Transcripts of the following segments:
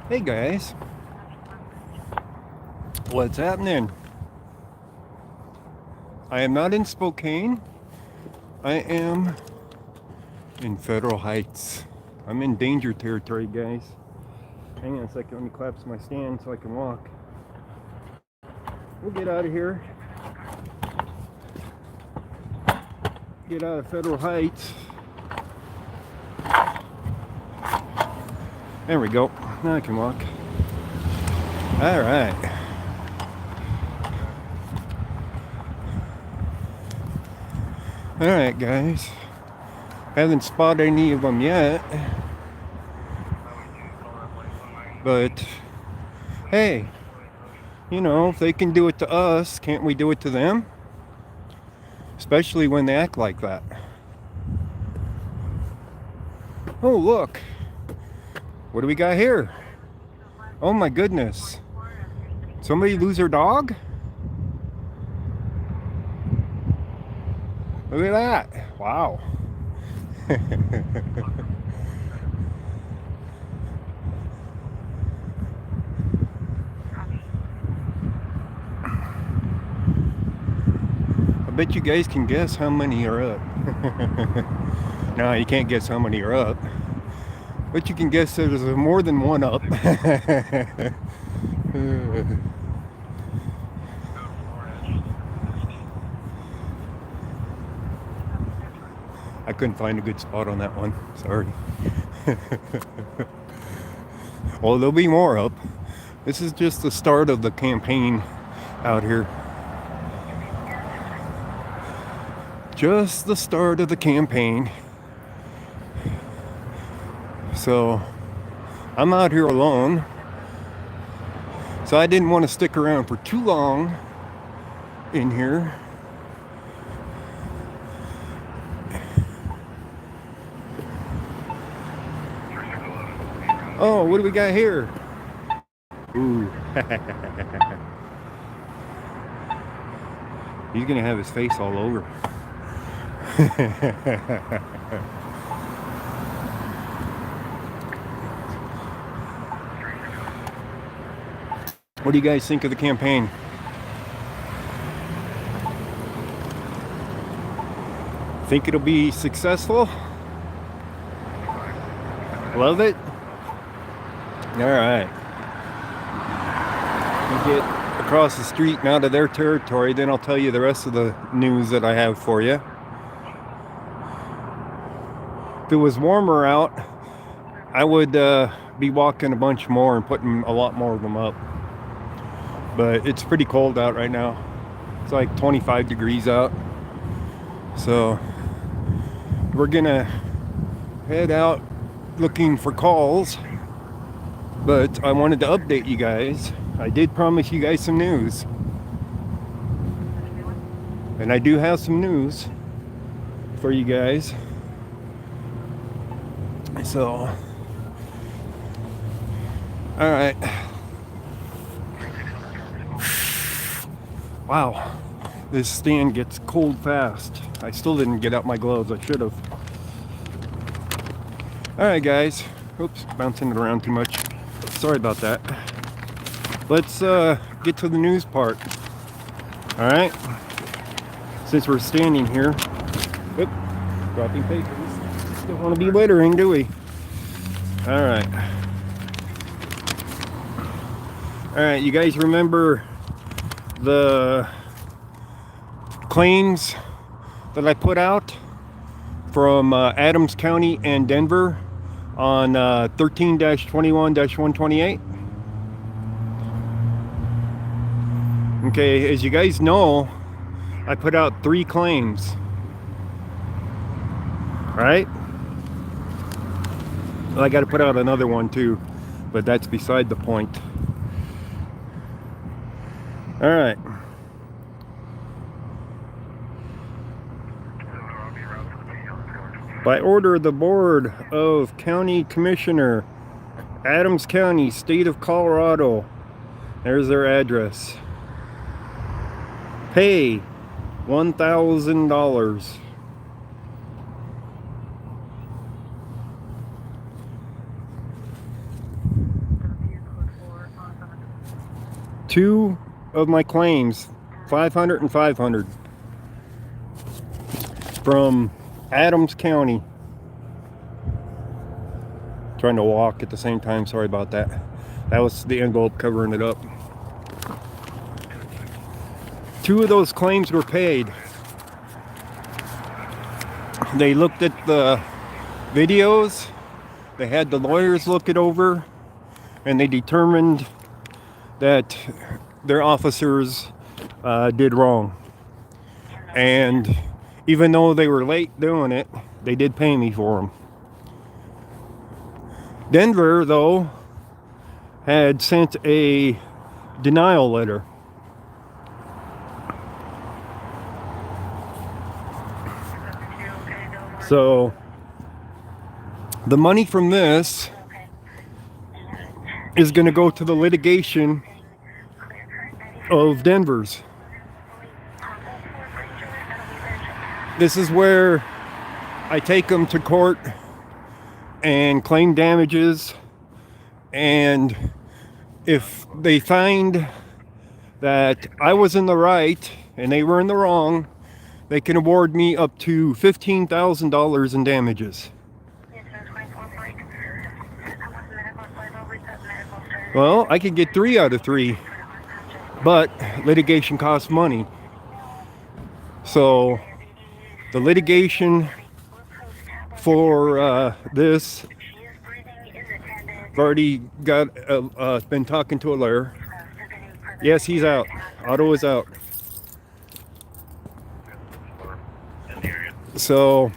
Hey guys, what's happening? I am not in Spokane. I am in Federal Heights. I'm in danger territory, guys. Hang on a second, let me collapse my stand so I can walk. We'll get out of here. Get out of Federal Heights. There we go. Now I can walk. All right. All right, guys. Haven't spotted any of them yet. But, hey, you know, if they can do it to us, can't we do it to them? Especially when they act like that. Oh, look. What do we got here? Oh my goodness. Somebody lose their dog? Look at that. Wow. I bet you guys can guess how many are up. No, you can't guess how many are up. But you can guess there's more than one up. I couldn't find a good spot on that one. Sorry. Well, there'll be more up. This is just the start of the campaign out here. Just the start of the campaign. So I'm out here alone. So I didn't want to stick around for too long in here. Oh, what do we got here? Ooh. He's gonna have his face all over. What do you guys think of the campaign? Think it'll be successful? Love it? Alright. We get across the street and out of their territory, then I'll tell you the rest of the news that I have for you. If it was warmer out, I would be walking a bunch more and putting a lot more of them up. But it's pretty cold out right now. It's like 25 degrees out. So we're gonna head out looking for calls. But I wanted to update you guys. I did promise you guys some news. And I do have some news for you guys. So, alright. Wow. This stand gets cold fast. I still didn't get out my gloves. I should have. Alright, guys. Oops, bouncing it around too much. Sorry about that. Let's get to the news part. Alright. Since we're standing here. Oop, dropping papers. Don't want to be littering, do we? Alright. Alright, you guys remember the claims that I put out from Adams County and Denver on 13-21-128? Okay, as you guys know, I put out 3 claims, right? Well, I got to put out another one too, but that's beside the point. All right. By order of the Board of County Commissioner, Adams County, State of Colorado. There's their address. Pay $1,000. Two of my claims, 500 and 500, from Adams County. Trying to walk at the same time, sorry about that. That was the envelope covering it up. 2 of those claims were paid. They looked at the videos, they had the lawyers look it over, and they determined that their officers did wrong. And even though they were late doing it, they did pay me for them. Denver, though, had sent a denial letter. So the money from this is going to go to the litigation of Denver's. This is where I take them to court and claim damages, and if they find that I was in the right and they were in the wrong, they can award me up to $15,000 in damages. Well, I could get 3 out of 3, but litigation costs money. So the litigation for this, I've already got been talking to a lawyer. Yes, he's out. Otto is out. So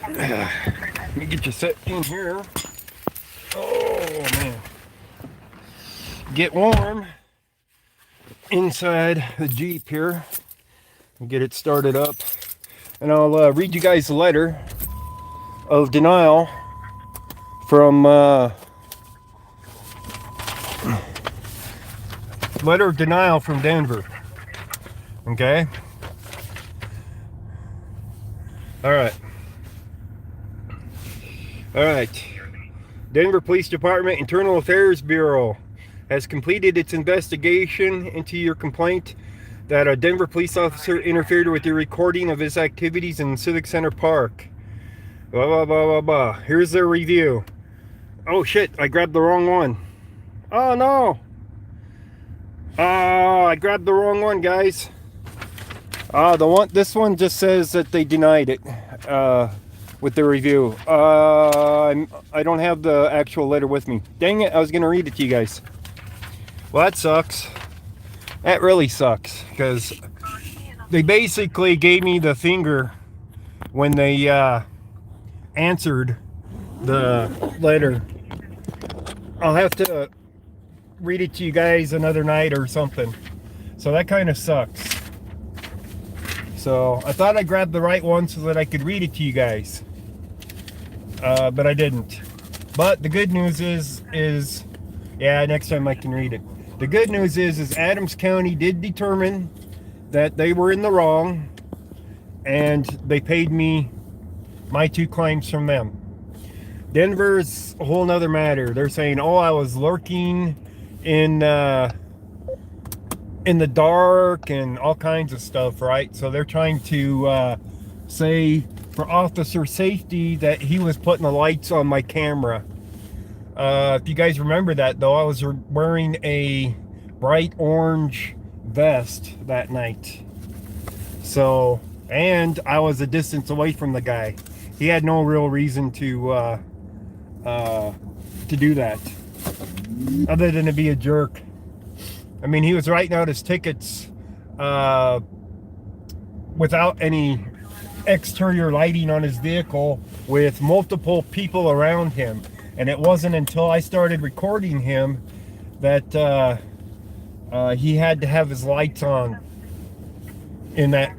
let me get you set in here. Oh man, get warm inside the Jeep here and get it started up, and I'll read you guys the letter of denial from Letter of denial from Denver. Okay. All right. Denver Police Department Internal Affairs Bureau has completed its investigation into your complaint that a Denver police officer interfered with your recording of his activities in Civic Center Park. Blah, blah, blah, blah, blah. Here's their review. Oh shit, I grabbed the wrong one. Oh no. I grabbed the wrong one, guys. This one just says that they denied it with the review. I don't have the actual letter with me. Dang it, I was gonna read it to you guys. Well, that sucks. That really sucks, because they basically gave me the finger when they answered the letter. I'll have to read it to you guys another night or something. So that kind of sucks. So I thought I grabbed the right one so that I could read it to you guys, but I didn't. But the good news is yeah, next time I can read it. The good news is Adams County did determine that they were in the wrong, and they paid me my 2 claims from them. Denver's a whole nother matter. They're saying, oh, I was lurking in the dark and all kinds of stuff, right? So they're trying to say for officer safety that he was putting the lights on my camera. If you guys remember that, though, I was wearing a bright orange vest that night. So, and I was a distance away from the guy. He had no real reason to do that, other than to be a jerk. I mean, he was writing out his tickets without any exterior lighting on his vehicle, with multiple people around him. And it wasn't until I started recording him that he had to have his lights on in that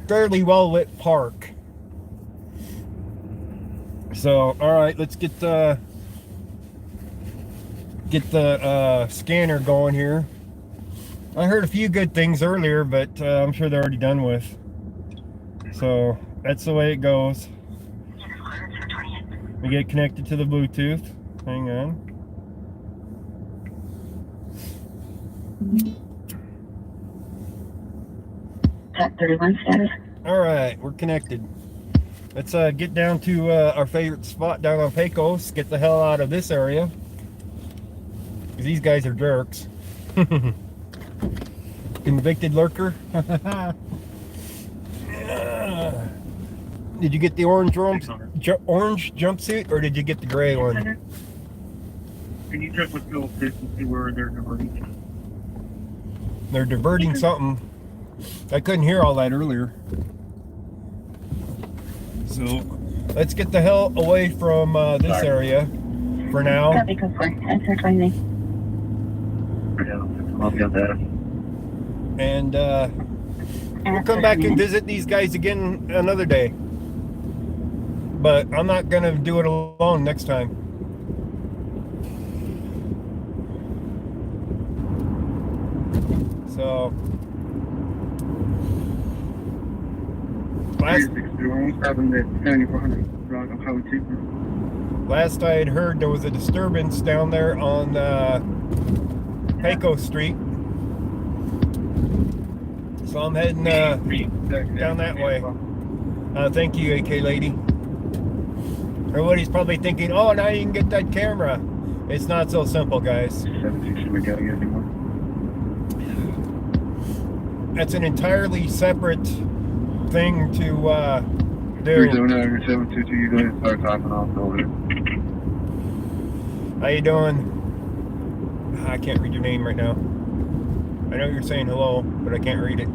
fairly well lit park. So, all right, let's get the scanner going here. I heard a few good things earlier, but I'm sure they're already done with. So that's the way it goes. We get connected to the Bluetooth. Hang on. Top 31 status. All right, we're connected. Let's get down to our favorite spot down on Pecos. Get the hell out of this area, because these guys are jerks. Convicted lurker. Did you get the orange jumpsuit, or did you get the gray one? Can you check with Phil to see where they're diverting? They're diverting something. I couldn't hear all that earlier. So let's get the hell away from this area for now. Copy, code 4. Answer 20. I'll be on that. And we'll come back and visit these guys again another day. But I'm not gonna do it alone next time. So last I had heard, there was a disturbance down there on Pecos Street. So I'm heading down that way. Thank you, AK lady. Everybody's probably thinking, oh, now you can get that camera. It's not so simple, guys. That's an entirely separate thing to do. 379-722, you go ahead and start talking off over. How you doing? I can't read your name right now. I know you're saying hello, but I can't read it.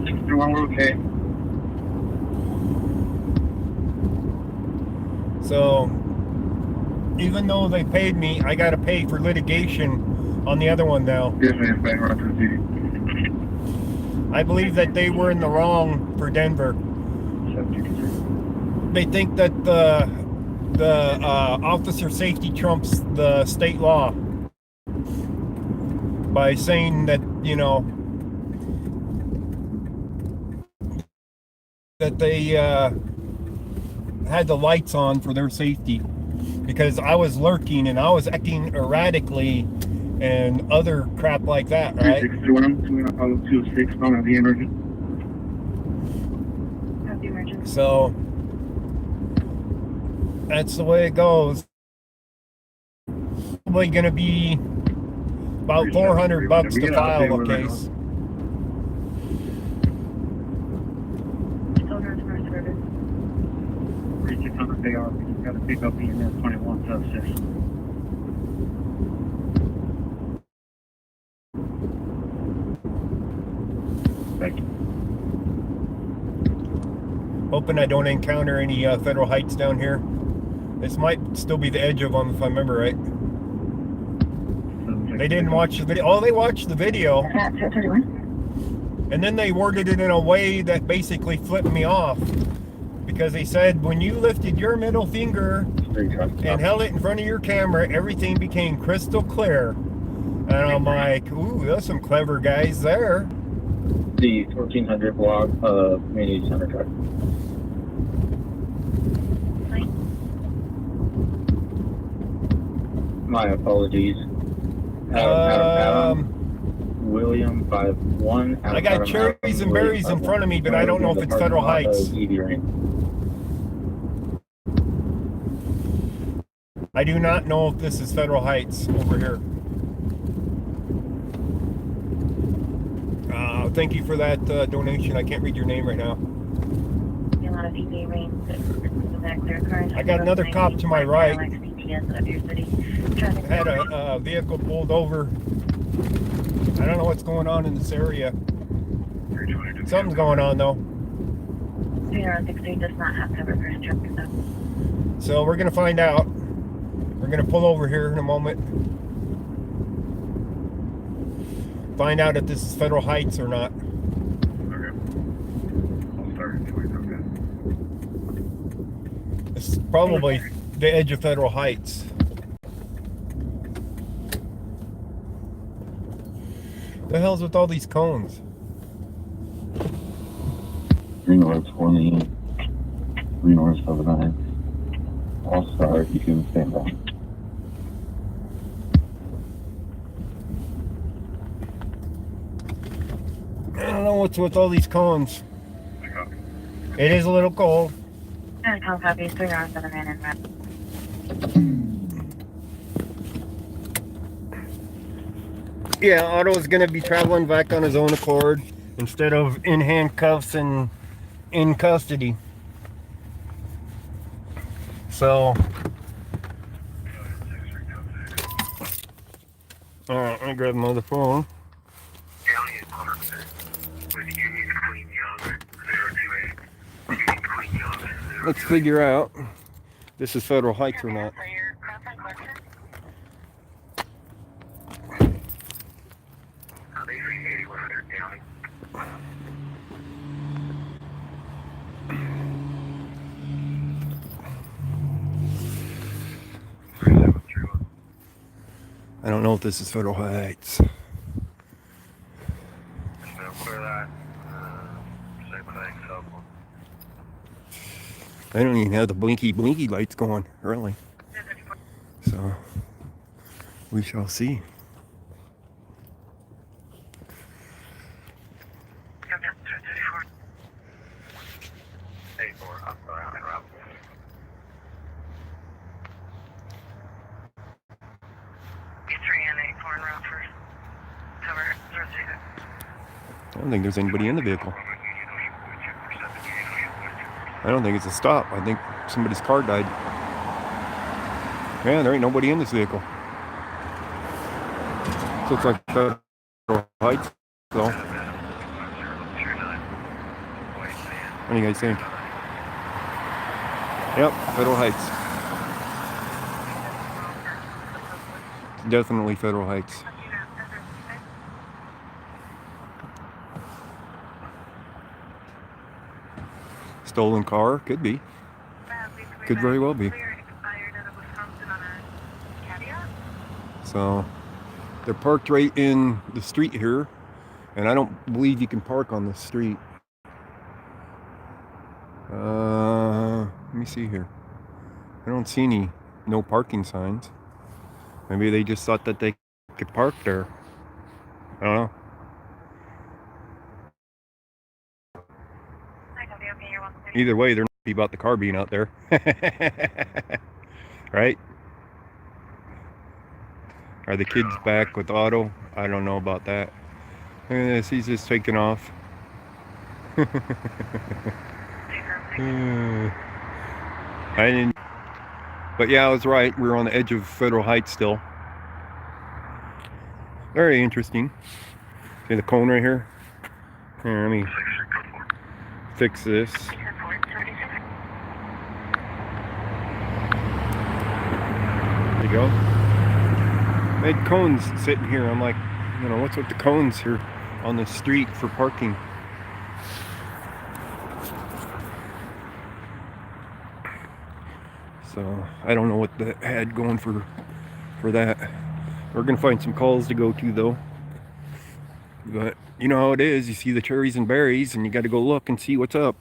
631, we're okay. So, even though they paid me, I gotta pay for litigation on the other one now. Yes, ma'am. Back around to the city. I believe that they were in the wrong for Denver. They think that the the officer safety trumps the state law by saying that, you know, that they had the lights on for their safety, because I was lurking and I was acting erratically and other crap like that, right? 206, don't have the emergency. Have the emergency. So that's the way it goes. Probably gonna be about $400 to file a case. Still North First Service. 3600 AR, we just got to pick up EMS 21 substation. Thank you. Hoping I don't encounter any Federal Heights down here. This might still be the edge of them, if I remember right. They didn't watch the video. Oh, they watched the video, At 31. and then they worded it in a way that basically flipped me off, because they said when you lifted your middle finger and held it in front of your camera, everything became crystal clear. And I'm like, ooh, there's some clever guys there. The 1400 block of community center truck. My apologies. William 51. I got cherries and berries in front of me, but I don't know if it's Federal Heights. I do not know if this is Federal Heights over here. Thank you for that donation. I can't read your name right now. A lot of EV rain. I got another cop to my right. Of your city. I had a vehicle pulled over. I don't know what's going on in this area. Something's going on though. 3063 does not have cover for his truck. So we're gonna find out. We're gonna pull over here in a moment. Find out if this is Federal Heights or not. Okay. I'll start it for you, okay. This is probably the edge of Federal Heights. The hell's with all these cones? Greenwood 20, Greenwood 79. I'll start, you can stand by. I don't know what's with all these cones. It is a little cold. And call copies 3 hours 7 man and route. Yeah, Otto's gonna be traveling back on his own accord instead of in handcuffs and in custody. So, alright, I'm gonna grab another phone. Let's figure out if this is Federal Heights or not. I don't know if this is Federal Heights. I don't even have the blinky lights going early. So we shall see. I don't think there's anybody in the vehicle. I don't think it's a stop. I think somebody's car died. Yeah, there ain't nobody in this vehicle. This looks like Federal Heights, though. What do you guys think? Yep, Federal Heights. Definitely Federal Heights. Stolen car? Could be. Could very well be. So they're parked right in the street here, and I don't believe you can park on the street. Let me see here. I don't see any no parking signs. Maybe they just thought that they could park there. I don't know. Either way, they're not happy about the car being out there. Right? Are the kids back with Otto? I don't know about that. Look at this, he's just taking off. I didn't. But yeah, I was right. We're on the edge of Federal Heights still. Very interesting. See the cone right here? Here, let me fix this. There you go. They had cones sitting here. I'm like, you know, what's with the cones here on the street for parking? So I don't know what that had going for that. We're gonna find some calls to go to though. But you know how it is. You see the cherries and berries, and you got to go look and see what's up.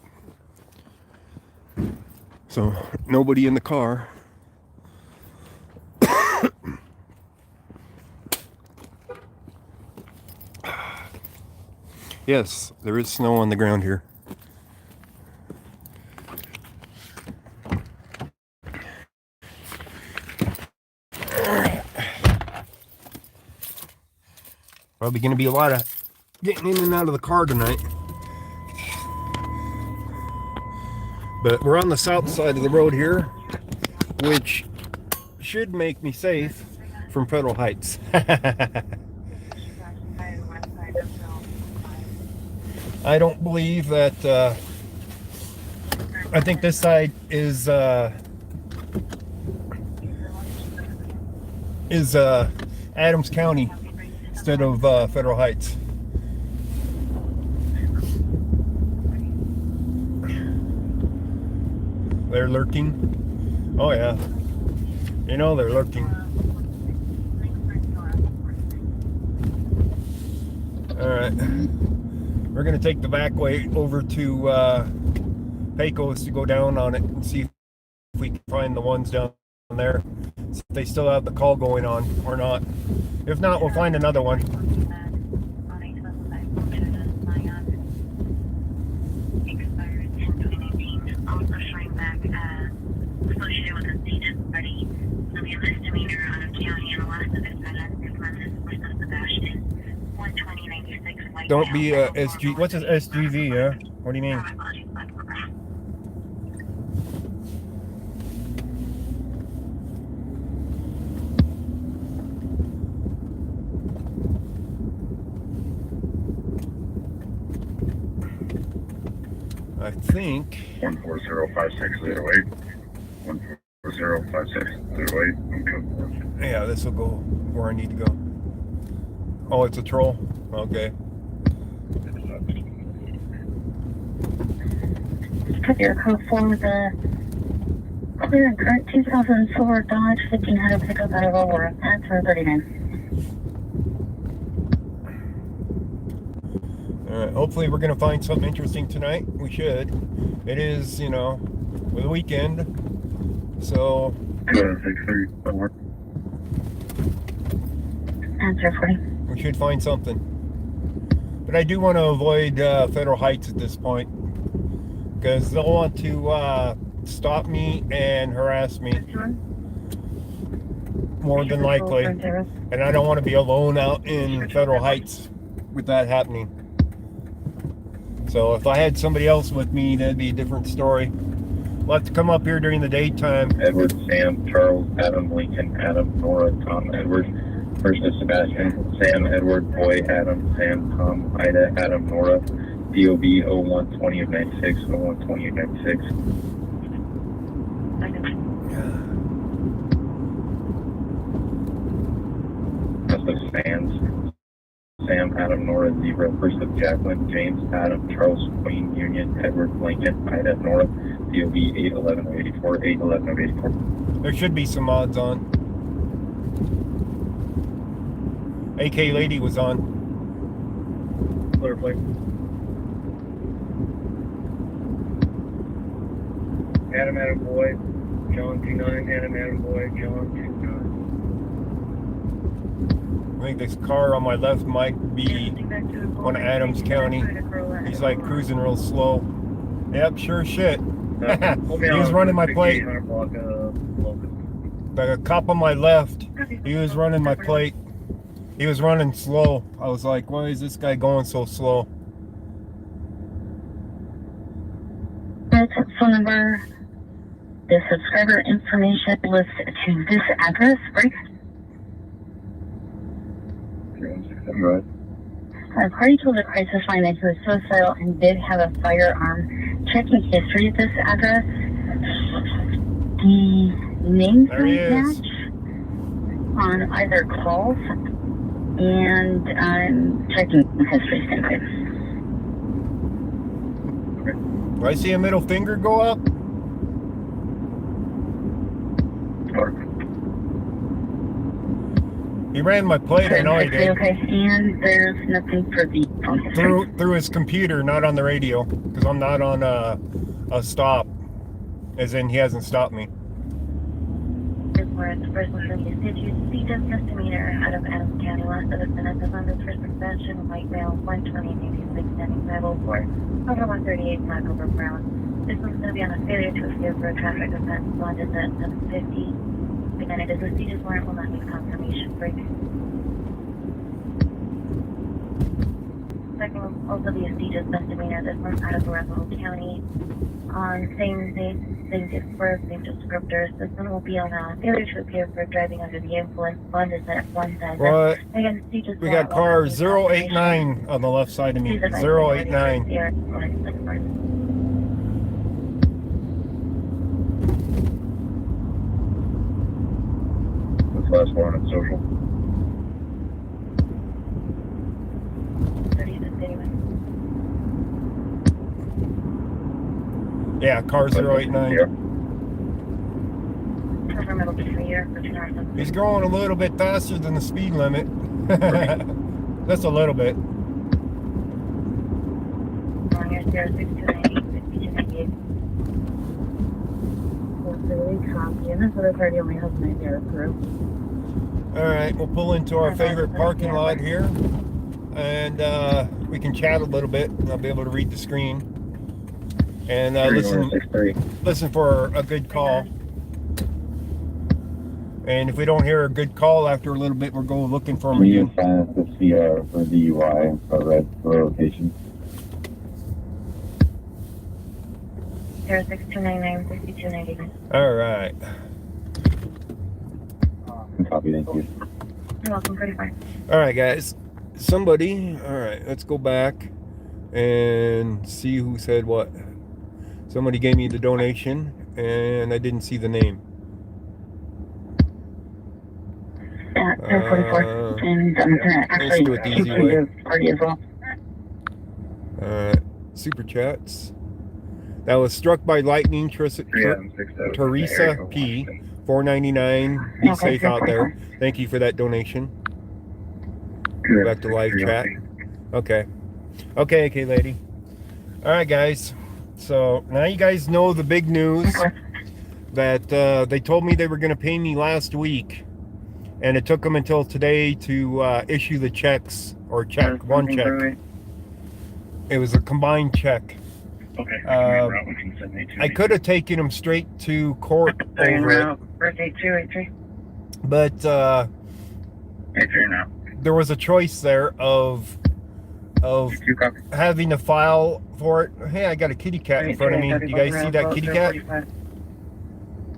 So nobody in the car. Yes, there is snow on the ground here. Probably going to be a lot of getting in and out of the car tonight. But we're on the south side of the road here, which should make me safe from Federal Heights. I don't believe that, I think this side is Adams County instead of Federal Heights. They're lurking. Oh yeah. You know they're lurking. Alright. We're going to take the back way over to Pecos to go down on it and see if we can find the ones down there. See if they still have the call going on or not. If not, we'll find another one. Don't be a SG. What's an SGV, yeah? What do you mean? I think 1405608. 1405608. Okay. Yeah, this will go where I need to go. Oh, it's a troll. Okay. Your code for the clear and current 2004 Dodge 1500 pickup out of Aurora. That's for 39. Alright, hopefully we're going to find something interesting tonight. We should. It is, you know, with the weekend. So. Answer 40. We should find something. But I do want to avoid Federal Heights at this point. Because they'll want to stop me and harass me. More than likely. And I don't want to be alone out in Federal Heights with that happening. So if I had somebody else with me, that'd be a different story. We'll have to come up here during the daytime. Edward, Sam, Charles, Adam, Lincoln, Adam, Nora, Tom, Edward. First is Sebastian, Sam, Edward, Boy, Adam, Sam, Tom, Ida, Adam, Nora. DOB 0120 of 96, 0120 of 96. That's the Sands. Sam, Adam, Nora, Zebra. First of Jacqueline, James, Adam, Charles, Queen, Union, Edward, Lincoln, Ida, Nora. DOB 811 of 84, 811 of 84. There should be some odds on. AK lady was on. Clear plate. Adam boy, John 29, Adam boy, John 29. I think this car on my left might be one of Adams County. He's like cruising real slow. Yep, sure shit. He was running my plate. The cop on my left, he was running my plate. He was running slow. I was like, why is this guy going so slow? Phone number. The subscriber information was to this address, right? Right. Party told the crisis line that he was suicidal and did have a firearm. Checking history at this address. The names There he don't is. match on either calls, and I'm checking history standby. Do I see a middle finger go up? He ran my plate, I know he did. Okay, and there's nothing for the phone history. Through his computer, not on the radio, because I'm not on a stop. As in, he hasn't stopped me. Reports, first one from you. Did you see this misdemeanor out of Adams County last of the minutes of under first suspension, white male, 120, standing 504, over 138, black over brown. This one's going to be on a failure to appear for a traffic offense, bond is at 750. Again, it is a CJ's warrant, will not need confirmation break. Second will also be a CJ's misdemeanor. This one's out of Arapahoe County. On same date, same date of birth, same descriptors. This one will be on a failure to appear for driving under the influence. Bond is at 1,000. What? Again, CJ's We got car 089 on the left side of me. 089. This last one on social. 30 Yeah, car 089. Yeah. He's going a little bit faster than the speed limit. Just a little bit. Alright, we'll pull into our favorite parking lot here. And we can chat a little bit. I'll be able to read the screen. And listen for a good call. And if we don't hear a good call after a little bit, we'll go looking for him Can you again. assign us the CR for DUI for red for location? 06299-5299. All right. Copy, thank you. You're welcome, pretty fine. All right, guys. Somebody. All right, let's go back and see who said what. Somebody gave me the donation, and I didn't see the name. 044. And I'm gonna actually do it the easy way. party as well. Super chats. That was struck by lightning. Teresa P. $4.99. Be safe out there. Thank you for that donation. Go back to live chat. Okay. Okay, lady. All right, guys. So now you guys know the big news that they told me they were going to pay me last week, and it took them until today to issue the checks or check one check. It was a combined check. Okay. I could have taken them straight to court over it, Birthday 283. but now. there was a choice there of having to file for it. Hey, I got a kitty cat in front of me. You guys see that kitty cat?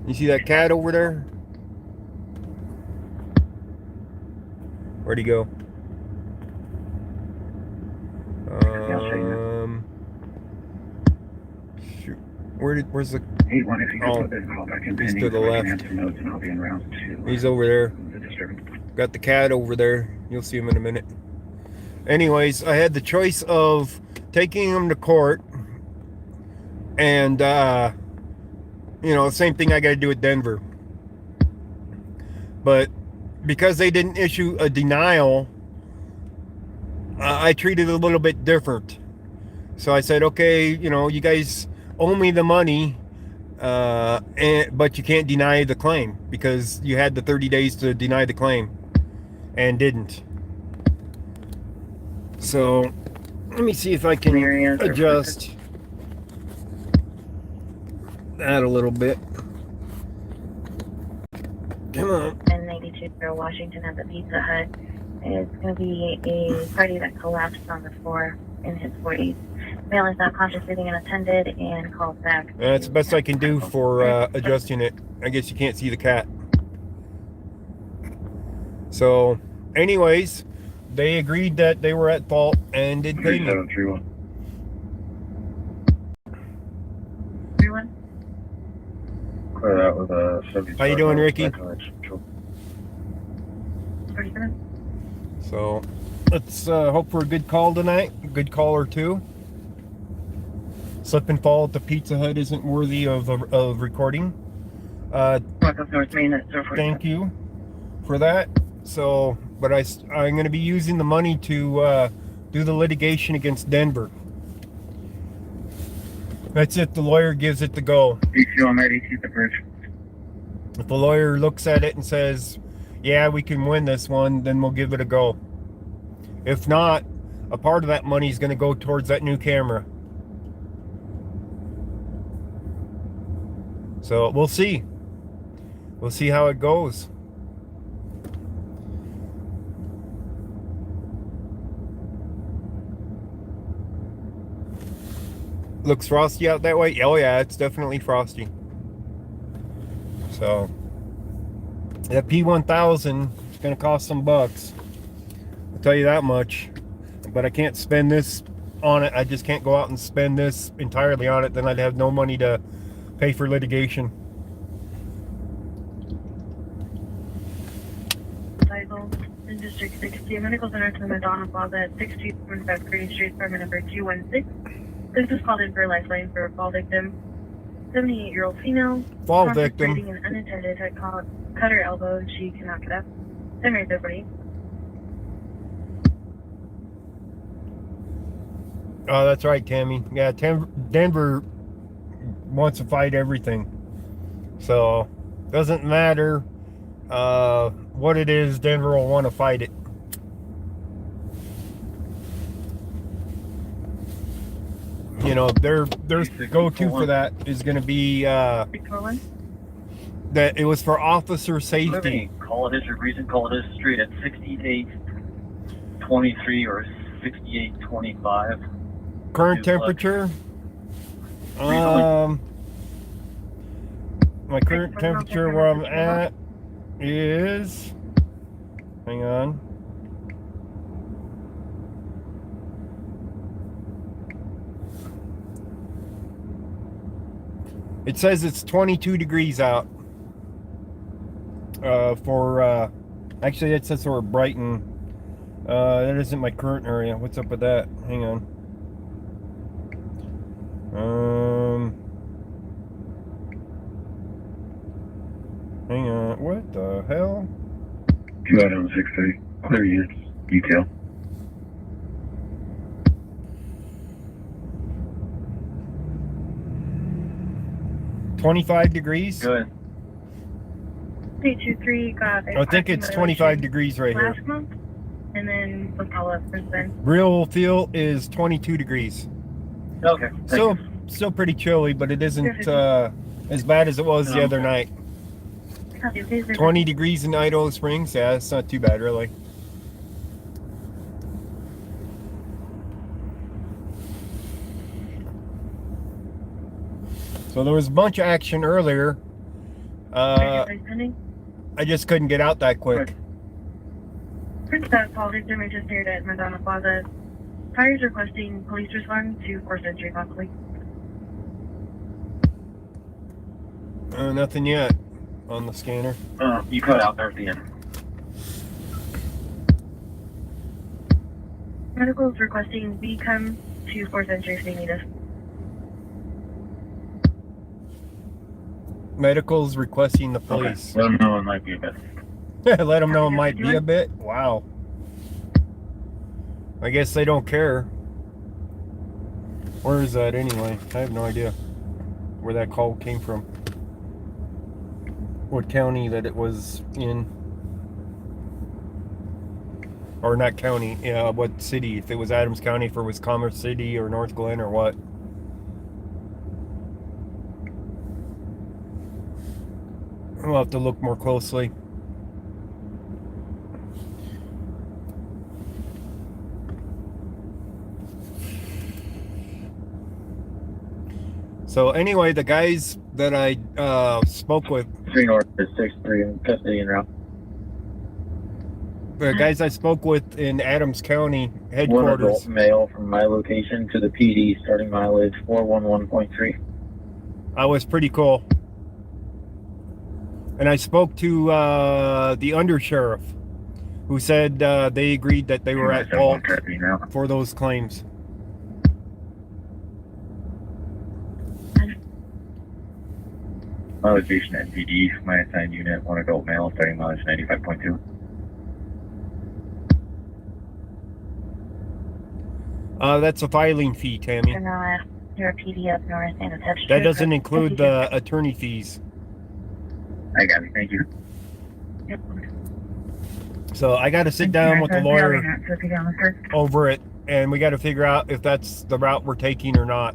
You see that cat over there? Where'd he go? Shoot. Where's the... Oh, he's to the left. He's over there. Got the cat over there. You'll see him in a minute. Anyways, I had the choice of taking him to court and, you know, same thing I got to do at Denver. But because they didn't issue a denial I treated it a little bit different. So I said, okay, you guys owe me the money, but you can't deny the claim because you had the 30 days to deny the claim and didn't. So let me see if I can adjust that a little bit. Come on. 1092 Washington at the Pizza Hut. It's going to be a party that collapsed on the floor in his 40s. Male is not conscious, breathing unattended, and called back. That's the best I can do for adjusting it. I guess you can't see the cat. So, anyways, they agreed that they were at fault and did pay me. 3731. 31. Clear that with a 70. How you doing, Ricky? 37. So, let's hope for a good call tonight. A good call or two. Slip and fall at the Pizza Hut isn't worthy of recording. Thank you for that. So, but I'm going to be using the money to do the litigation against Denver. That's if the lawyer gives it the go. I'm ready to the bridge. If the lawyer looks at it and says, yeah, we can win this one, then we'll give it a go. If not, a part of that money is going to go towards that new camera. So we'll see. We'll see how it goes. Looks frosty out that way. Oh yeah, it's definitely frosty. So that P1000 is going to cost some bucks. I'll tell you that much. But I can't spend this on it. I just can't go out and spend this entirely on it. Then I'd have no money to pay for litigation. In District 60, Medical Center to the Madonna Plaza at 6275 Green Street, apartment number 216. This is called in for a lifeline for a fall victim. 78-year-old female. Fall victim. Contemplating an unintended head cut her elbow and she cannot get up. 10-30. Oh, that's right, Tammy. Yeah, Denver wants to fight everything. So, doesn't matter what it is, Denver will want to fight it. You know, their go-to for that is going to be that it was for officer safety. Call it reason, call it street at 6823 or 6825. Current temperature. My current temperature where I'm at is, hang on. It says it's 22 degrees out. Actually it says for Brighton. That isn't my current area. What's up with that? Hang on. Hang on. What the hell? 2 items 630. Clear units. Detail. $25 degrees? Good. 323 got I think it's 25 degrees right here. last month, and then some follow-up since then. Real feel is 22 degrees. Okay. Still pretty chilly, but it isn't as bad as it was the other night. 20 degrees in Idaho Springs. Yeah, it's not too bad, really. So there was a bunch of action earlier. I just couldn't get out that quick. That fall victim is just near at Madonna Plaza. Tires requesting police respond to 4th Century possibly. Nothing yet on the scanner. You cut out there at the end. Medicals requesting we come to 4th Century if they need us. Medicals requesting the police. Okay. Let them know it might be a bit. Let them know it might be a bit. Wow. I guess they don't care. Where is that anyway? I have no idea where that call came from. What county that it was in. Or not county, yeah, what city. If it was Adams County, if it was Commerce City or North Glen or what. We'll have to look more closely. So anyway, the guys that I spoke with, 3 North is 6-3 in custody and route. the guys I spoke with in Adams County 1 headquarters, adult male from my location to the PD, starting mileage 411.3. I was pretty cool. And I spoke to the undersheriff, who said they agreed that they were at fault for those claims. My location at PD, my assigned unit, 1 adult male, starting mileage 95.2. That's a filing fee, Tammy. Your PD up north and attached. That doesn't include the attorney fees. I got it, thank you. Yep. So I got to sit down with the lawyer Sir. over it, and we got to figure out if that's the route we're taking or not.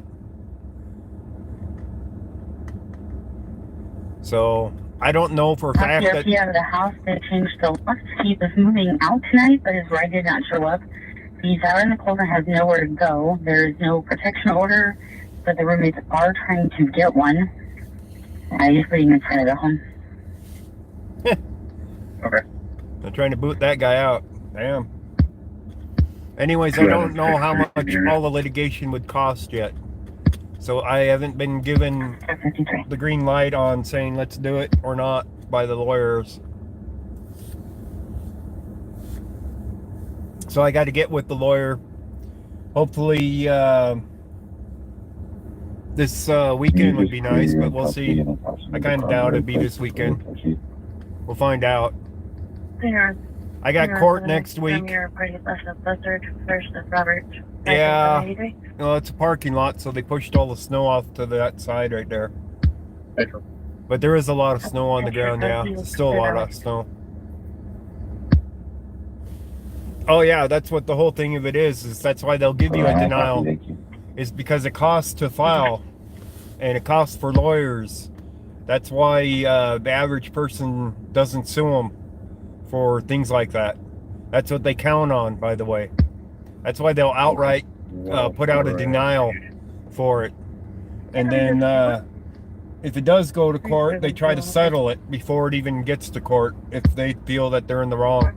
So I don't know for a fact that out of the house, they changed the lock. He was moving out tonight, but his ride did not show up. He's out in the cold and has nowhere to go. There's no protection order, but the roommates are trying to get one. He's waiting inside of the home. Okay. they're trying to boot that guy out. Damn. Anyways, I don't know how much all the litigation would cost yet. So I haven't been given 53. the green light on saying let's do it or not by the lawyers. So I got to get with the lawyer. Hopefully this weekend would be nice, but we'll see. I kind of doubt it'd be this weekend. We'll find out. I got court next week. Your party left of Buzzard versus Robert. Yeah. Well, it's a parking lot, so they pushed all the snow off to that side right there. But there is a lot of snow on the ground, yeah. There's still a lot of snow. Oh yeah, that's what the whole thing of it is that's why they'll give you a denial. Is because it costs to file, and it costs for lawyers. That's why the average person doesn't sue them for things like that. That's what they count on, by the way. That's why they'll outright put out a denial for it. And then if it does go to court, they try to settle it before it even gets to court if they feel that they're in the wrong.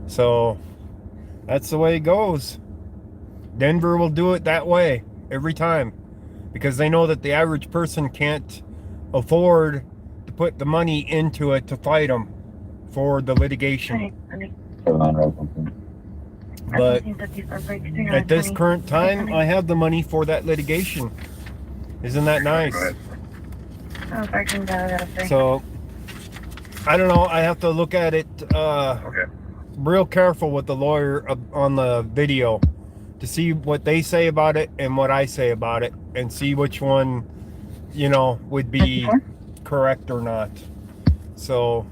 So that's the way it goes. Denver will do it that way every time because they know that the average person can't afford to put the money into it to fight them for the litigation. But at this current time, I have the money for that litigation. Isn't that nice? So I don't know. I have to look at it real careful with the lawyer on the video to see what they say about it and what I say about it and see which one, you know, would be correct or not. So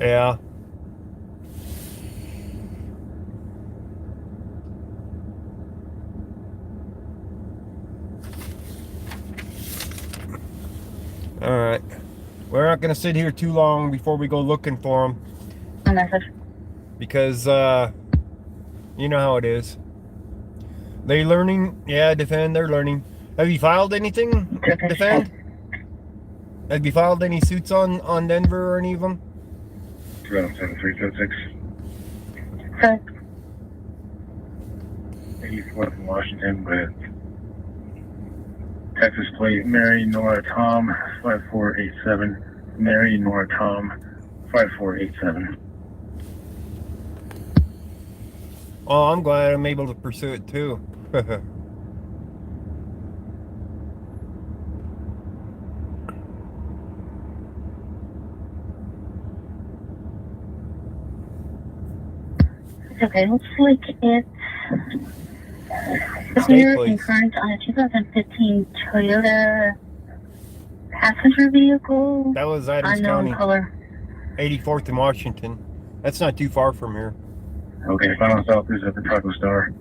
yeah. All right. We're not going to sit here too long before we go looking for them. A message. Because, you know how it is. They learning? Yeah, defend, they're learning. Have you filed anything? Defend? Have you filed any suits on Denver or any of them? 7376. Sir. 84 from Washington with Texas plate Mary Nora Tom 5487. Mary Nora Tom 5487. Oh, I'm glad I'm able to pursue it too. Okay, looks like it's State clear police. and current on a 2015 Toyota passenger vehicle. That was Adams Unknown County, color. 84th in Washington. That's not too far from here. Okay, final stop is at the Taco Star.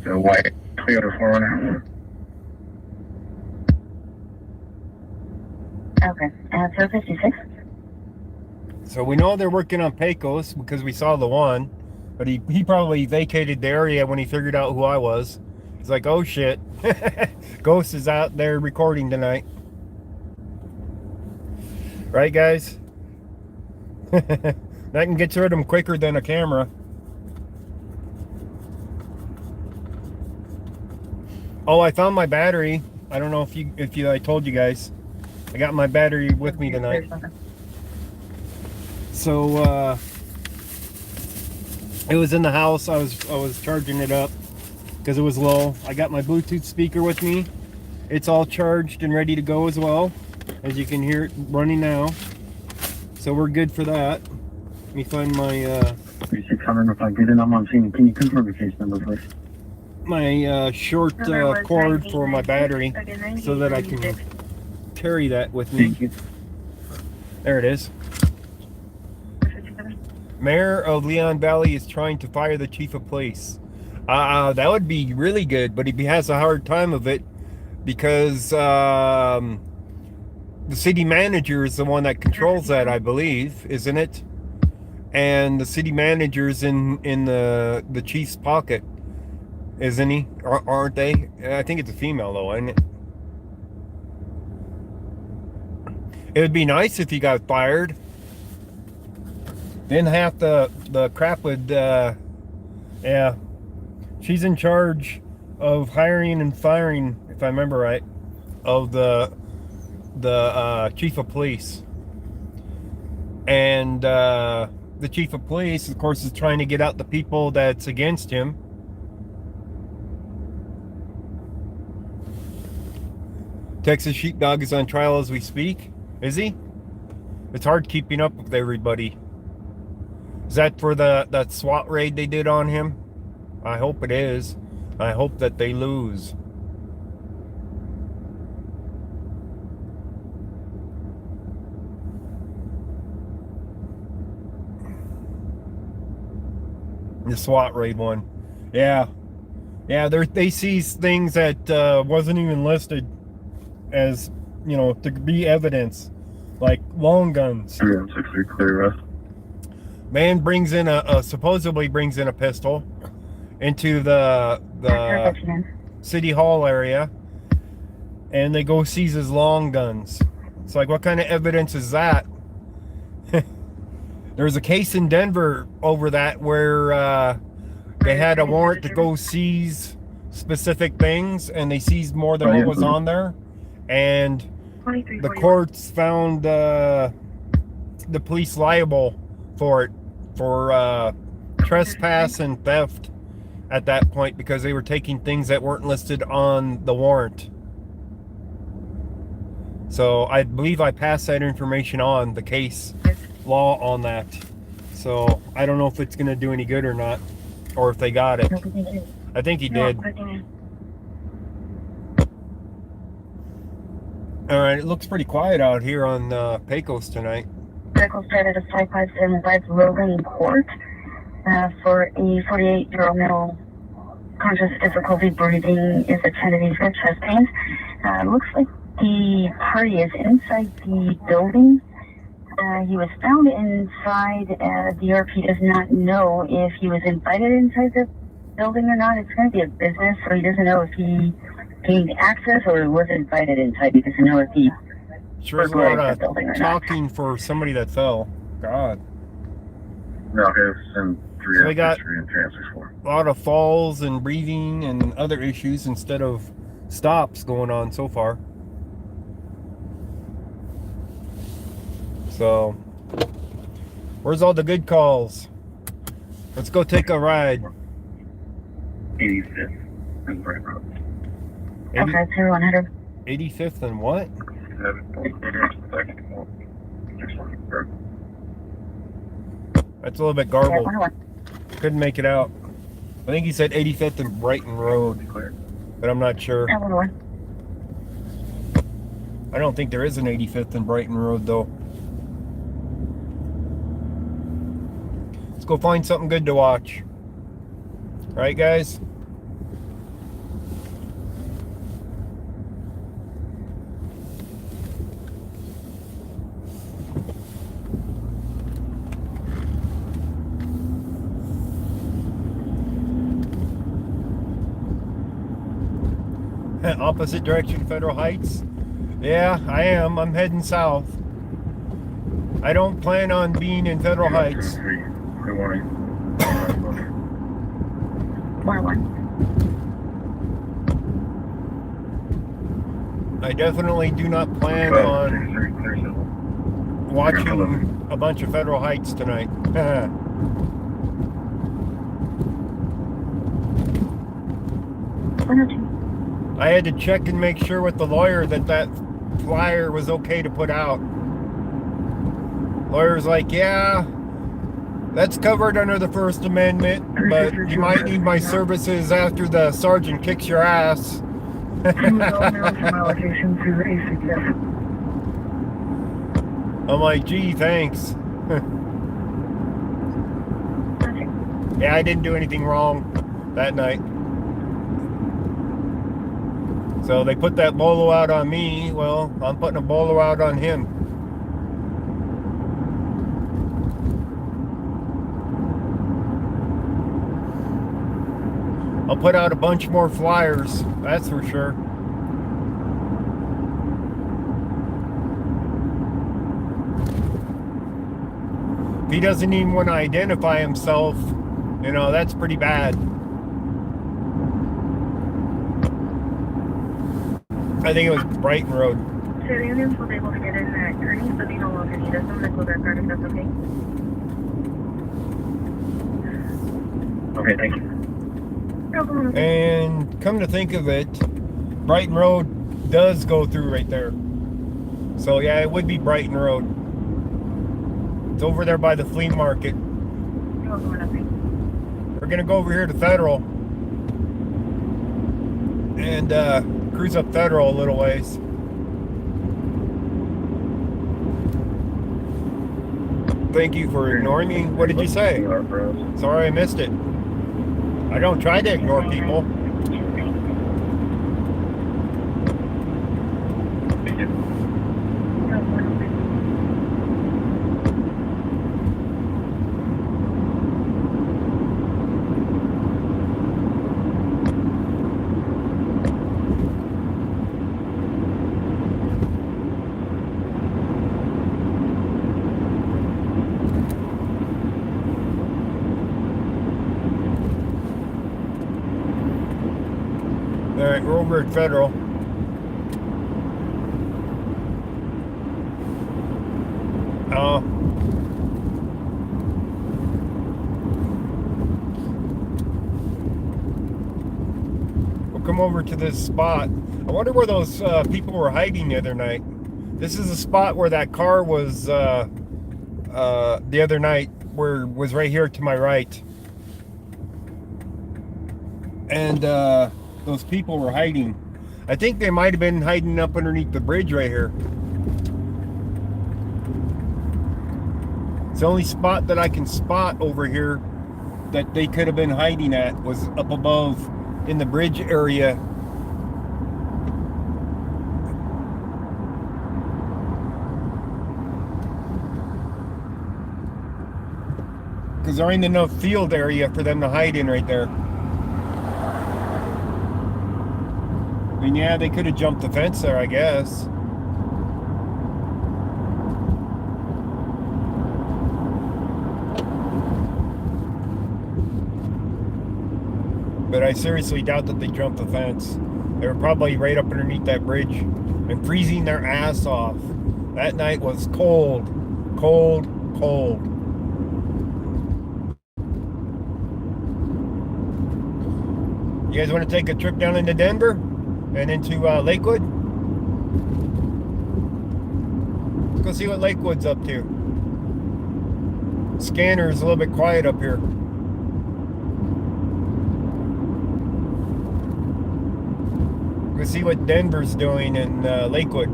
The white Toyota 4Runner. Okay, 056. So we know they're working on Pecos because we saw the one, but he probably vacated the area when he figured out who I was. He's like, oh shit, Ghost is out there recording tonight. Right, guys? That can get rid of them quicker than a camera. Oh, I found my battery. I don't know if I told you guys. I got my battery with me tonight. So it was in the house. I was charging it up because it was low. I got my Bluetooth speaker with me. It's all charged and ready to go as well. As you can hear it running now. So we're good for that. Let me find my 3600, if I get it, I'm on scene. Can you confirm the case number first? my short cord for my battery so that I can carry that with me. Thank you. There it is. Mayor of Leon Valley is trying to fire the chief of police. That would be really good, but he has a hard time of it because the city manager is the one that controls that, I believe, isn't it? And the city manager's in the chief's pocket, isn't he? Aren't they? I think it's a female though, isn't it? It would be nice if he got fired. Then half the crap would, yeah. She's in charge of hiring and firing, if I remember right, of the chief of police. And the chief of police, of course, is trying to get out the people that's against him. Texas Sheepdog is on trial as we speak. Is he? It's hard keeping up with everybody. Is that for that SWAT raid they did on him? I hope it is. I hope that they lose. The SWAT raid one. Yeah. Yeah, they seized things that wasn't even listed as, to be evidence. Like long guns. 3163 clear rest. Man brings in supposedly brings in a pistol into the city hall area, and they go seize his long guns. It's like, what kind of evidence is that? There's a case in Denver over that where they had a warrant to go seize specific things, and they seized more than what was on there, and the courts found the police liable for it, for trespass and theft at that point, because they were taking things that weren't listed on the warrant. So I believe I passed that information on, the case law on that. So I don't know if it's going to do any good or not, or if they got it. I think he did. All right, it looks pretty quiet out here on Pecos tonight. Vehicle started at 5575 Logan Court for a 48-year-old male. Conscious difficulty breathing, is attended with chest pains. Looks like the party is inside the building. He was found inside. The RP does not know if he was invited inside the building or not. It's going to be a business, so he doesn't know if he gained access or was invited inside. He doesn't know if he Sure is a lot of talking for somebody that fell. God. No, okay, send 3 So they got and transfers for. a lot of falls and breathing and other issues instead of stops going on so far. So, where's all the good calls? Let's go take a ride. 85th and Bright Road. Okay, 0100. 85th and what? That's a little bit garbled. Couldn't make it out. I think he said 85th and Brighton Road, Clear. but I'm not sure. 911. I don't think there is an 85th and Brighton Road though. Let's go find something good to watch. Right, guys? Opposite direction, Federal Heights. Yeah, I am. I'm heading south. I don't plan on being in Federal Heights. Good morning. 101. I definitely do not plan on watching a bunch of Federal Heights tonight. 102. I had to check and make sure with the lawyer that flyer was okay to put out. Lawyer's like, yeah, that's covered under the First Amendment, but you might need my services after the sergeant kicks your ass. I'm like, gee, thanks. Yeah, I didn't do anything wrong that night. So they put that bolo out on me. Well, I'm putting a bolo out on him. I'll put out a bunch more flyers, that's for sure. If he doesn't even want to identify himself, you know, that's pretty bad. I think it was Brighton Road. So the Indians was able to get in that gurney, so they no longer need us. I'm gonna close our card if that's okay. Okay, thank you. No problem. And come to think of it, Brighton Road does go through right there. So yeah, it would be Brighton Road. It's over there by the flea market. No, nothing. We're gonna go over here to Federal and cruise up Federal a little ways. Thank you for ignoring me. What did you say? Sorry I missed it. I don't try to ignore people. Thank you. No, nothing. All right, we're over at Federal. We'll come over to this spot. I wonder where those people were hiding the other night. This is the spot where that car was the other night, where it was right here to my right. And those people were hiding. I think they might have been hiding up underneath the bridge right here. It's the only spot that I can spot over here that they could have been hiding at was up above in the bridge area. Because there ain't enough field area for them to hide in right there. I mean, yeah, they could have jumped the fence there, I guess. But I seriously doubt that they jumped the fence. They were probably right up underneath that bridge and freezing their ass off. That night was cold, cold, cold. You guys want to take a trip down into Denver and into Lakewood? Let's go see what Lakewood's up to. Scanner's a little bit quiet up here. We'll see what Denver's doing in Lakewood.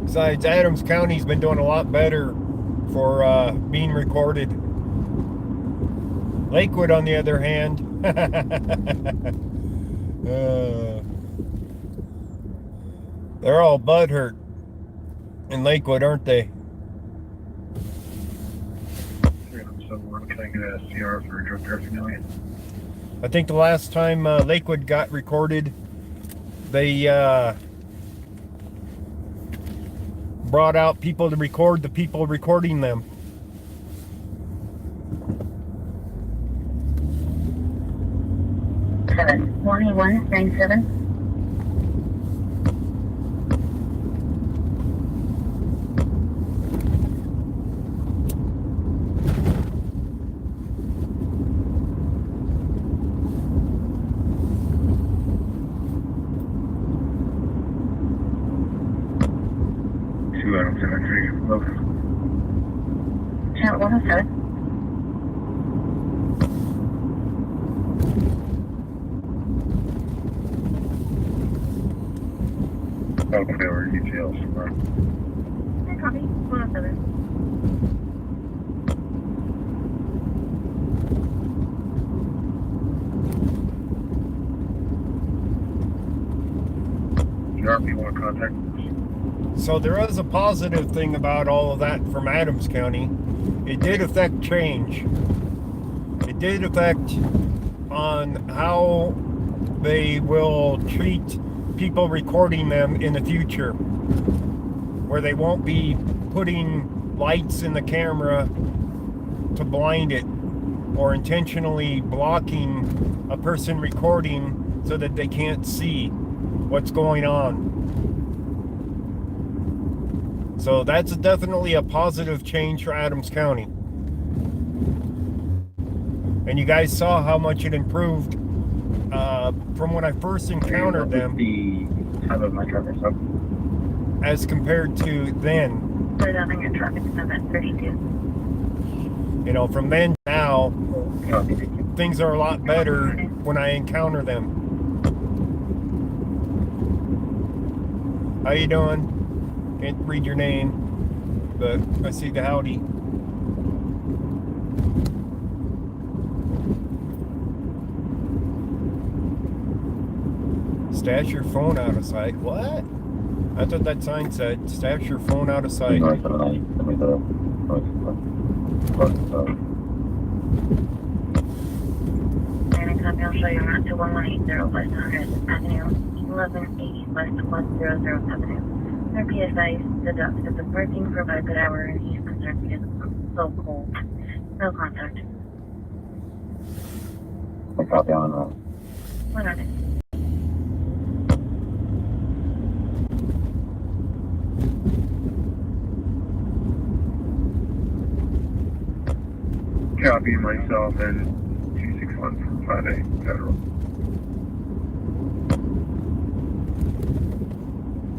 Besides, Adams County's been doing a lot better for being recorded. Lakewood, on the other hand, they're all butthurt in Lakewood, aren't they? So we're can I get a CR for drug paraphernalia? I think the last time Lakewood got recorded, they brought out people to record the people recording them. Seven 2197. Two Adam 73. Love. Channel 107. Okay, or details. Hey, copy. 107. Sharp, you want to contact us? So there is a positive thing about all of that from Adams County. It did affect change. It did affect on how they will treat people recording them in the future, where they won't be putting lights in the camera to blind it or intentionally blocking a person recording so that they can't see what's going on. So that's definitely a positive change for Adams County. And you guys saw how much it improved from when I first encountered them The time of my traffic stop. as compared to then. Put it on your traffic stop at 32. You know, from then to now, Copy, thank you. things are a lot better when I encounter them. How you doing? Can't read your name, but I see the howdy. Stash your phone out of sight. What? That's what that sign said. Stash your phone out of sight. North of the line. I mean, the And copy, I'll show you around to 1180 West 100th Avenue, 1180 West 100th Avenue. Our PSI deducts that the parking for about a good hour and he's concerned because it's so cold. No contact. I copy on 100. Copy myself and 261 from 5A Federal.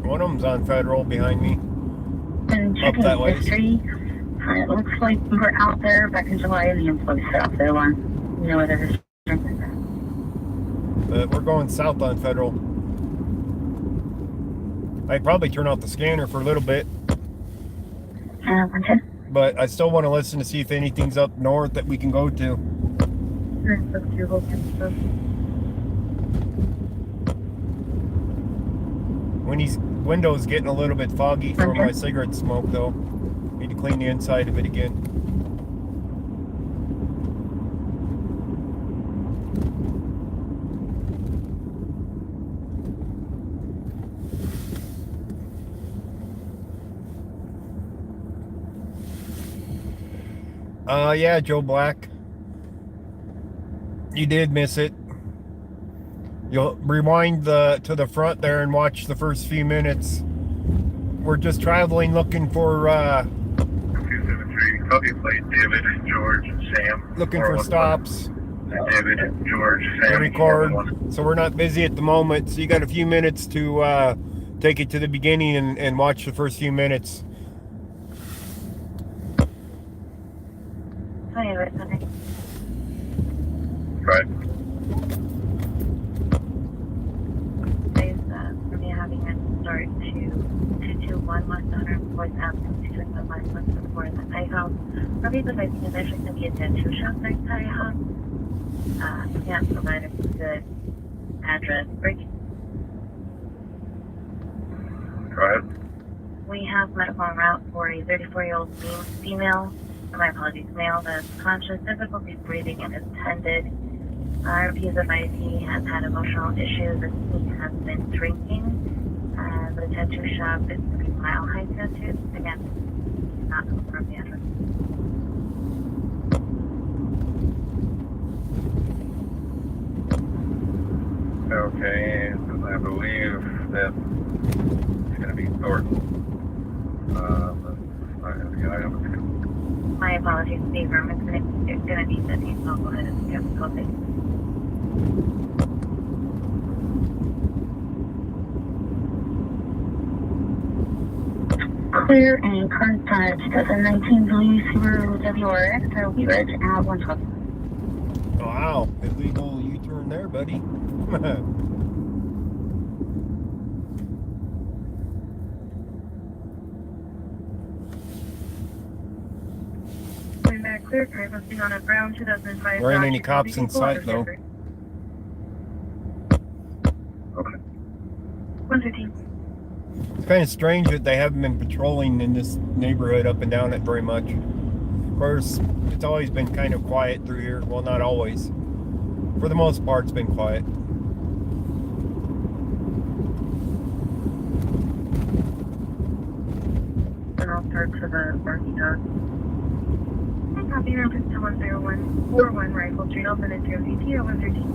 One of them's on Federal behind me. And Up checking that way. history, it looks like we were out there back in July and the employees set off their alarm. No other restrictions. But we're going south on Federal. I'd probably turn off the scanner for a little bit, 110. but I still want to listen to see if anything's up north that we can go to. When these windows getting a little bit foggy from my cigarette smoke, though. Need to clean the inside of it again. Yeah, Joe Black. You did miss it. You'll rewind to the front there and watch the first few minutes. We're just traveling looking for 273, copy plate David George Sam. looking for 411. stops David, George, to Sam. record. 411. So we're not busy at the moment. So you got a few minutes to take it to the beginning and watch the first few minutes. Hi, everybody. Right. Today's we're having a start to 221 West Honor Voice Avenue, 221 West before the Lighthouse. Probably the I think there's actually going to be a tattoo shop next to Lighthouse. Can't provide a good address. Go ahead. We have medical en route for a 34-year-old female, my apologies, male that's conscious, difficulty breathing, and is attended. Our views of he has had emotional issues and he has been drinking. The tattoo shop is going to be Mile High Tattoos. Again, not confirm the address. Okay, I believe that it's going to be Thornton. My apologies, Steve. It's going to be 15, so I'll go ahead and get the code. Clear and current time 2019 Blue Subaru WRX. I will be ready at 112. Wow, illegal U-turn there, buddy. Going back clear, car posting on a brown 2005. There ain't any cops in sight, though. Okay. 115. It's kind of strange that they haven't been patrolling in this neighborhood up and down it very much. Of course, it's always been kind of quiet through here. Well, not always. For the most part, it's been quiet. And I'll start to the barking dog. Copy, reference to 10141 Rifle Street, open at 0 CT or 113.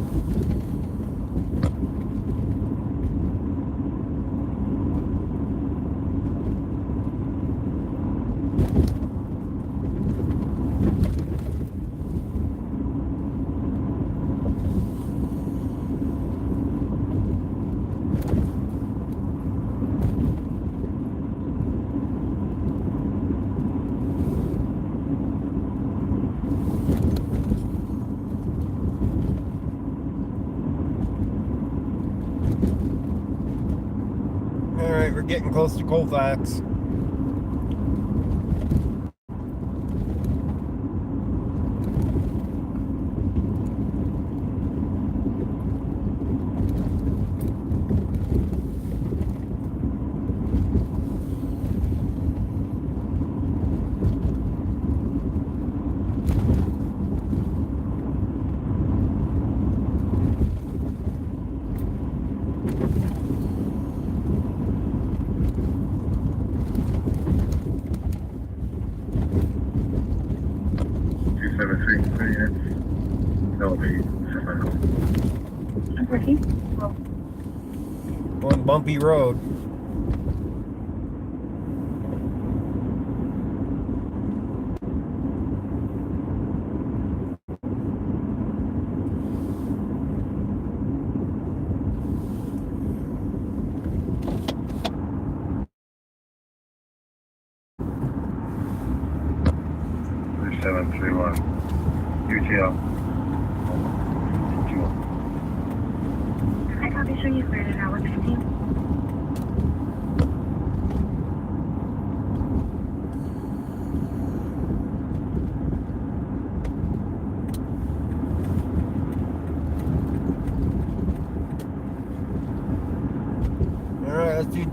Alright, we're getting close to Colfax. On bumpy road. UTL. Hi, copy, show you cleared it at 115. Alright, let's see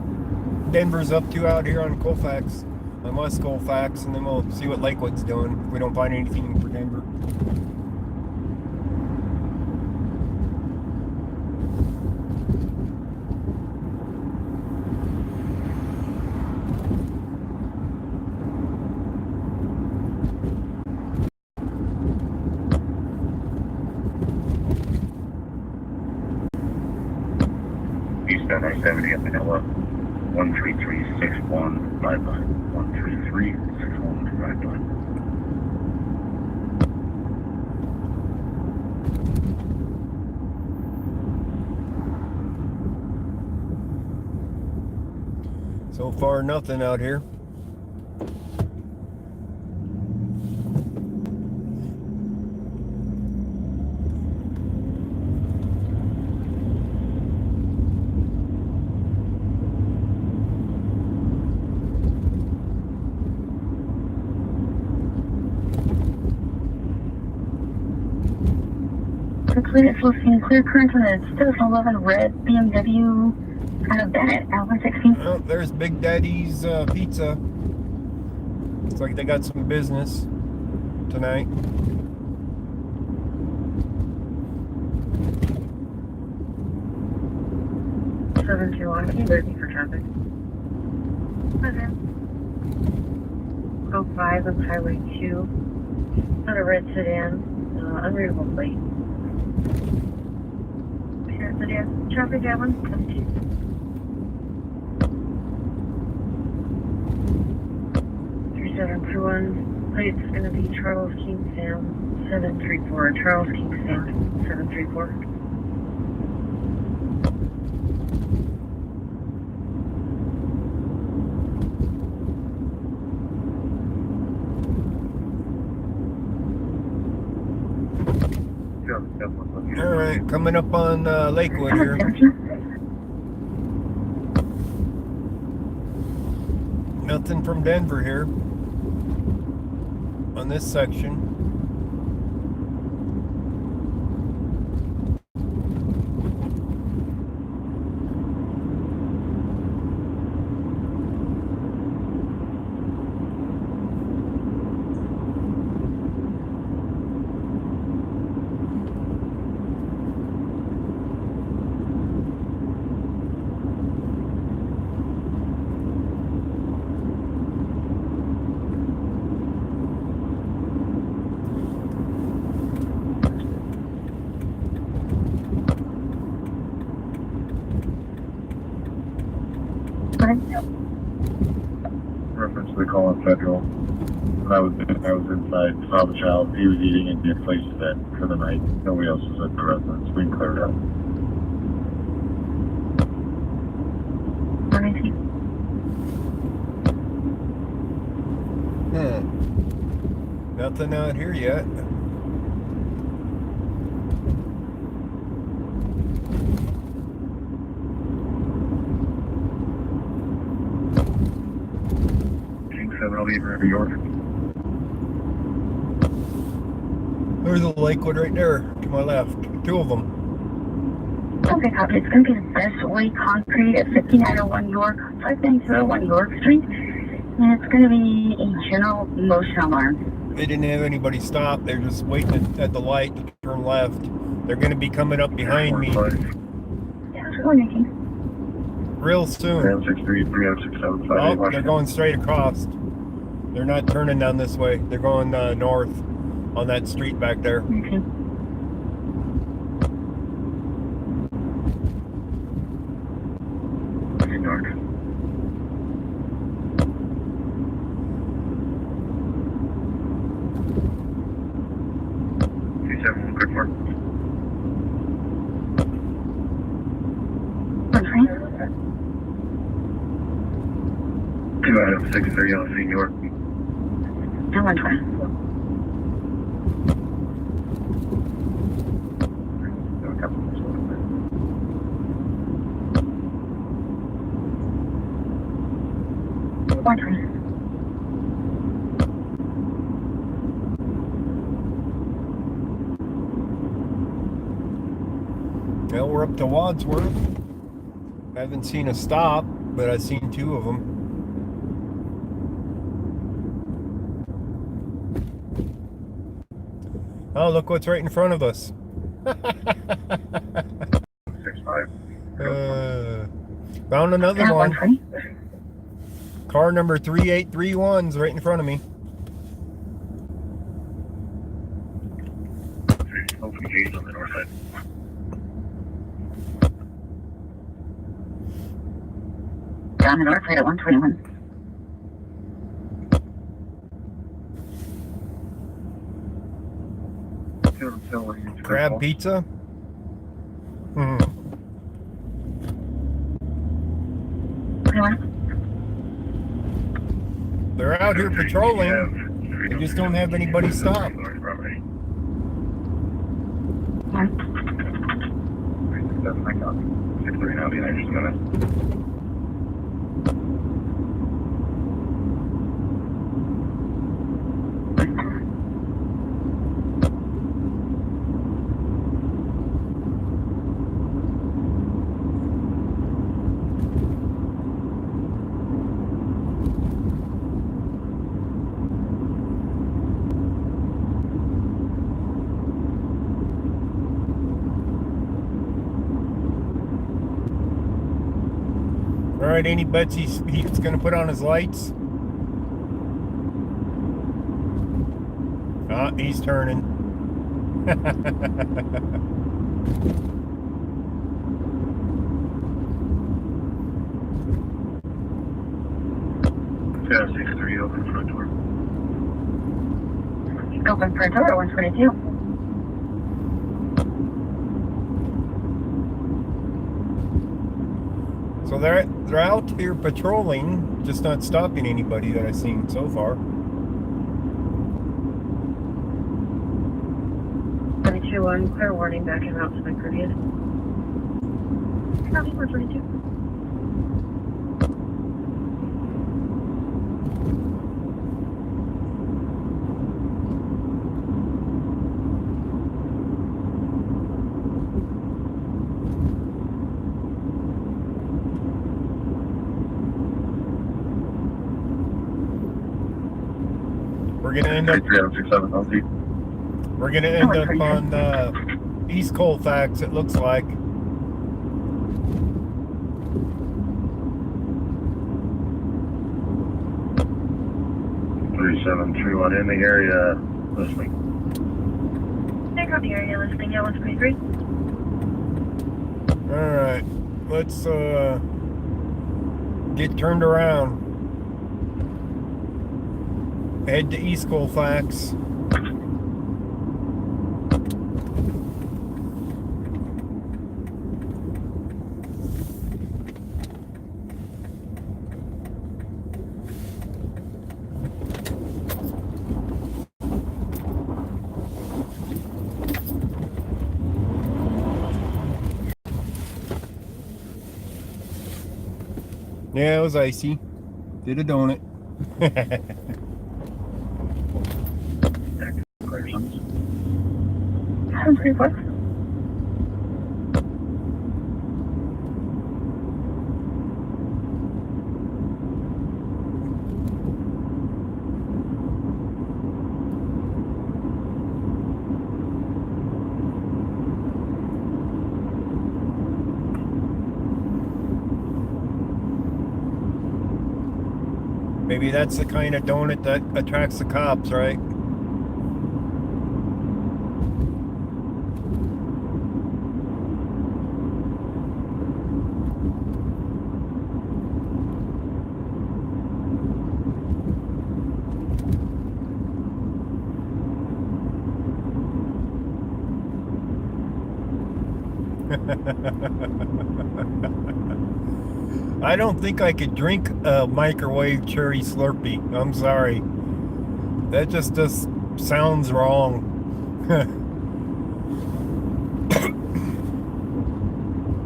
Denver's up to out here on Colfax. On West Colfax, and then we'll see what Lakewood's doing if we don't find anything for Denver. Eastbound I-70 up in Ella, 13361 right line. 13361 right line. So far, nothing out here. Clear, it's looking clear current on the 2011 red BMW, kind of Bennett, Alvin 16. Oh, there's Big Daddy's Pizza. Looks like they got some business tonight. Seven two one. Keep waiting for traffic. Okay. Go 5 on Highway 2. Not a red sedan. Unreadable plate. Here, sedan. Traffic Allen. 3721. Plate's gonna be Charles King Sam 734. Charles King Sam 734. All right, coming up on Lakewood here. Nothing from Denver here on this section. Reference to the call on Federal. When I was inside, saw the child. He was eating and did place that for the night. Nobody else was at the residence. We can clear it up. Nothing out here yet. King 7, I'll leave New York. There's a Lakewood right there to my left. Two of them. Okay, copy. It's going to be the Best Way Concrete at 5901 York, 5901 York Street. And it's going to be a general motion alarm. They didn't have anybody stop. They're just waiting at the light to turn left. They're going to be coming up behind me Yeah, that's what we're making. real soon. 363, 3067, Oh, they're going straight across. They're not turning down this way. They're going north on that street back there. Okay. New York. Good work. Two out of 630 on New York. And 120. Well, we're up to Wadsworth. I haven't seen a stop, but I've seen two of them. Oh, look what's right in front of us. 65. Found another And one. 120. Car number 3831's right in front of me. Hopefully James on the north side. Down the north side at 121. Crab pizza. Anyone? out here patrolling. They just don't have anybody stop. That's my copy. 6-3, and I'll be there in just a minute. All right, any bets he's going to put on his lights? Ah, he's turning. Yeah, 6-3, open front door. Open front door, 122. So they're out here patrolling, just not stopping anybody that I've seen so far. 22-1, clear warning back in route to my previous. Copy 422. We're gonna end up. 3767, I'll see. We're gonna end up on East Colfax. It looks like. 3731 in the area, listening. Take out the area listening, yeah, 123. All right, let's get turned around. Head to East Colfax. Yeah, it was icy. Did a donut. Questions? 134. Maybe that's the kind of donut that attracts the cops, right? I don't think I could drink a microwave cherry Slurpee. I'm sorry. That just sounds wrong.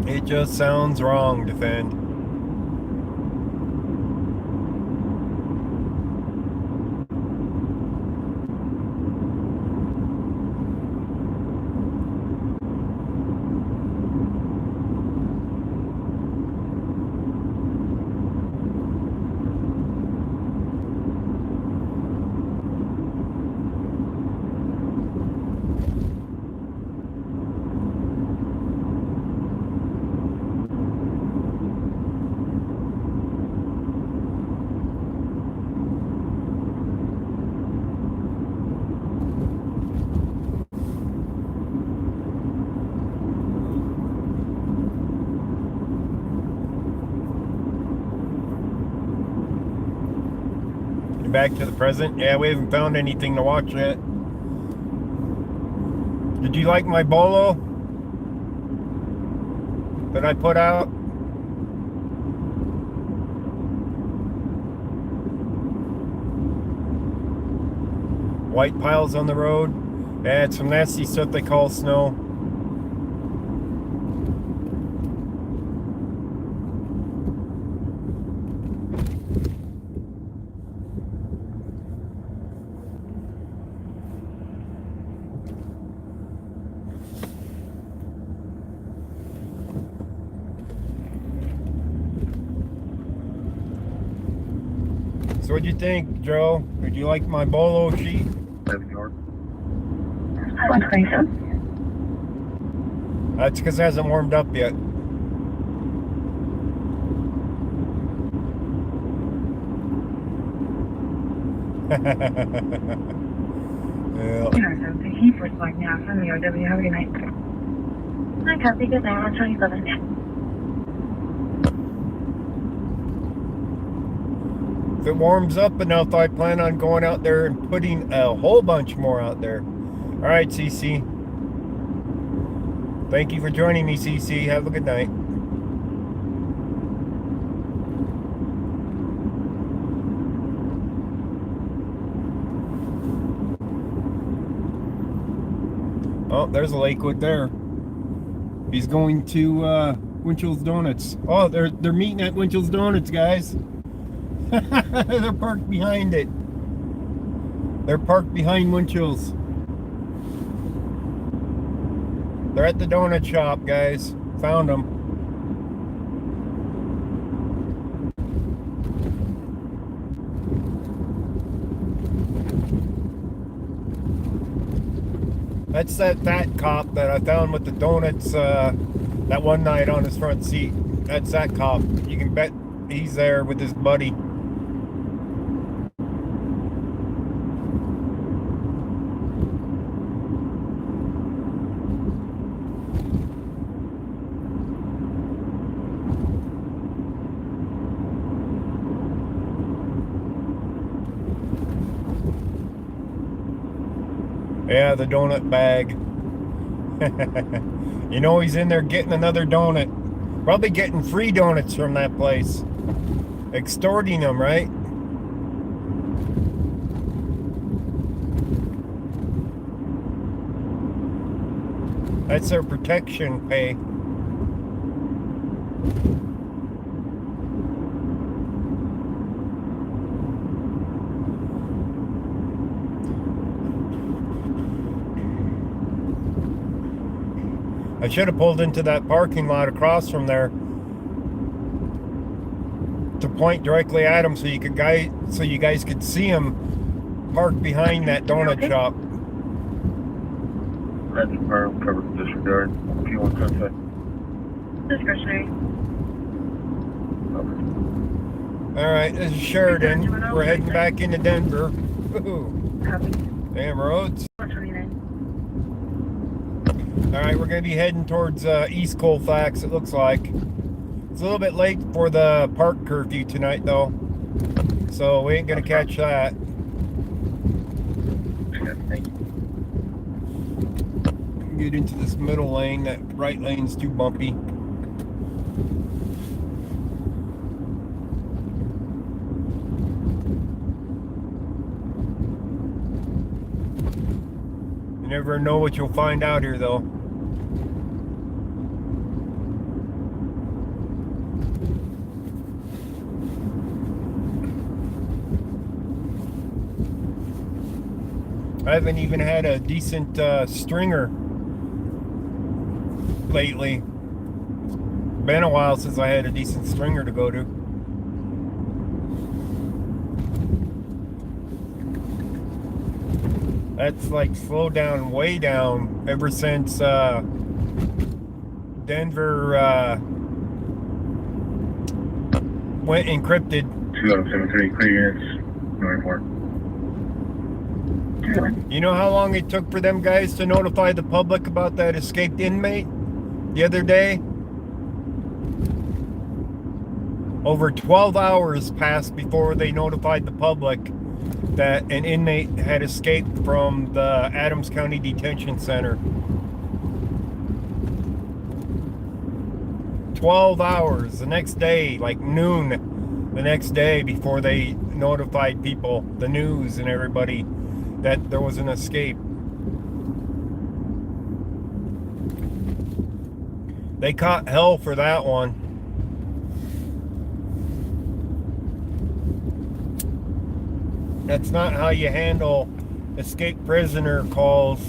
It just sounds wrong, Defend. Back to the present. Yeah, we haven't found anything to watch yet. Did you like my bolo that I put out? White piles on the road. Yeah, it's some nasty stuff they call snow. So what'd you think, Joe? Did you like my bolo sheet? 127. That's because it hasn't warmed up yet. Yeah. Heat flight now from the OW. Have a good night. Hi, copy. Good night. 127. If it warms up enough, I plan on going out there and putting a whole bunch more out there. All right, CC. Thank you for joining me, CC. Have a good night. Oh, there's a Lakewood there. He's going to Winchell's Donuts. Oh, they're meeting at Winchell's Donuts, guys. They're parked behind it. They're parked behind Winchell's. They're at the donut shop, guys. Found them. That's that fat cop that I found with the donuts that one night on his front seat. That's that cop. You can bet he's there with his buddy. Yeah, the donut bag. You know he's in there getting another donut. Probably getting free donuts from that place. Extorting them, right? That's their protection pay. I should have pulled into that parking lot across from there to point directly at him so you guys could see him parked behind that donut shop. Engine firm, cover disregard, P1 sunset. Discretionary. All right, this is Sheridan. We're heading back into Denver. Woohoo. Copy. Damn roads. 129. All right, we're going to be heading towards East Colfax, it looks like. It's a little bit late for the park curfew tonight, though. So we ain't going to catch that. Thank you. Get into this middle lane. That right lane's too bumpy. You never know what you'll find out here, though. I haven't even had a decent stringer lately. Been a while since I had a decent stringer to go to. That's like slowed down, way down ever since Denver went encrypted. 2073, clear units, North. You know how long it took for them guys to notify the public about that escaped inmate the other day? Over 12 hours passed before they notified the public that an inmate had escaped from the Adams County Detention Center. 12 hours the next day, like noon the next day, before they notified people, the news and everybody. that there was an escape. They caught hell for that one. That's not how you handle escaped prisoner calls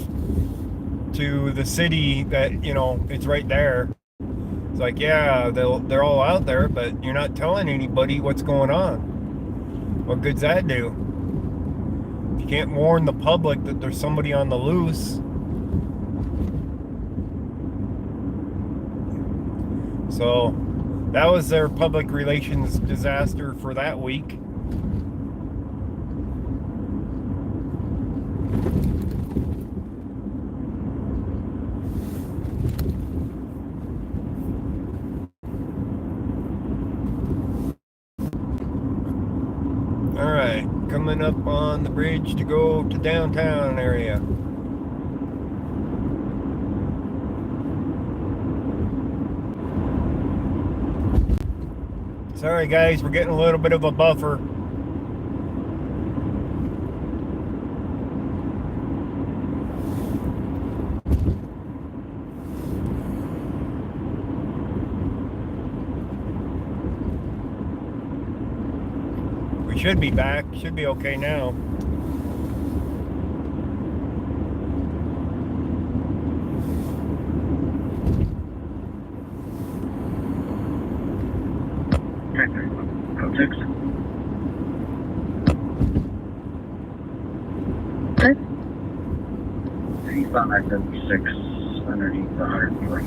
to the city that, you know, it's right there. It's like, yeah, they're all out there, but you're not telling anybody what's going on. What good's that do? If you can't warn the public that there's somebody on the loose. So that was their public relations disaster for that week. Alright, coming up on the bridge to go to downtown area. Sorry guys, we're getting a little bit of a buffer. We should be back, should be okay now. Code 6. Good. C576 underneath the 103.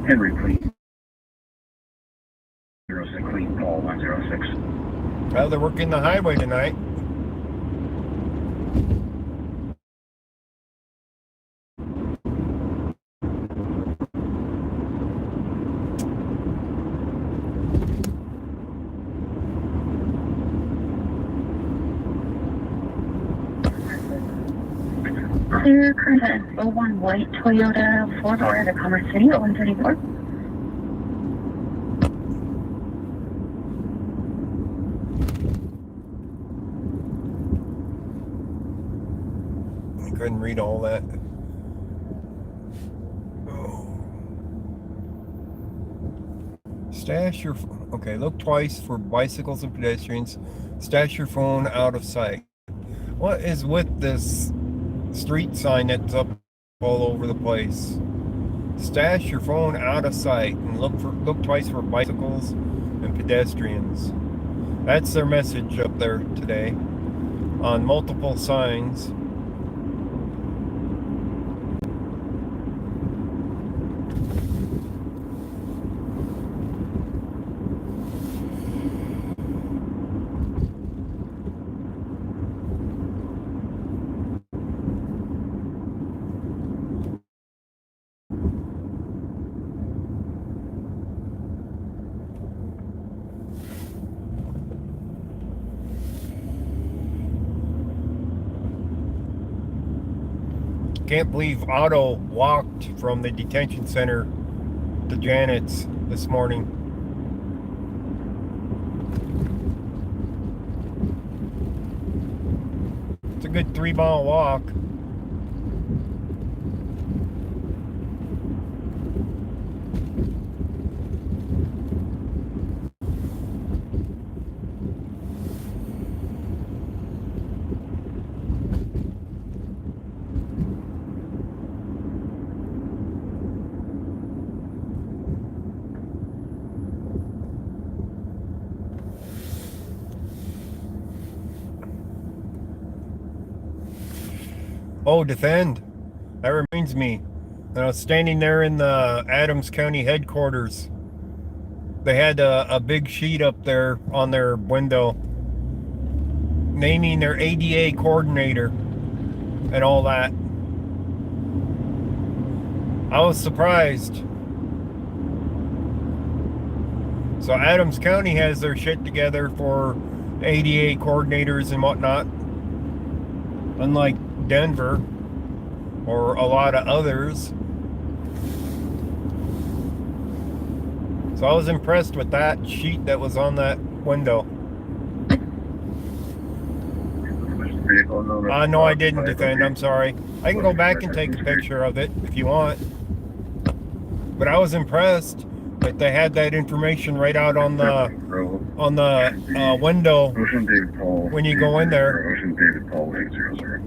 Henry, please. 06, clean, Paul 106. Well, they're working the highway tonight. Clear current 01 white Toyota 4-door out of Commerce City, 0134. I couldn't read all that. Oh. Stash your... Okay, look twice for bicycles and pedestrians. Stash your phone out of sight. What is with this street sign that's up all over the place? Stash your phone out of sight and look twice for bicycles and pedestrians. That's their message up there today on multiple signs. Can't believe Otto walked from the detention center to Janet's this morning. It's a good 3-mile walk. Oh, defend. That reminds me. I was standing there in the Adams County headquarters. They had a big sheet up there on their window naming their ADA coordinator and all that. I was surprised. So Adams County has their shit together for ADA coordinators and whatnot. Unlike Denver or a lot of others. So I was impressed with that sheet that was on that window. vehicle known as No, I didn't 508. defend. I'm sorry. I can go back and take a picture of it if you want. But I was impressed that they had that information right out on the window Ocean David Paul. when you go in there. Ocean David Paul 800.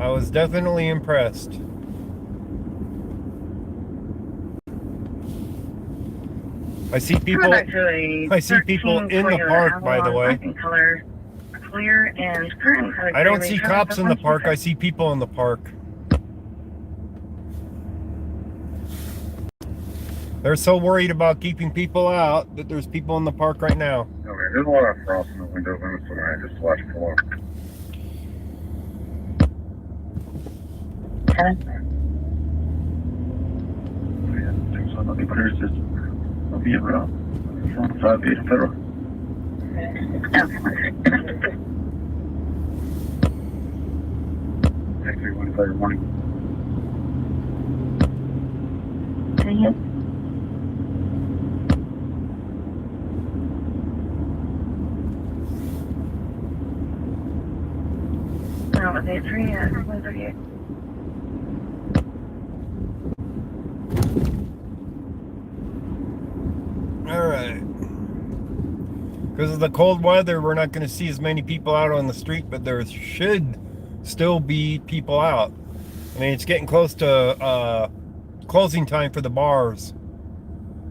I was definitely impressed. I see people. I see people in the park, by the way. Color, clear and current color. I don't see cops in the park. I see people in the park. They're so worried about keeping people out that there's people in the park right now. Okay, there's a lot of frost in the window, and so I just watch below. Kevin? Yeah, things on the clear system. I'll be around 5-8 Federal. Actually, 1 morning. No, it was 83 at 138. All right. Because of the cold weather, we're not going to see as many people out on the street, but there should still be people out. I mean, it's getting close to closing time for the bars.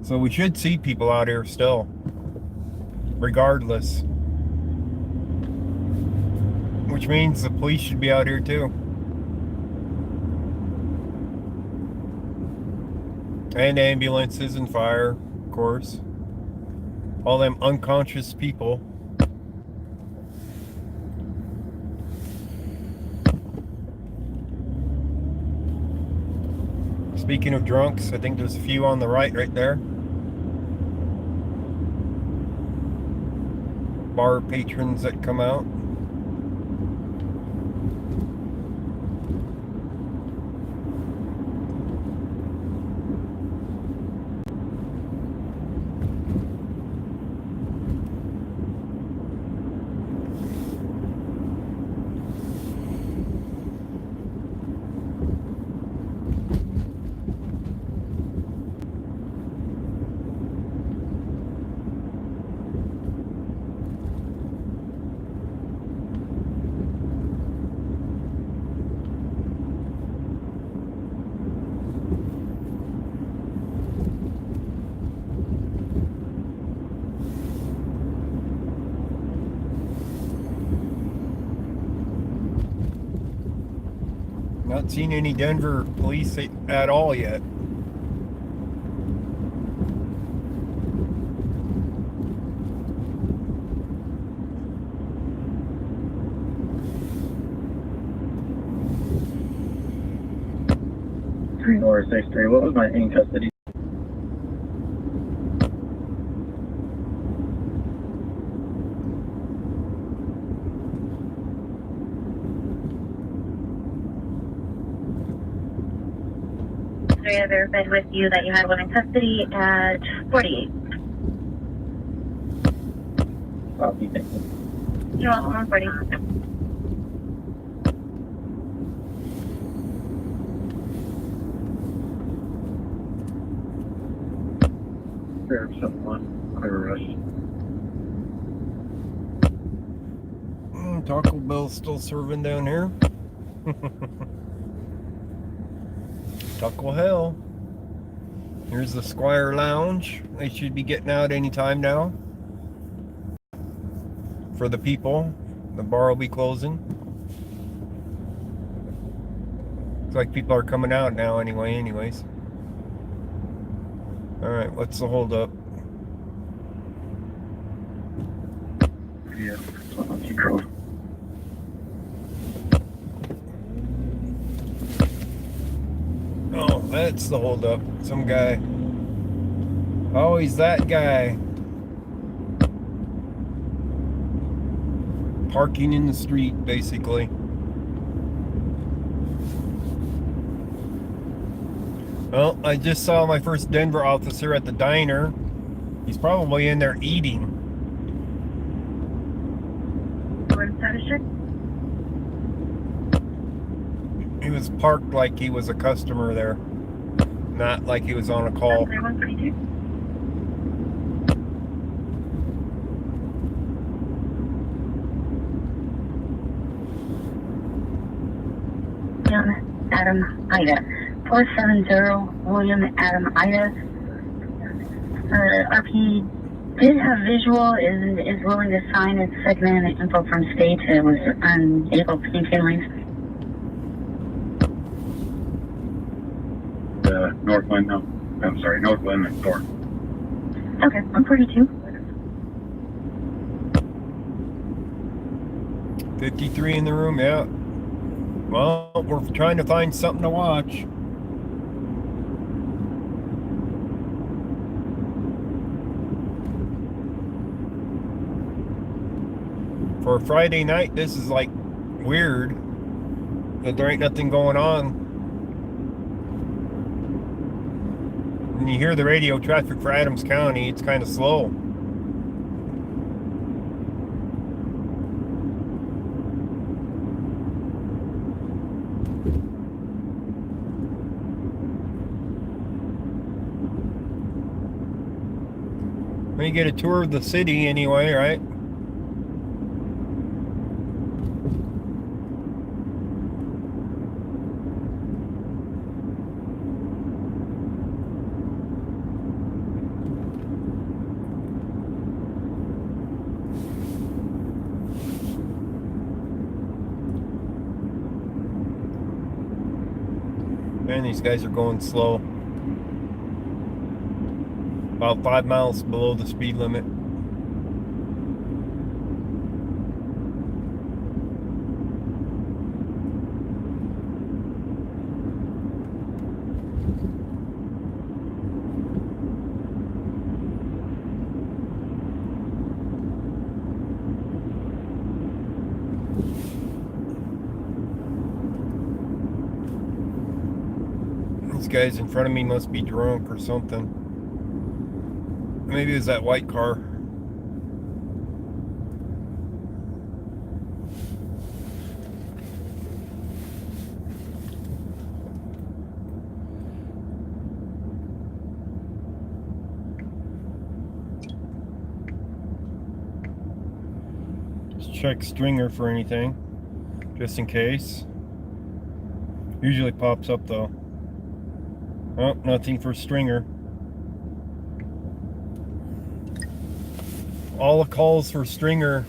So we should see people out here still, regardless. Which means the police should be out here too. And ambulances and fire, of course. All them unconscious people. Speaking of drunks, I think there's a few on the right there. Bar patrons that come out. Not seen any Denver police at all yet. North 63. What was my in custody? So I verified with you that you had one in custody at 48. Copy, thank you. You're welcome, on 40. Grab someone, clear arrest. Taco Bell's still serving down here. Taco Hell. Here's the Squire Lounge. They should be getting out anytime now. For the people. The bar will be closing. Looks like people are coming out now anyways. Alright, what's the hold up? Yeah, keep going. Oh, that's the hold up. Some guy. Oh, he's that guy. Parking in the street, basically. Well, I just saw my first Denver officer at the diner. He's probably in there eating. status check. He was parked like he was a customer there, not like he was on a call. 3132. William Adam Ida. 470 William Adam Ida. RP did have visual, is willing to sign its segment and info from state. It was unable to maintain lanes. Northland, no. I'm sorry, Northland and Thorn. Okay, 142. 53 in the room, yeah. Well, we're trying to find something to watch. For a Friday night, this is like weird that there ain't nothing going on. When you hear the radio traffic for Adams County, it's kind of slow. We get a tour of the city anyway, right? Man, these guys are going slow. About 5 miles below the speed limit. These guys in front of me must be drunk or something. Maybe it's that white car. Just check Stringer for anything, just in case. Usually pops up though. Oh, nothing for Stringer. All the calls for Stringer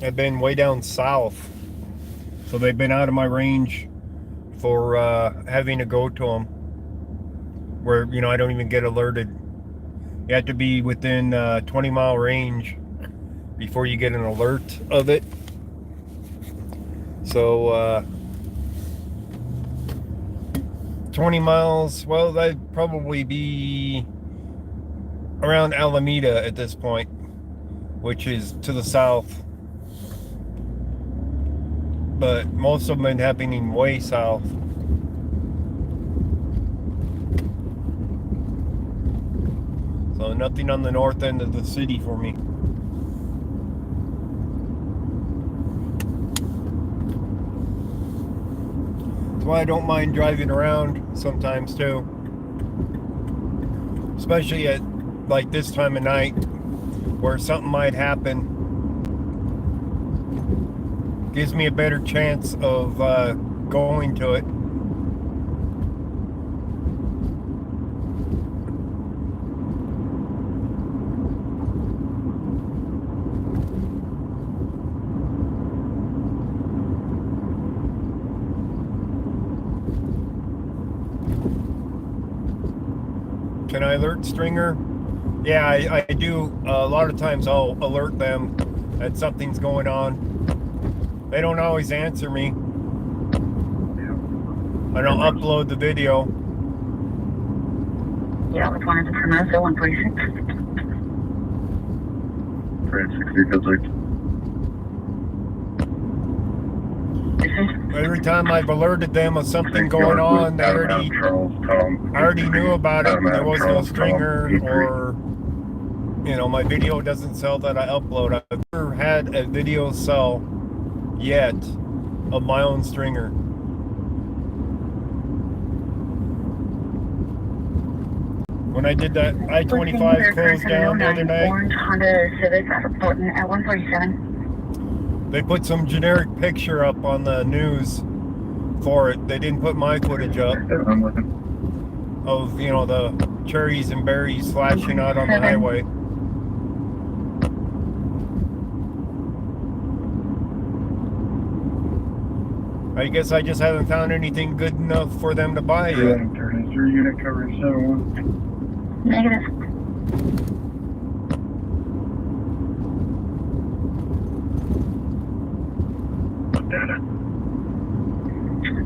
have been way down south, so they've been out of my range for having to go to them where, you know, I don't even get alerted. You have to be within 20-mile range before you get an alert of it. So 20 miles, well, that'd probably be around Alameda at this point, which is to the south. But most of them been happening way south. So nothing on the north end of the city for me. That's why I don't mind driving around sometimes too. Especially at like this time of night, where something might happen. Gives me a better chance of going to it. Can I alert Stringer? Yeah, I do. A lot of times I'll alert them that something's going on. They don't always answer me. I don't upload the video. Yeah, which one is it from us? 146. Fred 60, that's like Every time I've alerted them of something going on, they already knew about it. There was no Stringer, or, you know, my video doesn't sell that I upload. I've never had a video sell yet of my own stringer. When I did that I-25 closed down the other night, Orange Honda Civic reporting at 147. they put some generic picture up on the news for it. They didn't put my footage up I'm looking. of, you know, the cherries and berries flashing out on the highway. I guess I just haven't found anything good enough for them to buy yet. 33 unit coverage 71. Negative. Data.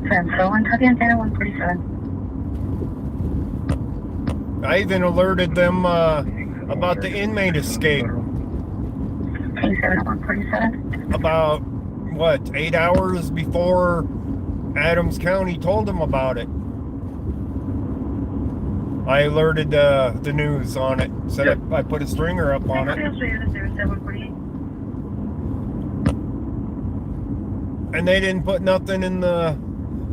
Transfer 1 copy on data 147. I even alerted them about the inmate escape King 7 at 147. about, what, 8 hours before Adams County told them about it. I alerted the news on it. Said I put a stringer up on it. And they didn't put nothing in the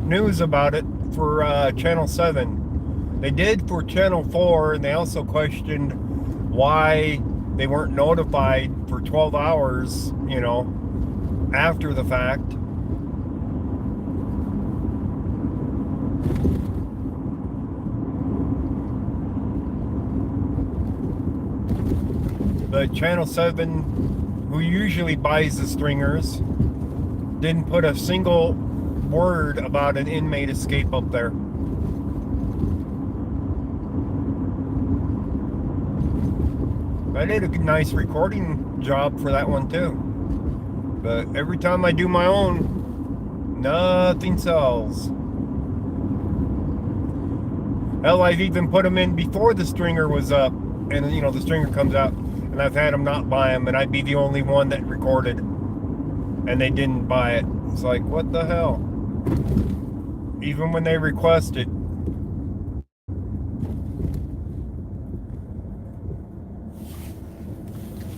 news about it for Channel 7. They did for Channel 4, and they also questioned why they weren't notified for 12 hours, you know, after the fact. But Channel 7, who usually buys the stringers, didn't put a single word about an inmate escape up there. I did a nice recording job for that one too. But every time I do my own, nothing sells. Hell, I've even put them in before the stringer was up. And, you know, the stringer comes out. And I've had them not buy them. And I'd be the only one that recorded. And they didn't buy it. It's like, what the hell? Even when they requested.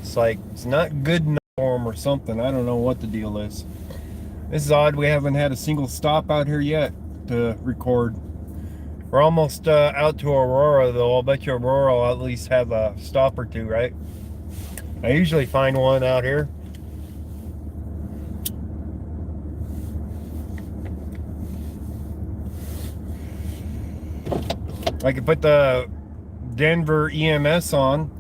It's like, it's not good enough for them or something. I don't know what the deal is. This is odd. We haven't had a single stop out here yet to record. We're almost out to Aurora, though. I'll bet you Aurora will at least have a stop or two, right? I usually find one out here. I could put the Denver EMS on.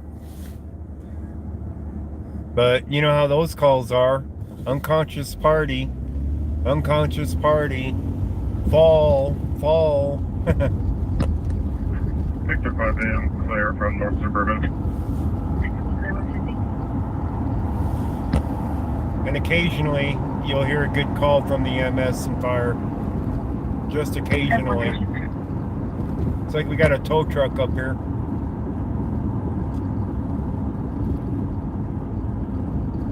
But you know how those calls are. Unconscious party. Unconscious party. Fall. Fall. Victor 5 a.m. clear from North Suburban. And occasionally you'll hear a good call from the EMS and fire. Just occasionally. It's like we got a tow truck up here.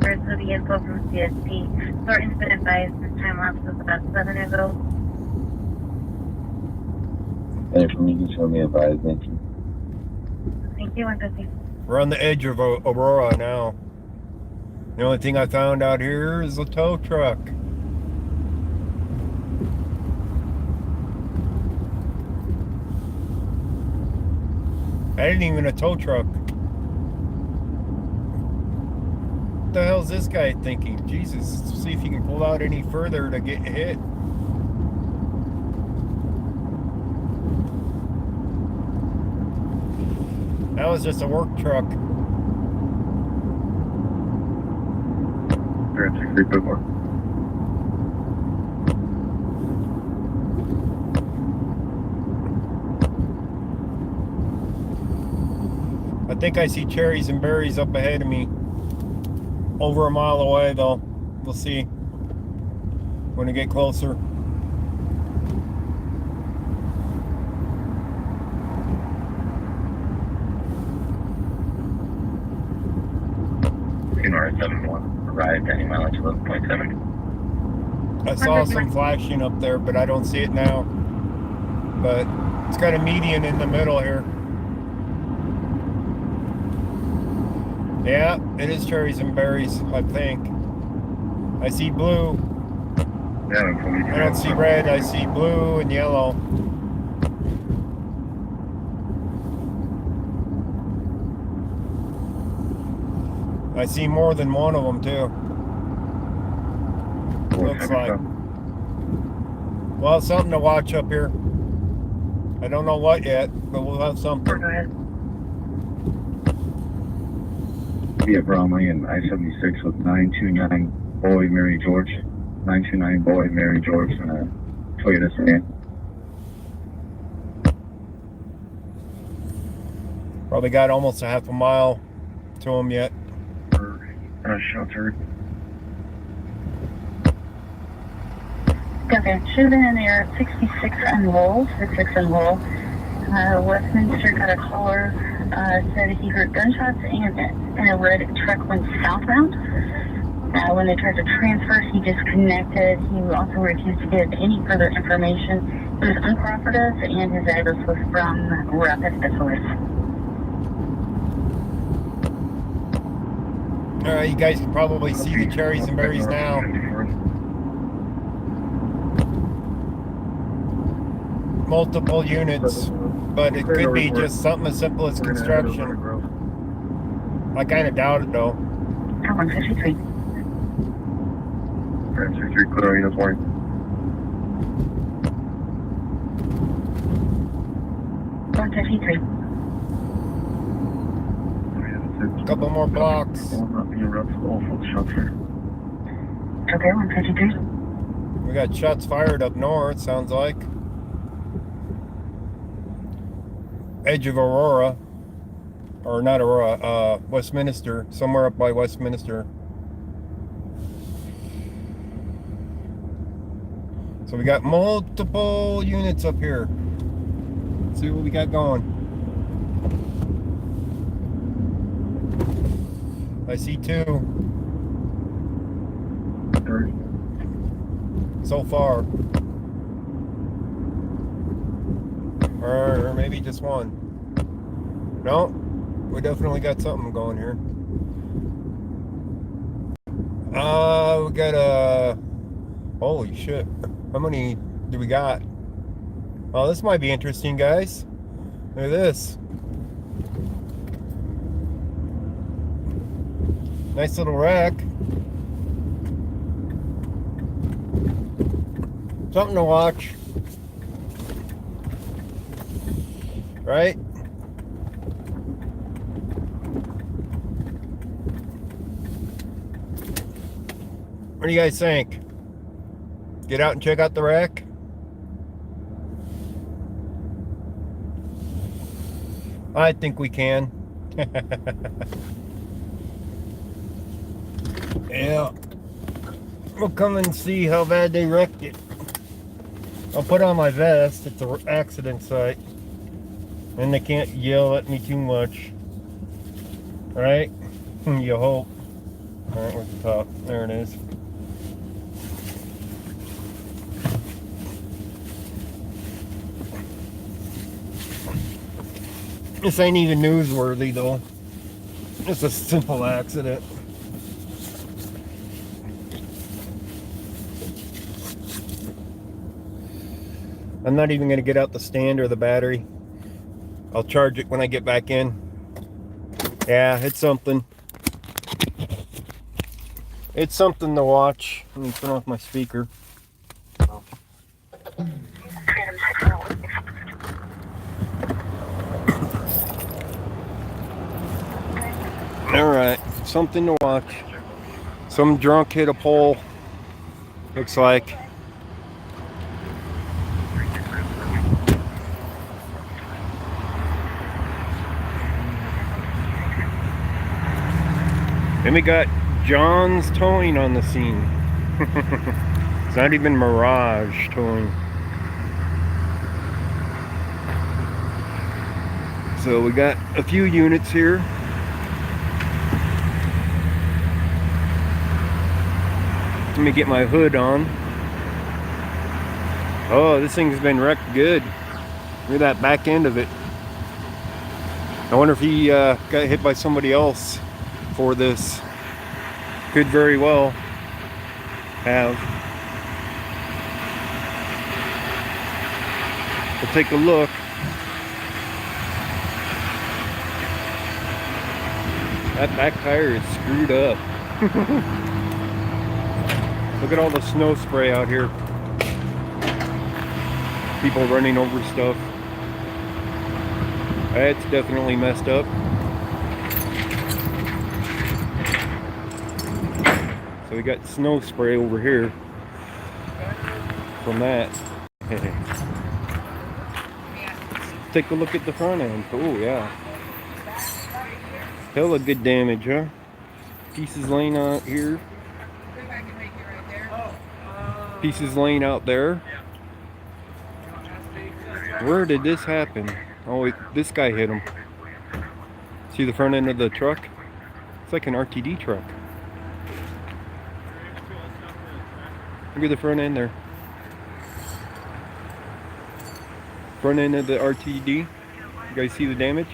First with the info from CSP. Thornton's been advised this time lapse was about 7 ago. And from you can show me advised, thank you. Thank you, 150. We're on the edge of Aurora now. The only thing I found out here is a tow truck. That ain't even a tow truck. What the hell's this guy thinking? Jesus, let's see if he can pull out any further to get hit. That was just a work truck. You're at 63.4. I think I see cherries and berries up ahead of me. Over a mile away, though. We'll see when we get closer. North 71 arrived at mileage 11.7. I saw some flashing up there, but I don't see it now. But it's got a median in the middle here. Yeah, it is cherries and berries, I think. I see blue. Adam 23. I don't see red, I see blue and yellow. I see more than one of them too. Looks like. Well, something to watch up here. I don't know what yet, but we'll have something. Go ahead. Via Bromley and I-76 with 929 Boy Mary George. 929 Boy Mary George and a Toyota sedan. Probably got almost a half a mile to them yet. Sheltered. Okay, should have been in there 66 and roll, 66 and roll. Westminster got a caller, said he heard gunshots and a red truck went southbound. When they tried to transfer, he disconnected. He also refused to give any further information. He was uncooperative and his address was from Rapid SOS. Alright, you guys can probably see the cherries and berries now. Multiple units, but it could be just something as simple as construction. I kind of doubt it though. 153. 153 clear units warning. Couple more blocks. Will not be a rough awful shelter. Okay, 153. We got shots fired up north, sounds like. Edge of Aurora. Or not Aurora, Westminster. Somewhere up by Westminster. So we got multiple units up here. Let's see what we got going. I see two. So far. Or maybe just one. No, we definitely got something going here. We got a... Holy shit. How many do we got? Oh, this might be interesting, guys. Look at this. Nice little rack. Something to watch. Right? What do you guys think? Get out and check out the rack? I think we can. Yeah. We'll come and see how bad they wrecked it. I'll put on my vest. It's an accident site. And they can't yell at me too much. Right? You hope. Alright, where's the top? There it is. This ain't even newsworthy though. It's a simple accident. I'm not even going to get out the stand or the battery. I'll charge it when I get back in. Yeah, it's something. It's something to watch. Let me turn off my speaker. Alright, something to watch. Some drunk hit a pole. Looks like. Then we got John's Towing on the scene. It's not even Mirage Towing. So we got a few units here. Let me get my hood on. Oh, this thing's been wrecked good. Look at that back end of it. I wonder if he got hit by somebody else for this. Could very well have. We'll take a look. That back tire is screwed up. Look at all the snow spray out here. People running over stuff. That's definitely messed up. So we got snow spray over here from that. Take a look at the front end. Oh yeah. Hella good damage, huh? Pieces laying out here. Pieces laying out there. Where did this happen? Oh, this guy hit him. See the front end of the truck? It's like an RTD truck. Look at the front end there. Front end of the RTD. You guys see the damage?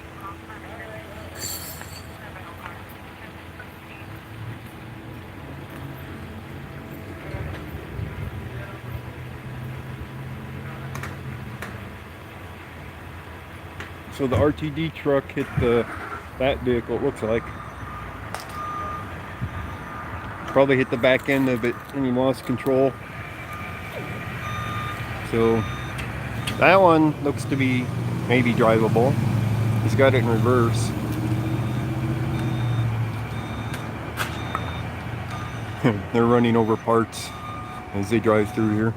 So the RTD truck hit that vehicle, it looks like. Probably hit the back end of it and he lost control. So that one looks to be maybe drivable. He's got it in reverse. They're running over parts as they drive through here.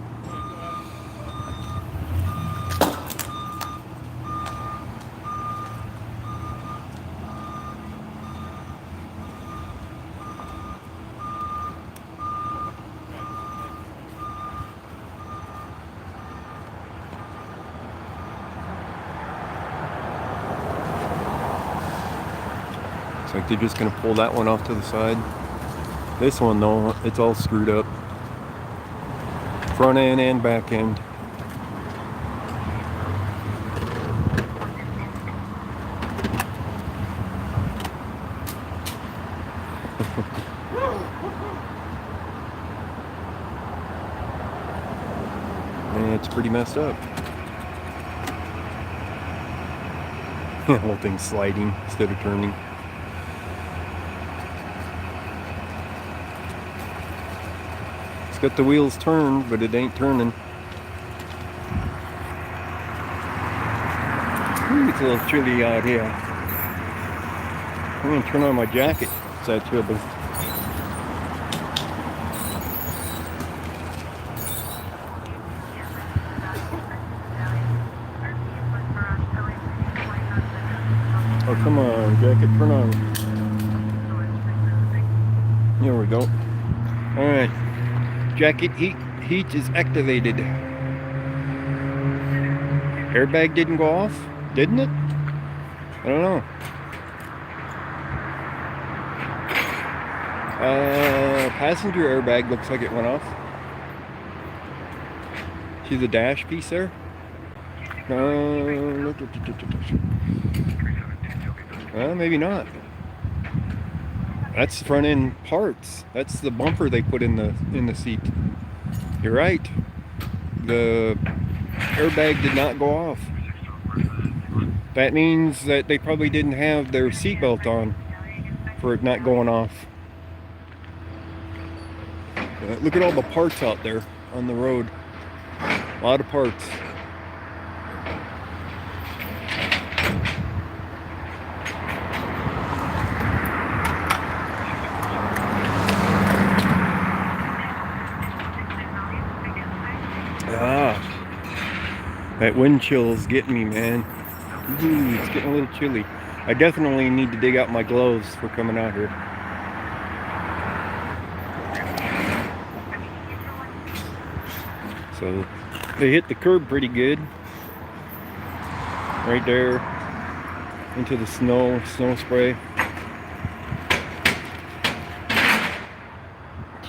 Looks like they're just gonna pull that one off to the side. This one though, it's all screwed up. Front end and back end. And it's pretty messed up. The whole thing's sliding instead of turning. It's got the wheels turned, but it ain't turning. Ooh, it's a little chilly out here. I'm gonna turn on my jacket. It's that chilly. Oh, come on, jacket, turn on. Here we go. Alright. Jacket heat is activated. Airbag didn't go off, didn't it? I don't know. Passenger airbag looks like it went off. See the dash piece there? Maybe not. That's front end parts. That's the bumper they put in the seat. You're right. The airbag did not go off. That means that they probably didn't have their seatbelt on for it not going off. Look at all the parts out there on the road. A lot of parts. That wind chill is getting me, man. Ooh, it's getting a little chilly. I definitely need to dig out my gloves for coming out here. So they hit the curb pretty good. Right there into the snow spray.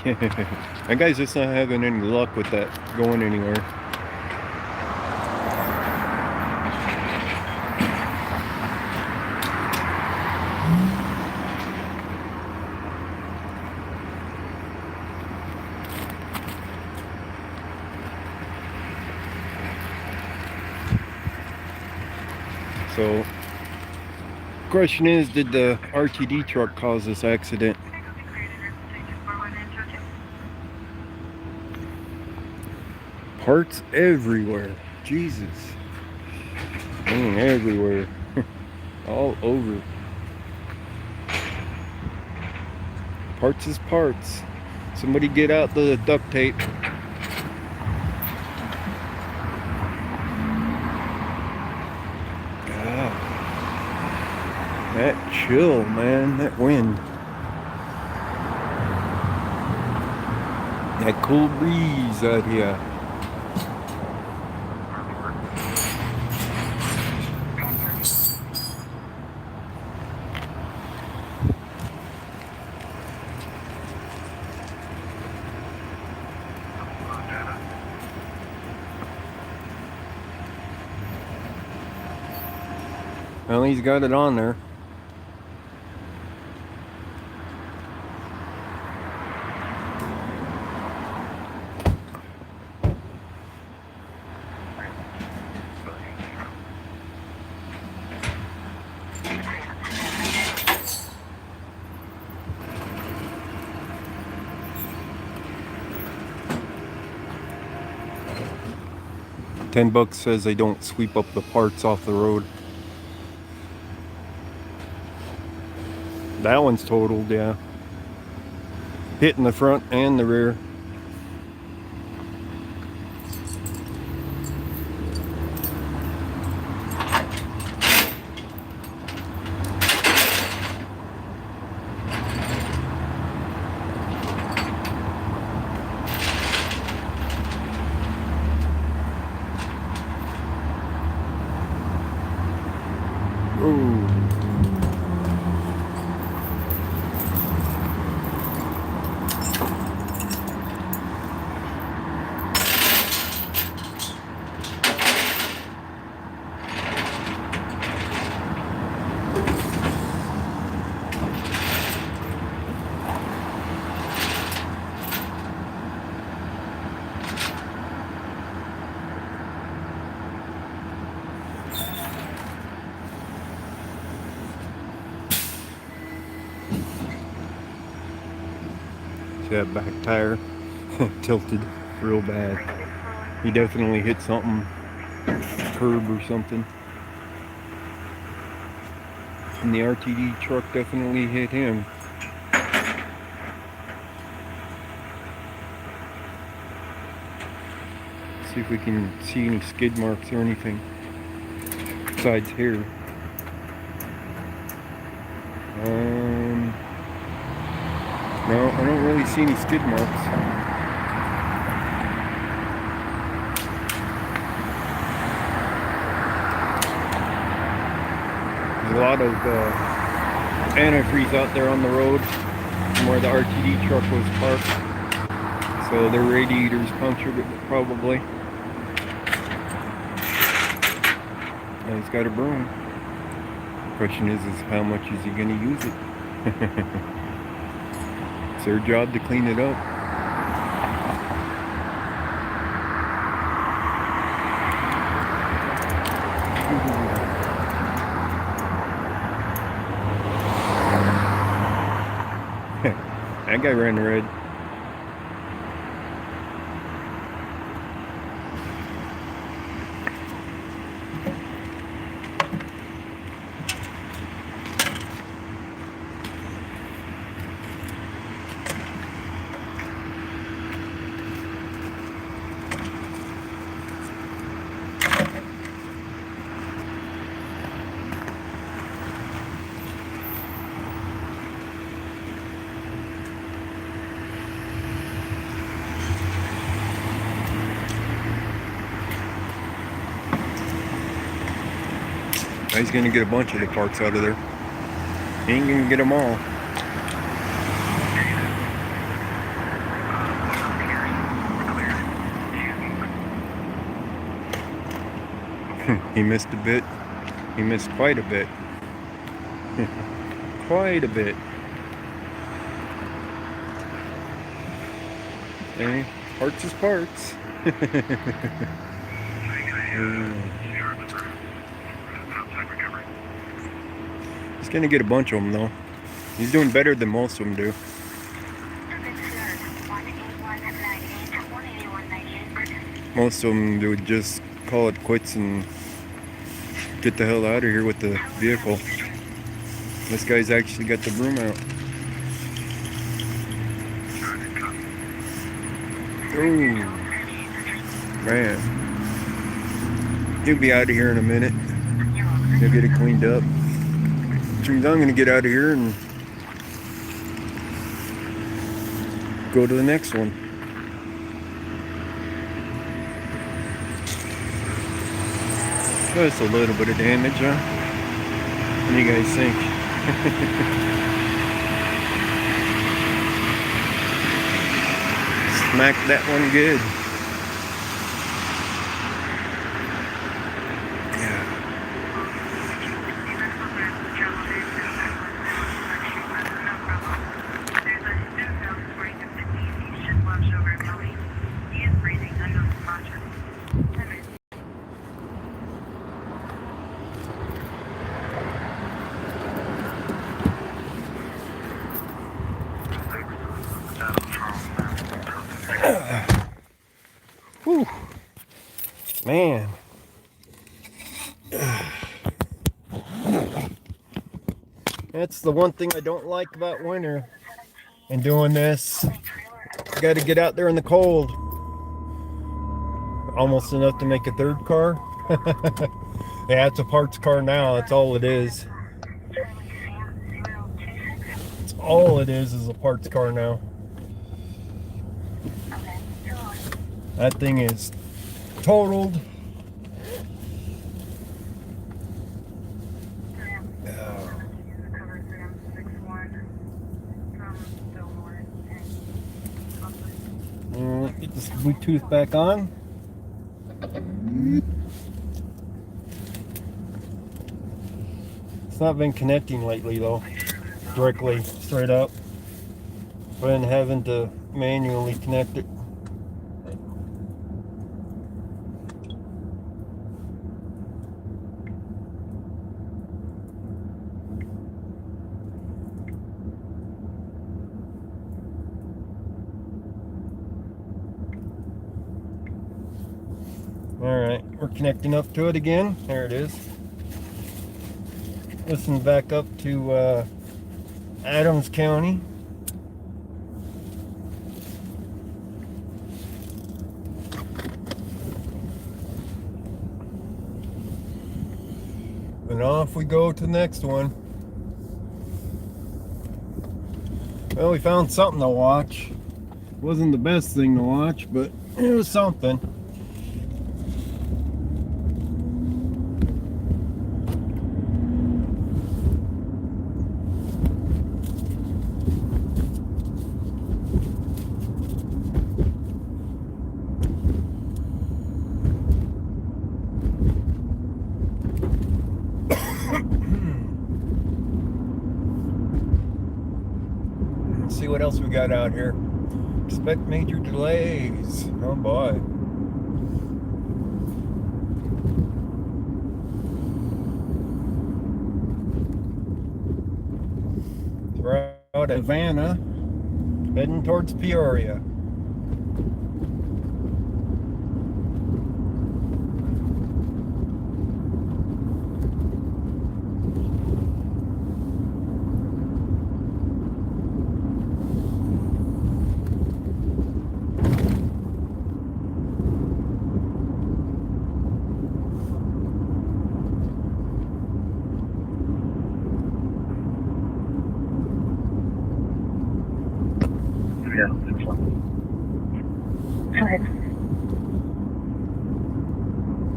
That guy's just not having any luck with that going anywhere. So, question is, did the RTD truck cause this accident? Parts everywhere. Jesus. Man, everywhere. All over. Parts is parts. Somebody get out the duct tape. God. That chill, man. That wind. That cool breeze out here. Well, he's got it on there. $10 says they don't sweep up the parts off the road. That one's totaled, yeah. Hitting the front and the rear. Ooh. That back tire tilted real bad. He definitely hit something, curb or something. And the RTD truck definitely hit him. See if we can see any skid marks or anything besides here. No, I don't really see any skid marks. There's a lot of antifreeze out there on the road from where the RTD truck was parked. So their radiator's punctured probably. And he's got a broom. Question is how much is he gonna use it? It's their job to clean it up. That guy ran red. He's gonna get a bunch of the parts out of there. He ain't gonna get them all. He missed a bit. He missed quite a bit. Quite a bit. Okay. Parts is parts. gonna get a bunch of them though. He's doing better than most of them do. Most of them would just call it quits and get the hell out of here with the vehicle. This guy's actually got the broom out. Ooh, man. He'll be out of here in a minute. He'll get it cleaned up. Which means I'm gonna get out of here and go to the next one. Just a little bit of damage, huh? What do you guys think? Smacked that one good. Whew. Man. That's the one thing I don't like about winter and doing this. You got to get out there in the cold. Almost enough to make a third car. Yeah, it's a parts car now. That's all it is. That's all it is a parts car now. That thing is totaled. Get this Bluetooth back on. It's not been connecting lately though, directly, straight up. Been having to manually connect it. Alright, we're connecting up to it again. There it is. Listen back up to Adams County. And off we go to the next one. Well, we found something to watch. Wasn't the best thing to watch, but it was something. See what else we got out here. Expect major delays. Oh boy. We're out of Havana, heading towards Peoria.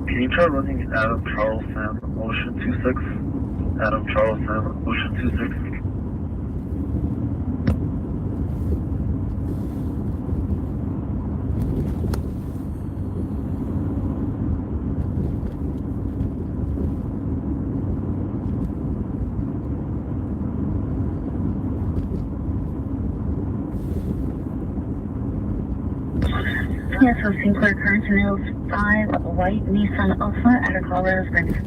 Can you try running Adam Charles Sam Ocean 26? Adam Charles Sam Ocean 26. Yes, so Sinclair Current Mills 5 white Nissan Alpha out of Colorado Springs.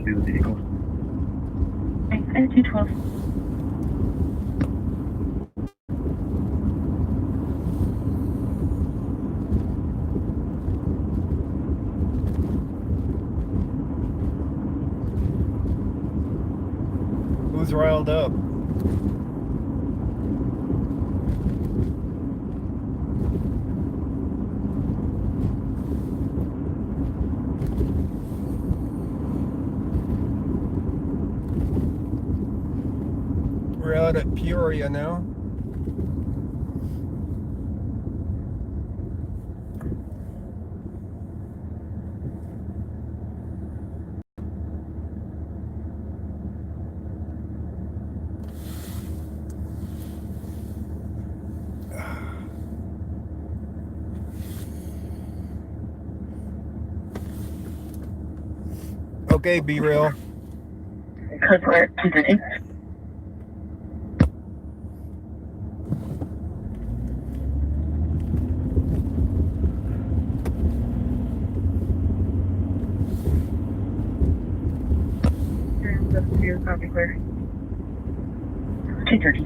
do the vehicles. Okay, 212. Who's riled up? We're out at Peoria now. Okay, be real. Code we're at 230. Copy clear. 230.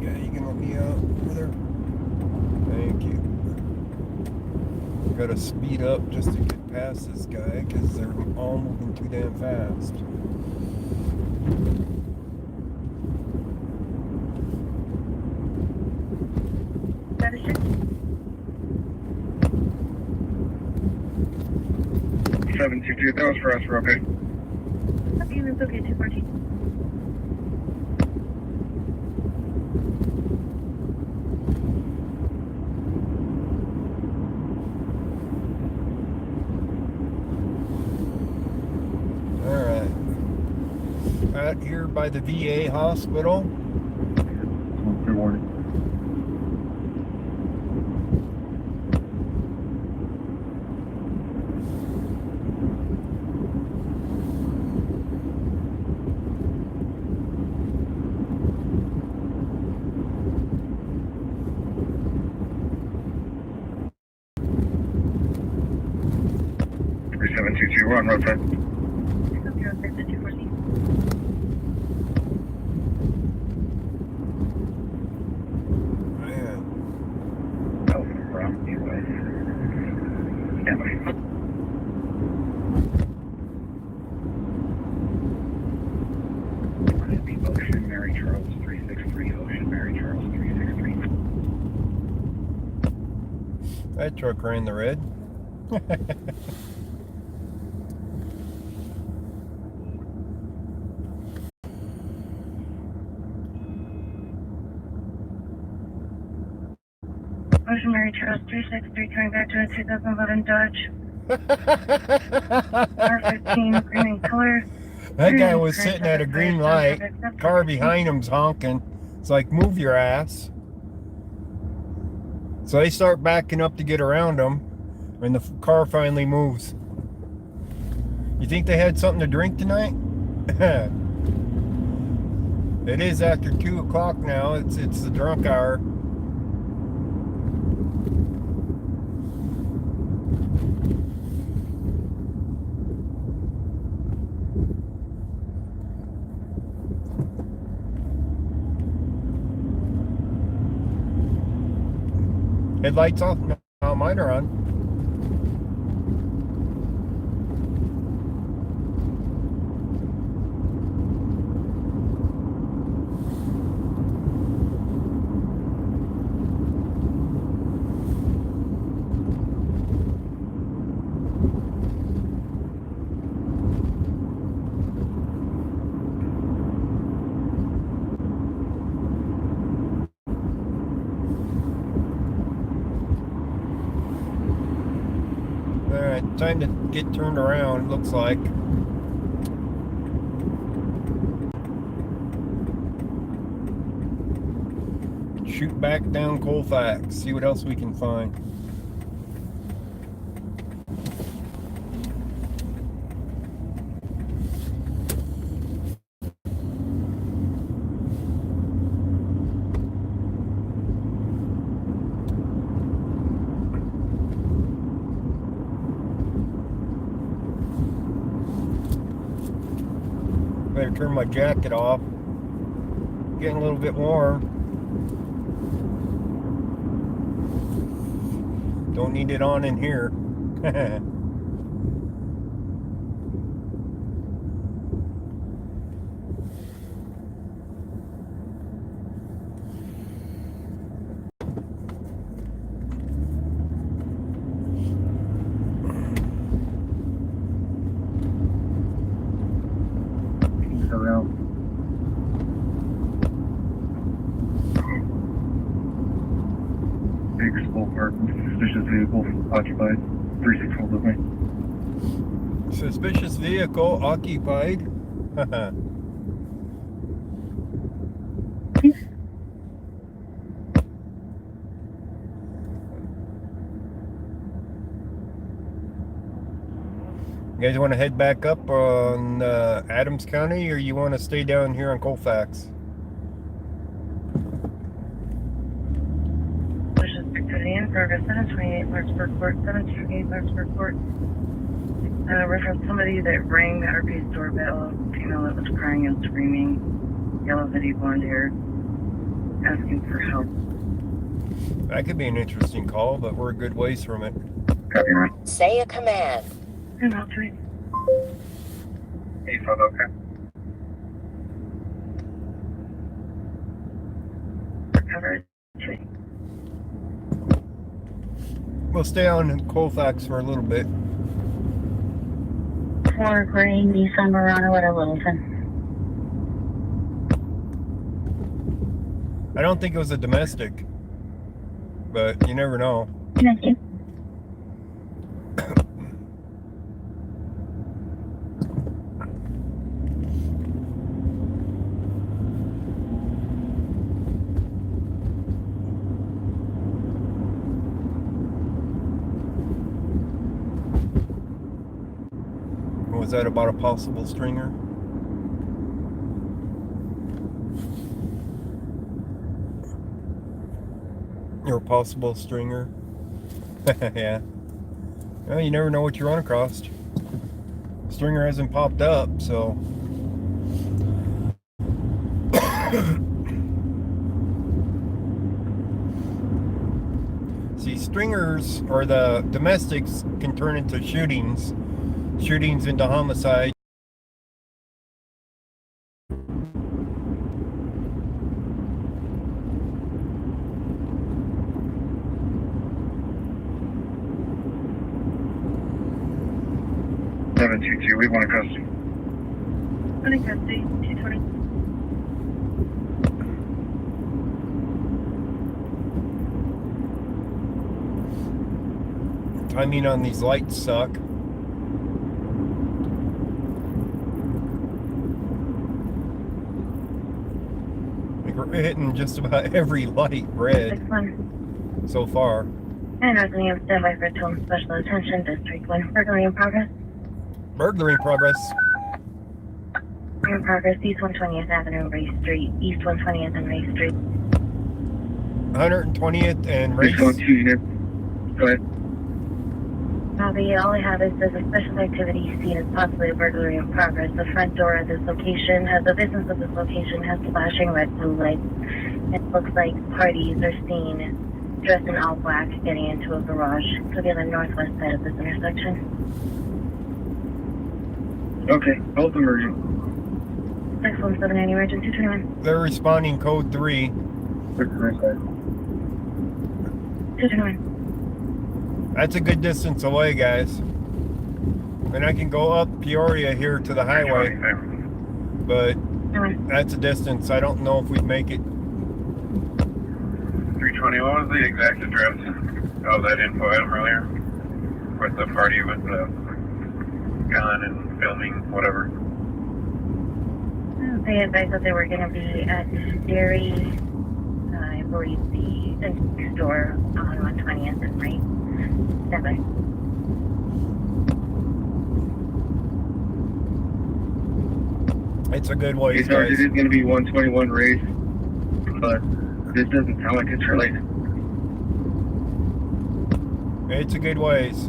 Yeah, you can let me out, brother. Thank you. Gotta speed up just to get past this guy because they're all moving too damn fast. That is it. 722, that was for us, we're okay. Okay, that's okay, 214. Alright. Out here by the VA hospital. Good morning. Three 722, we're on roadside. Copy, roadside to 214. Man. Oh, wrong, anyway. Stand by. Ocean Mary Charles 363, Ocean Mary Charles 363. That truck ran the red. Ocean Mary Charles 363, coming back to a 2011 Dodge R15, green in color. That guy was sitting at a green light. Car behind him's honking. It's like, move your ass. So they start backing up to get around him, and the car finally moves. You think they had something to drink tonight? It is after 2 o'clock now. It's the drunk hour. Headlights off? No, mine are on. Alright, time to get turned around, looks like. Shoot back down Colfax, see what else we can find. Better turn my jacket off. Getting a little bit warm. Don't need it on in here. Around. Baker's Boulevard, suspicious vehicle occupied. 364 with me. Suspicious vehicle occupied. You guys want to head back up on Adams County, or you want to stay down here on Colfax? Suspicious activity in progress. 728 Larkspur Court. 728 Larkspur Court. Reference somebody that rang the RP's doorbell. Female that was crying and screaming. Yellow hoodie, blonde hair. Asking for help. That could be an interesting call, but we're a good ways from it. Copy, man. Say a command. And I'll tweet. 85, okay. Cover. Tweet. We'll stay on Colfax for a little bit. 4 gray Nissan Murano at a Littleton. I don't think it was a domestic, but you never know. Thank you. Was that about a possible stringer? Or a possible stringer? Yeah. Well, you never know what you run across. Stringer hasn't popped up, so. See, stringers, or the domestics, can turn into shootings. Shootings into homicide. We want to custody. I think that's 220. Timing on these lights suck. Like we're hitting just about every light red 6-1. so far. And resident of standby for tone special attention. District 1. Burglary in progress. Burglary in progress. In progress. East 120th Avenue, Ray Street. East 120th and Ray Street. 120th and Race. 612 unit. Go ahead. Copy. All I have is there's a special activity seen as possibly a burglary in progress. The front door of this location has the business of this location has flashing red blue lights. It looks like parties are seen dressed in all black getting into a garage. It'll be on the northwest side of this intersection. Okay, both emerging. 6179 emergency 221. They're responding code 3. 221. That's a good distance away, guys. And I can go up Peoria here to the highway, but that's a distance. I don't know if we'd make it. 320, what was the exact address of that info item earlier? With the party with the gun and filming, whatever. They advised that they were going to be at Dairy, I believe the store on 120th and Ray. 7. It's a good way, Hey, Sarge, guys. it is going to be 121 race, but this doesn't sound like it's related. It's a good ways.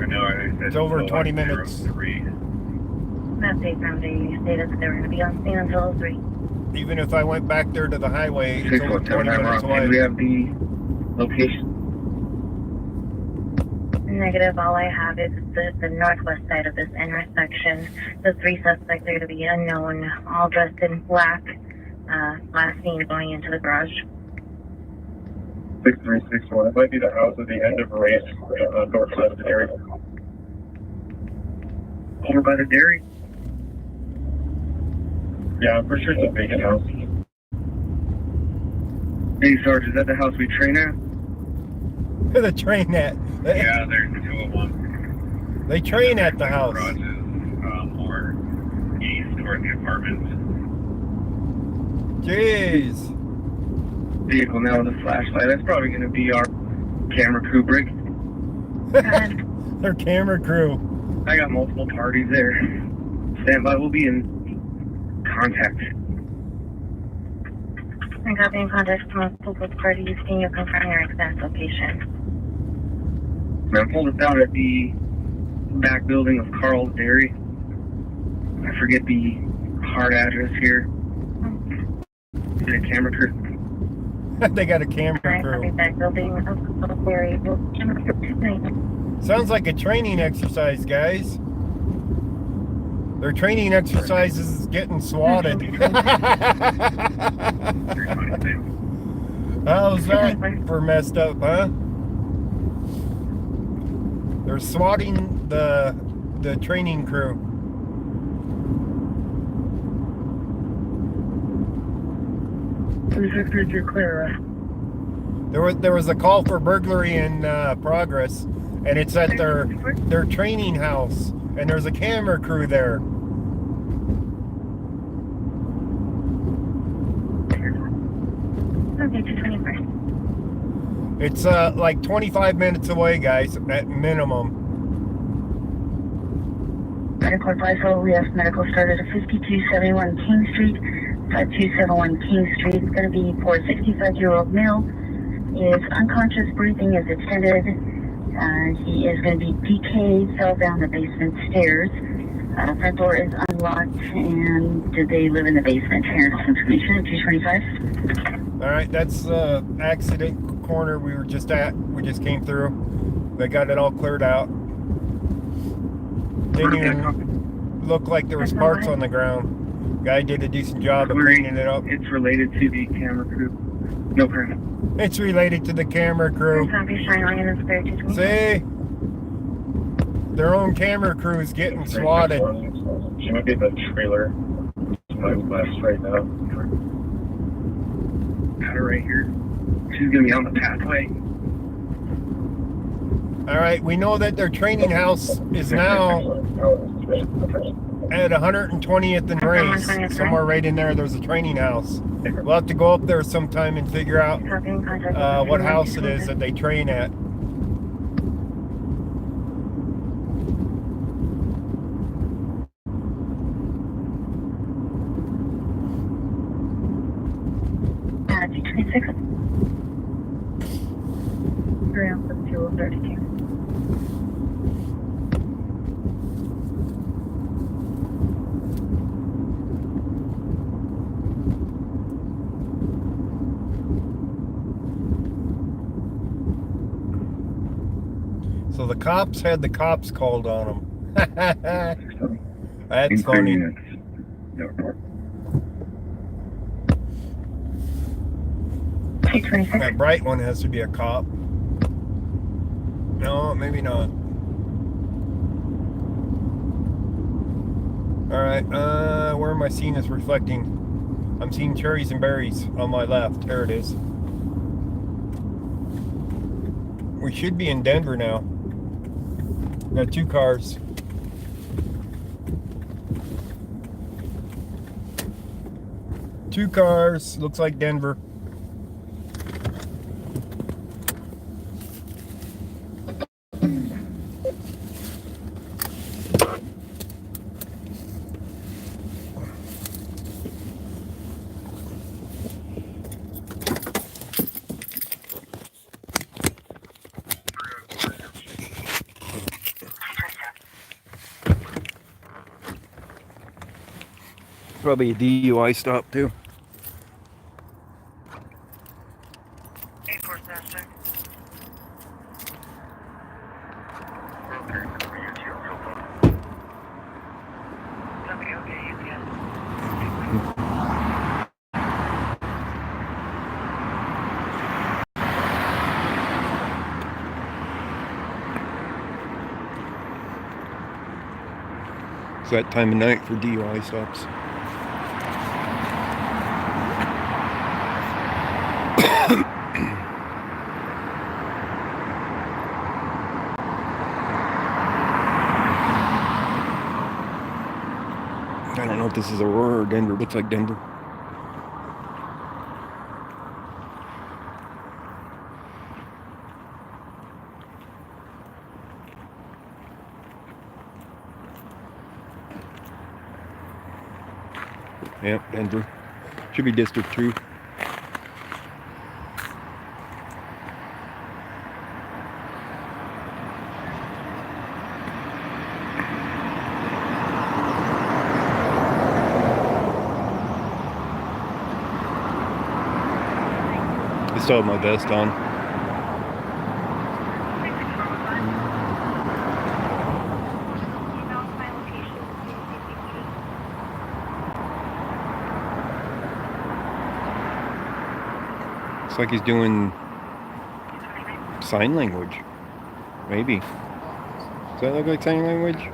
I know, It's over 20 minutes. 03. Update from the stated that they were going to be on scene until 3. Even if I went back there to the highway, it's only 20 minutes Do we away. have the location? Negative. All I have is the northwest side of this intersection. The 3 suspects are going to be unknown, all dressed in black. Last seen going into the garage. 6361. It might be the house at the end of Race, north side of the area. Over by the dairy? Yeah, I'm pretty sure it's a vacant house. Hey, Sarge, is that the house we train at? The train at. Yeah, there's 2 of them. They train at the house. Garage is more east toward the apartment. Jeez. Vehicle now with a flashlight. That's probably going to be our camera crew, Brick. Their camera crew. I got multiple parties there. Stand by. We'll be in contact. I got in contact with multiple parties. Can you confirm your exact location? I'm pulled us out at the back building of Carl's Dairy. I forget the hard address here. Get a camera crew. They got a camera I'll be crew. back building of Carl's Dairy. Sounds like a training exercise, guys. Their training exercise is getting swatted. How's that for messed up, huh? They're swatting the training crew. You're clear. There was a call for burglary in progress, and it's at their training house, and there's a camera crew there. Okay, 221st. It's like 25 minutes away, guys, at minimum. Medical advisor, we have medical started at 5271 King Street, 5271 King Street. It's going to be for a 65-year-old male. His unconscious breathing is extended. He is going to be PK, fell down the basement stairs. Front door is unlocked, and did they live in the basement? Here's some information at 225. All right, that's accident corner we were just at. We just came through. They got it all cleared out. Didn't even look like there was parts on the ground. Guy did a decent job of cleaning it up. It's related to the camera crew. No problem. It's related to the camera crew. Copy, Shine Line and Spare 220. See? Their own camera crew is getting swatted. She might be in the trailer. My left right now. Got her right here. She's going to be on the pathway. All right, we know that their training house is now at 120th and Race. Somewhere right in there, there's a training house. We'll have to go up there sometime and figure out Copy and contact. what house it is that they train at. At 226. 3 ounces of fuel, 32. So the cops had the cops called on them. That's funny. That bright one has to be a cop. No, maybe not. Alright, where am I seeing this reflecting? I'm seeing cherries and berries on my left. There it is. We should be in Denver now. Got 2 cars. Two cars. Looks like Denver. Probably a DUI stop too. 8-4 Sasha. Okay, UPS. It's that time of night for DUI stops. I don't know if this is Aurora or Denver. Looks like Denver. Yep, Denver. Should be District 2. I still have my vest on. Looks like he's doing sign language. Maybe. Does that look like sign language?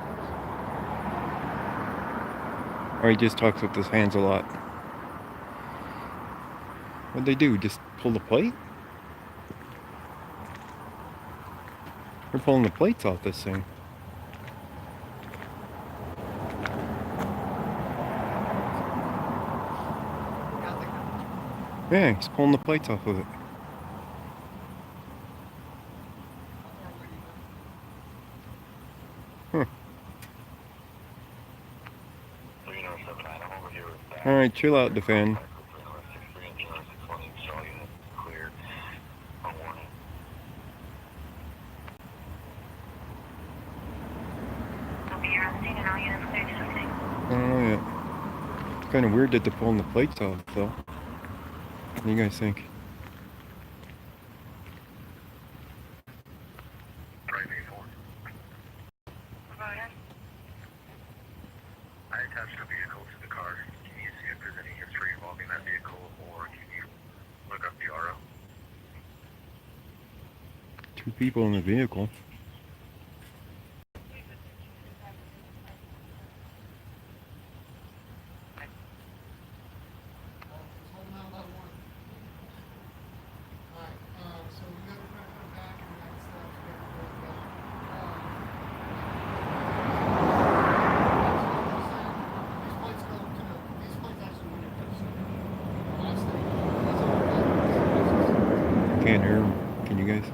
Or he just talks with his hands a lot. What'd they do? Just pull the plate? They're pulling the plates off this thing. Yeah, he's pulling the plates off of it. Huh. Alright, chill out, Defend. I don't know yet. It's kind of weird that they're pulling the plates off, though. What do you guys think? I attached a vehicle to the car. Can you see if there's any history involving that vehicle, or can you look up the RO? 2 people in the vehicle. Can't hear him. Can you guys?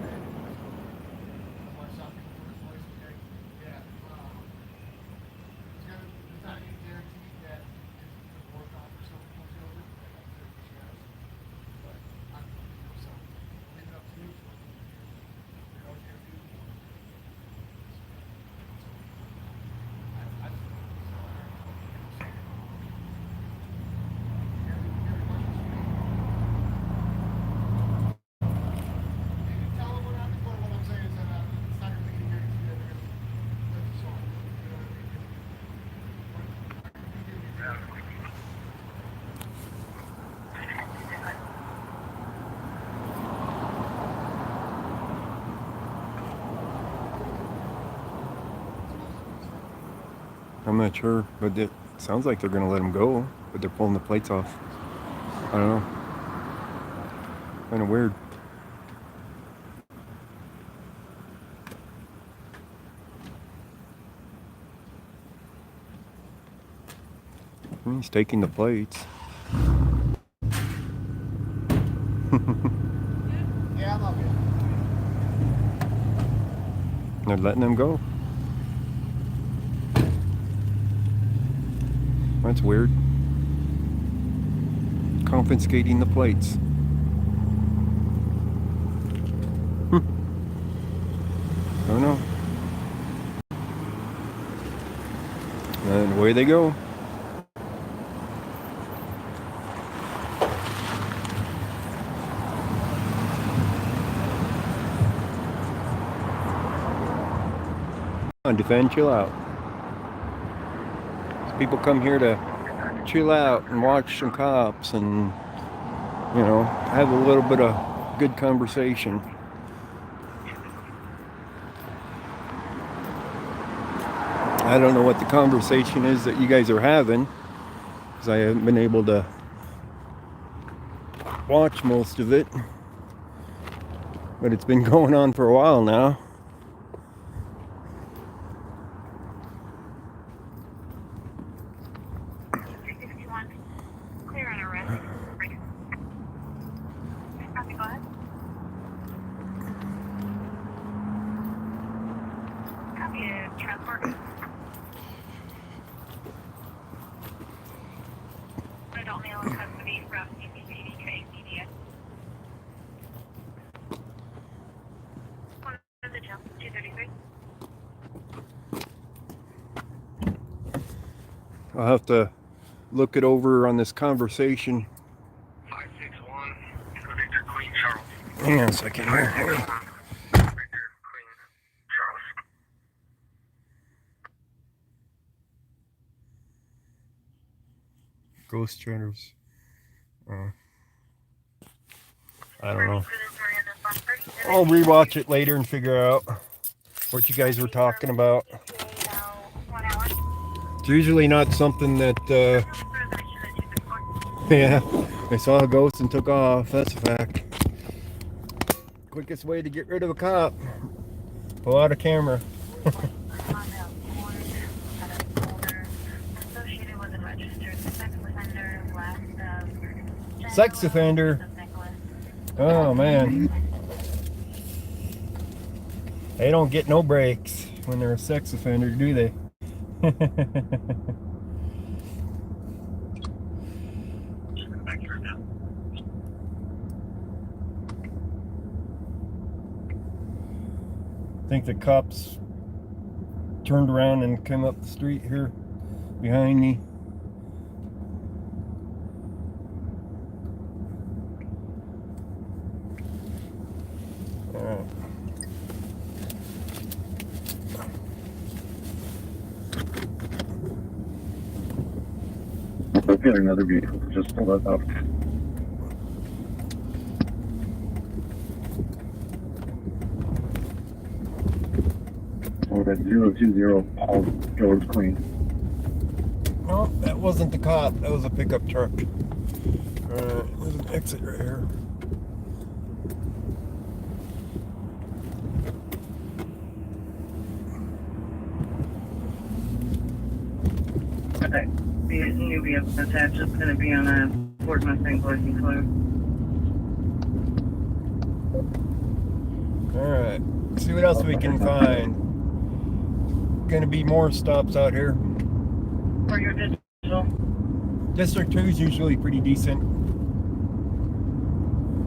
I'm not sure, but it sounds like they're gonna let him go, but they're pulling the plates off. I don't know. Kind of weird. He's taking the plates. Yeah, I'm okay. They're letting him go. That's weird. Confiscating the plates. I don't know. And away they go. on, defend, chill out. People come here to chill out and watch some cops and, you know, have a little bit of good conversation. I don't know what the conversation is that you guys are having, because I haven't been able to watch most of it, but it's been going on for a while now. Clear on arrest. Copy, go ahead. Copy, transport. Adult male in custody from CCTV media. What is the jail? 233. I'll have to look it over on this conversation. 561, Victor Queen Charles. Hang on a second here. Victor Queen Charles. Ghost Trainers. I don't know. I'll rewatch it later and figure out what you guys were talking about. It's usually not something that, yeah, I saw a ghost and took off. That's a fact. Quickest way to get rid of a cop: pull out a camera. Sex offender. Oh man, they don't get no breaks when they're a sex offender, do they? I think the cops turned around and came up the street here behind me. All right. Look at another vehicle just pulled us up. Oh, that 020 Paul George Queen. No, that wasn't the cop. That was a pickup truck. There's an exit right here. Okay. The new vehicle attached is going to be on a Ford Mustang Black Color. Alright, see what else we can find. Gonna be more stops out here. For your digital. District 2 is usually pretty decent.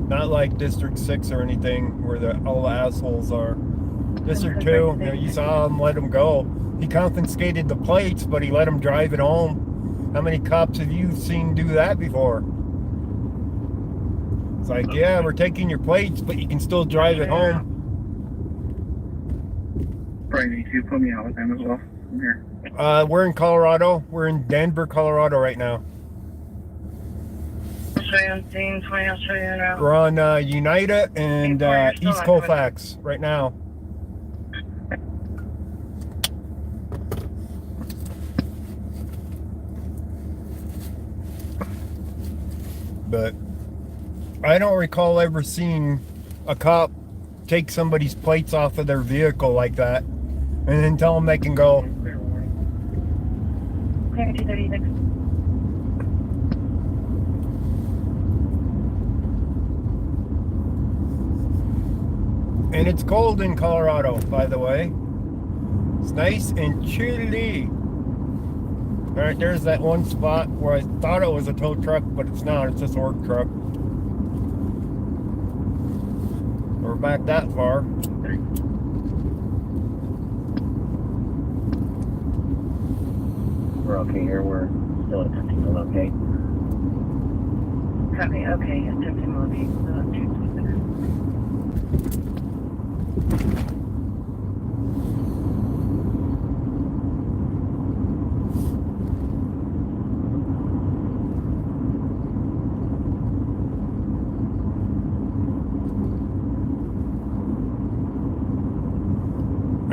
Not like District 6 or anything where all the assholes are. District 2, you know, you saw him let him go. He confiscated the plates, but he let him drive it home. How many cops have you seen do that before? It's like, yeah, we're taking your plates, but you can still drive it home. Probably need to put me out with them as well from here. We're in Colorado. We're in Denver, Colorado right now. I'll show you on scene 20, I'll show you around. We're on Unita and East Colfax right now. But I don't recall ever seeing a cop take somebody's plates off of their vehicle like that and then tell them they can go. Clear 236. And it's cold in Colorado, by the way. It's nice and chilly. All right, there's that one spot where I thought it was a tow truck, but it's not. It's just a work truck. We're back that far. We're okay here. We're still at 15 mil, okay? Copy, okay, it's 15 mil vehicle, 226.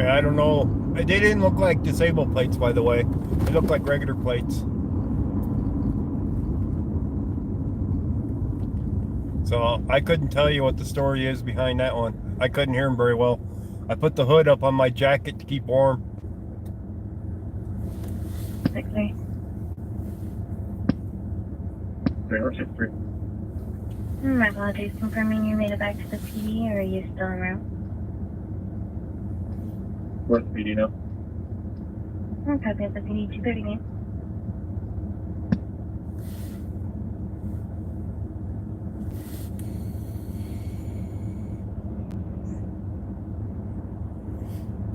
I don't know. They didn't look like disabled plates, by the way. They looked like regular plates. So I couldn't tell you what the story is behind that one. I couldn't hear him very well. I put the hood up on my jacket to keep warm. 6-3. 063. My apologies. Confirming you made it back to the PD, or are you still en route? What's the PD now? Copy of the PD 238.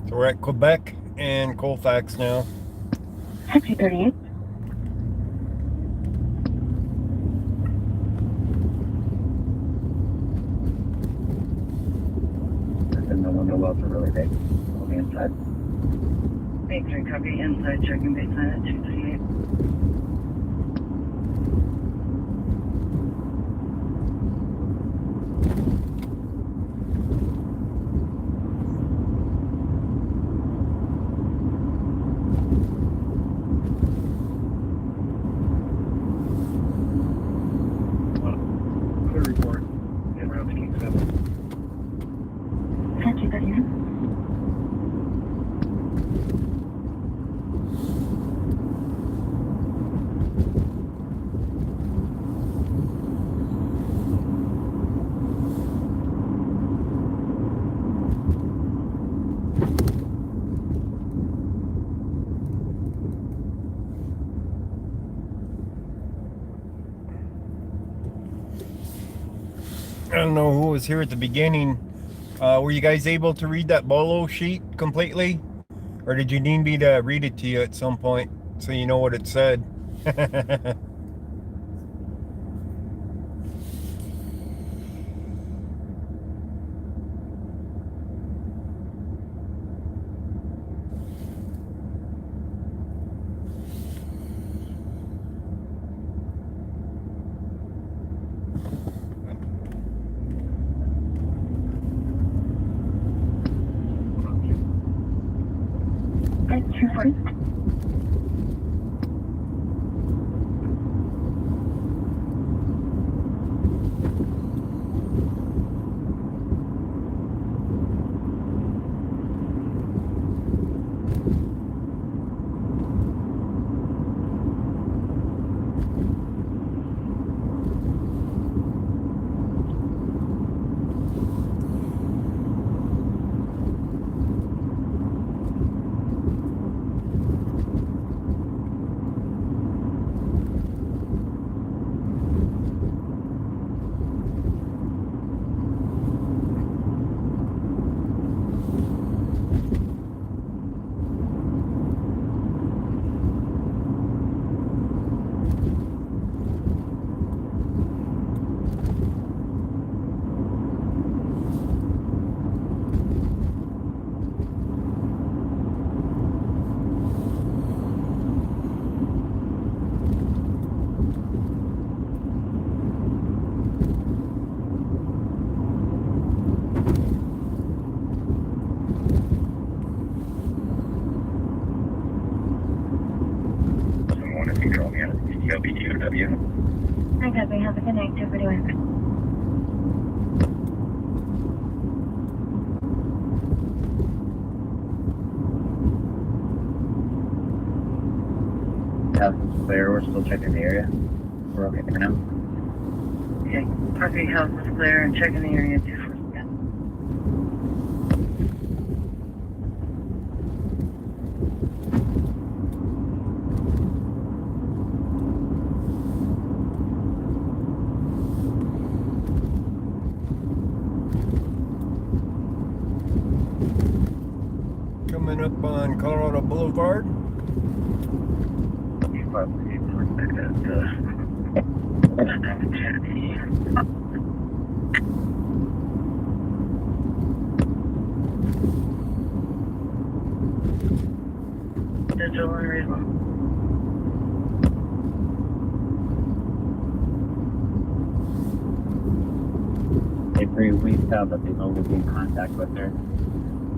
So we're at Quebec and Colfax now. 238. And the window wells are really big on the inside. Big 3 copy. Inside checking baseline at 238. Clear report. En route to King 7. 239. I don't know who was here at the beginning. Were you guys able to read that Bolo sheet completely? Or did you need me to read it to you at some point so you know what it said? At 240. Hi, copy. Have a good night. 241. House is clear. We're still checking the area. We're okay for now. Okay. Copy. House is clear and checking the area 247. Coming up on Colorado Boulevard. Digital and reasonable. April, we found that they've only been in contact with her.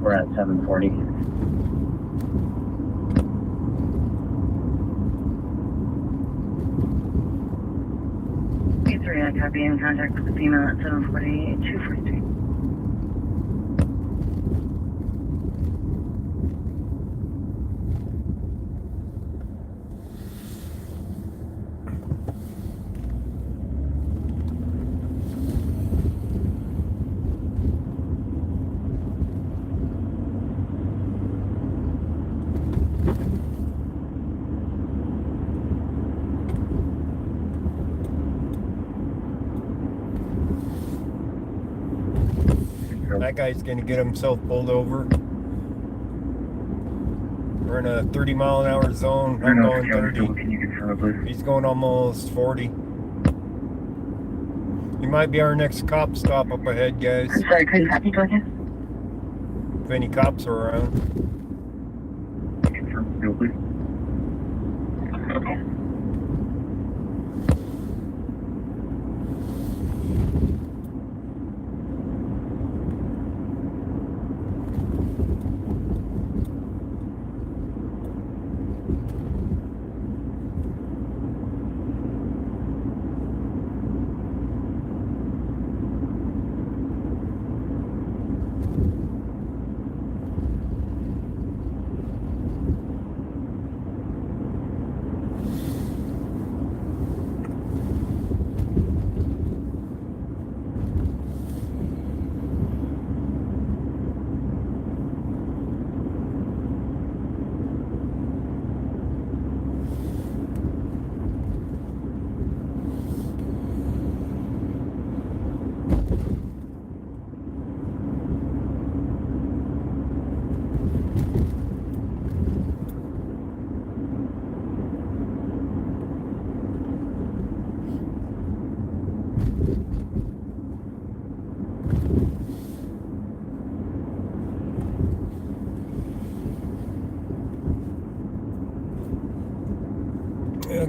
We're at 740. P3, I copy in contact with the female at 740, 243. That guy's gonna get himself pulled over. We're in a 30-mile-an-hour zone. I'm going 30. Can you confirm it, please? He's going almost 40. He might be our next cop stop up ahead, guys. I'm sorry, couldn't copy, Georgia. If any cops are around. Confirm the deal, please.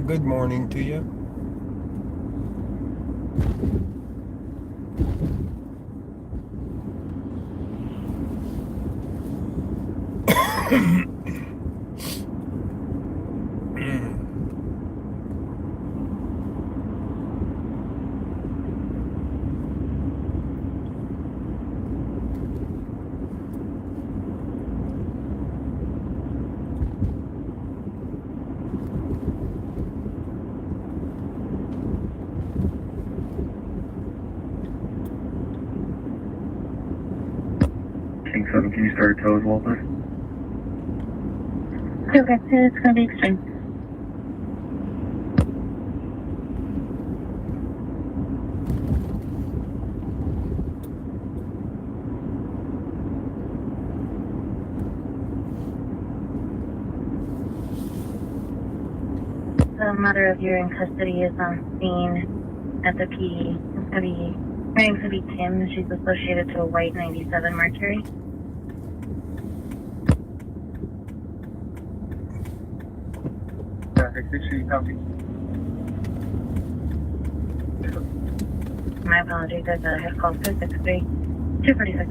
Good morning to you. King 7, can you start a tow as well, please? Okay, it's gonna be extreme. The mother of you in custody is on scene at the PD. It's gonna be, her name's gonna be Kim. She's associated to a white 97 Mercury. Traffic 60, copy. My apologies, there's a head call 263, 246.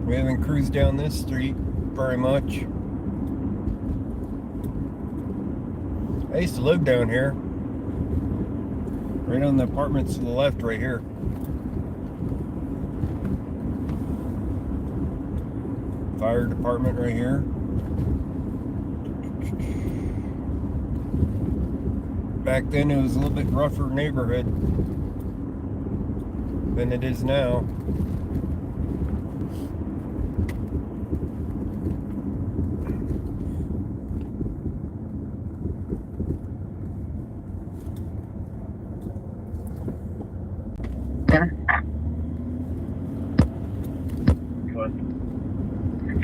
We haven't cruised down this street very much. I used to live down here. Right on the apartments to the left right here. Fire department right here. Back then it was a little bit rougher neighborhood than it is now.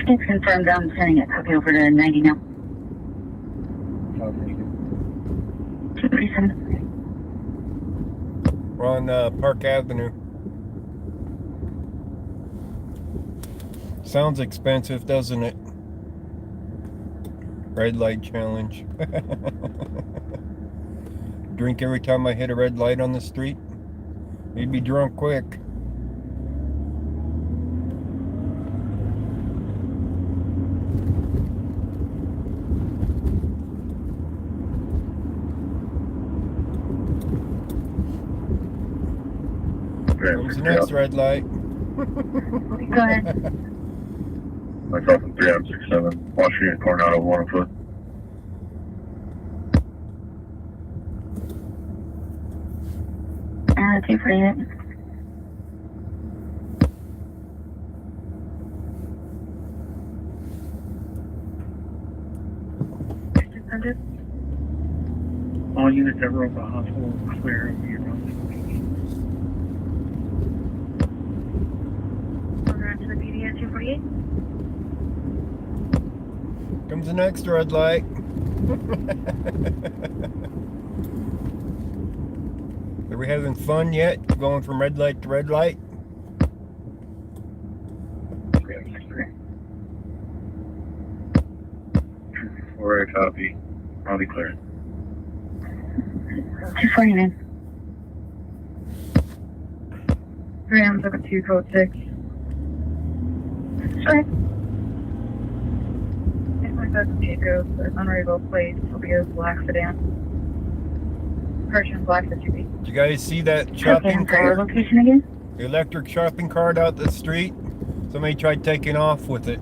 It's confirmed. I'm sending a copy over to 90 now. 237. We're on Park Avenue. Sounds expensive, doesn't it? Red light challenge. Drink every time I hit a red light on the street. You'd be drunk quick. Comes the next red light. Go ahead. Myself and 3M67. Watching a Coronado 1 foot. And 248. All units at Roca Hospital clear of your own. Program to the PD at 248. Comes the next red light. Are we having fun yet? Going from red light to red light? 3M63. 4 copy. I'll be clear. 249. 3M72 code 6. Sure. 8.5 Chico, unreadable plate, Tobias black sedan. Persian black SUV. Did you guys see that Okay, shopping I'm sorry, your cart? location again? The electric shopping cart out the street? Somebody tried taking off with it.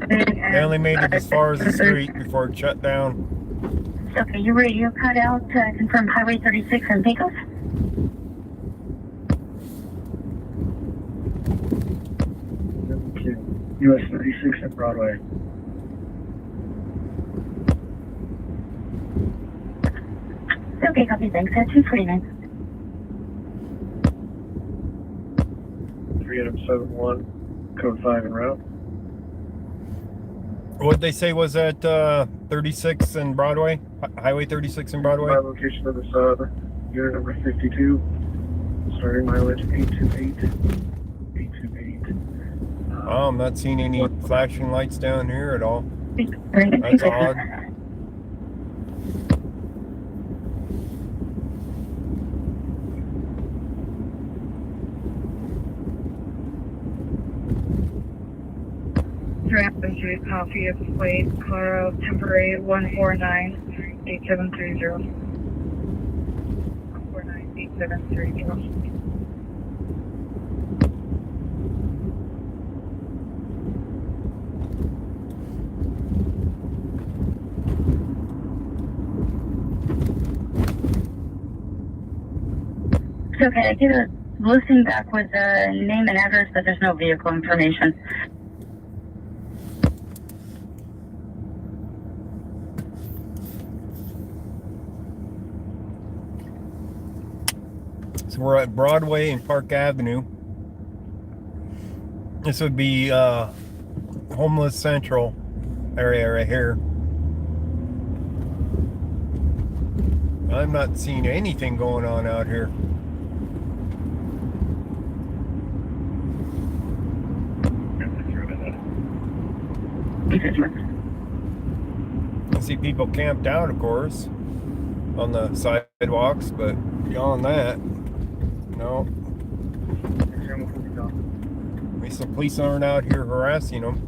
They only made it as far as the street before it shut down. Okay, you radio cut out to confirm Highway 36 in Pecos? US 36 at Broadway. Okay, copy, thanks. At 249. 3M71, code 5 en route. What'd they say was at 36 and Broadway? Highway 36 and Broadway? My location of the sub, unit number 52, starting mileage 828. 828. Oh, I'm not seeing any flashing lights down here at all. That's That's odd. Three copy of plate, Colorado temporary 149 8730. 149 8730. It's okay, I get a listing back with name and address, but there's no vehicle information. So we're at Broadway and Park Avenue. This would be Homeless Central area right here. I'm not seeing anything going on out here. I see people camped out, of course, on the sidewalks, but beyond that, no. At least the police aren't out here harassing them.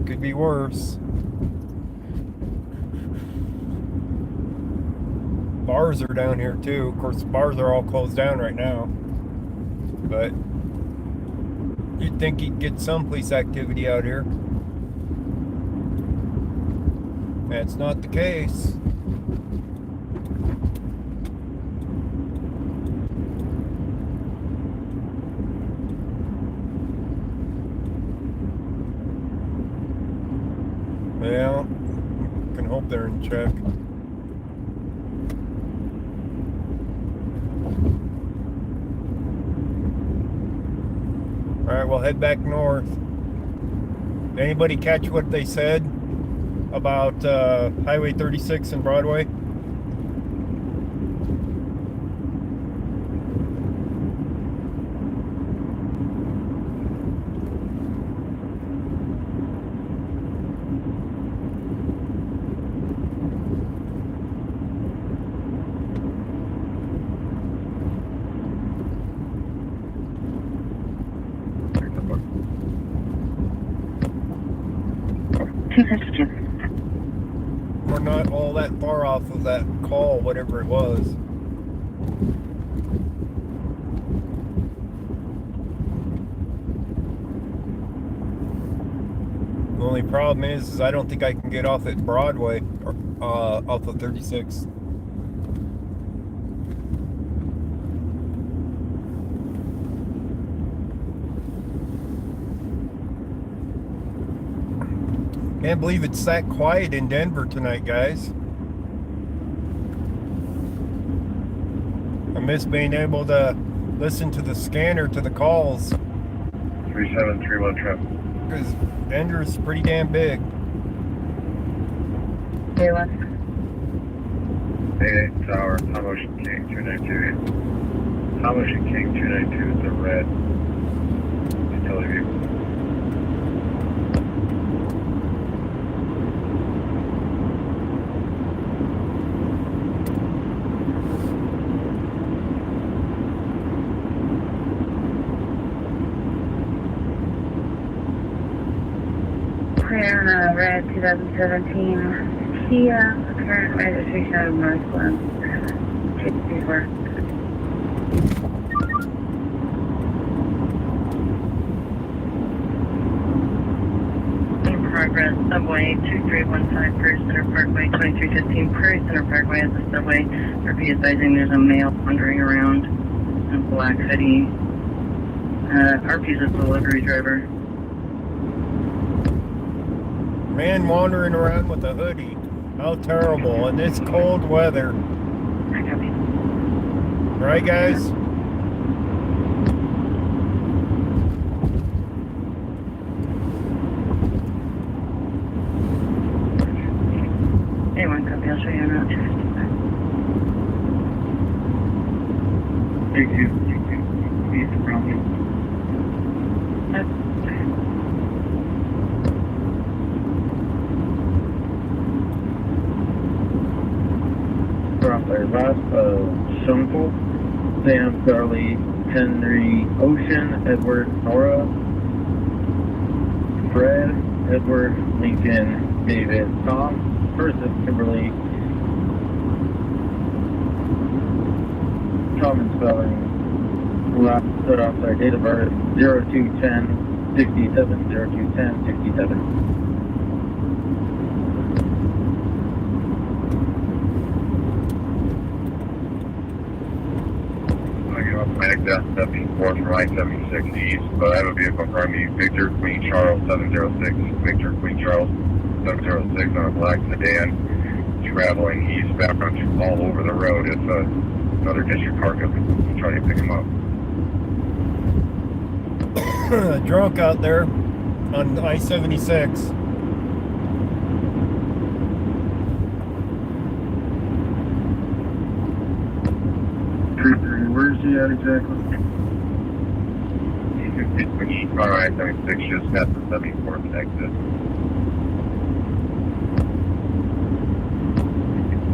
Could be worse. Bars are down here too. Of course, bars are all closed down right now. But you'd think you'd get some police activity out here. That's not the case. Well, can hope they're in check. Alright, we'll head back north. Did anybody catch what they said about Highway 36 and Broadway? not all that far off of that call, whatever it was. The only problem is I don't think I can get off at Broadway or off of 36. Can't believe it's that quiet in Denver tonight, guys. I miss being able to listen to the scanner to the calls. 3731 traffic. Because Denver's pretty damn big. Kayla. 88 Tower, Tom Ocean King 292. Tom Ocean King 292 is a red utility vehicle. Clear on a red 2017 Kia, current registration of Northland. Take before. In progress, subway 2315 Prairie Center Parkway, 2315 Prairie Center Parkway is the subway. RP advising there's a male wandering around in black hoodie. RP's a delivery driver. Man wandering around with a hoodie. How terrible in this cold weather. I copy. Right, guys? Anyone copy, I'll show you around 255. Thank you. He's the problem. We're off there. Last, Shunkel, Sam, Charlie, Henry, Ocean, Edward, Nora, Fred, Edward, Lincoln, David, Tom, Versus, Kimberly, common spelling, last stood off there, date of birth, 0210 67, 0210 67. Magda 74 from I-76 east, but I have a vehicle in front of me, Victor Queen Charles 706, Victor Queen Charles 706 on a black sedan, traveling eastbound all over the road. If another district car comes trying to pick him up. Drunk out there on I-76. Where's he at exactly? He's on I-76 just past the 74th exit.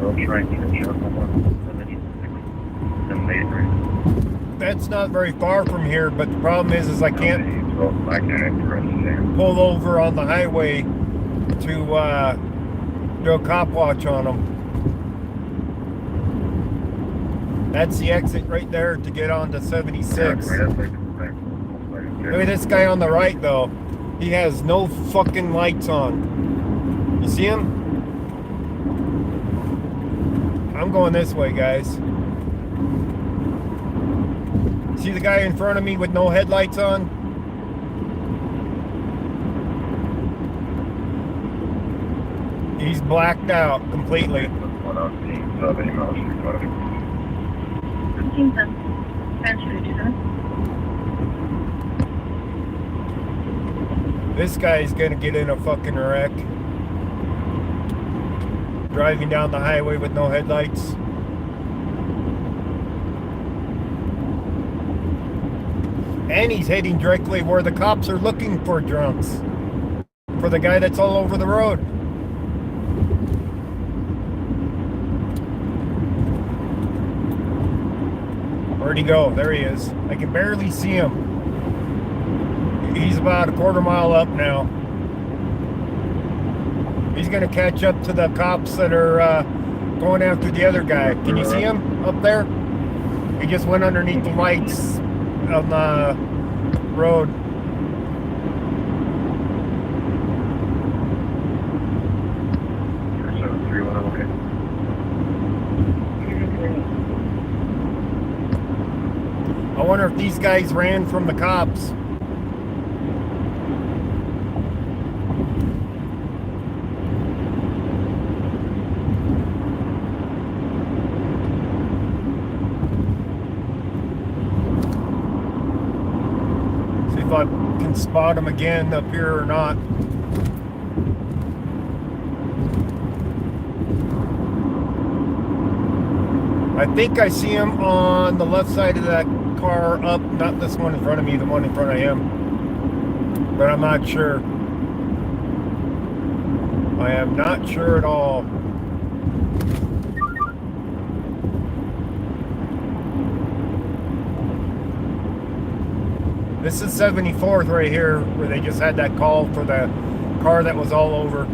We'll try and catch up on 176. That's not very far from here, but the problem is I can't I can't pull over on the highway to do a cop watch on them. That's the exit right there to get onto 76. Look at this guy on the right, though. He has no fucking lights on. You see him? I'm going this way, guys. See the guy in front of me with no headlights on? He's blacked out completely. This guy's gonna get in a fucking wreck. Driving down the highway with no headlights. And he's heading directly where the cops are looking for drunks. For the guy that's all over the road. Where'd he go? There he is. I can barely see him. He's about a quarter mile up now. He's gonna catch up to the cops that are going after the other guy. Can you see him up there? He just went underneath the lights on the road. Okay. I wonder if these guys ran from the cops. See if I can spot them again up here or not. I think I see him on the left side of that car up, not this one in front of me, the one in front of him. But I'm not sure. I am not sure at all. This is 74th right here, where they just had that call for the car that was all over.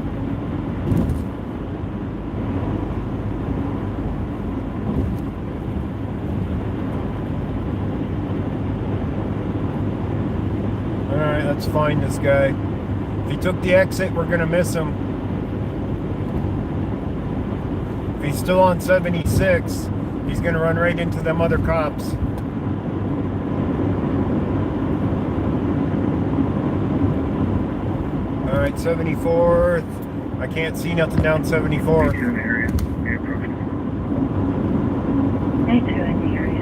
Alright, let's find this guy. If he took the exit, we're gonna miss him. If he's still on 76, he's gonna run right into them other cops. Alright, 74th. I can't see nothing down 74. In the area. We approached. A2 in the area.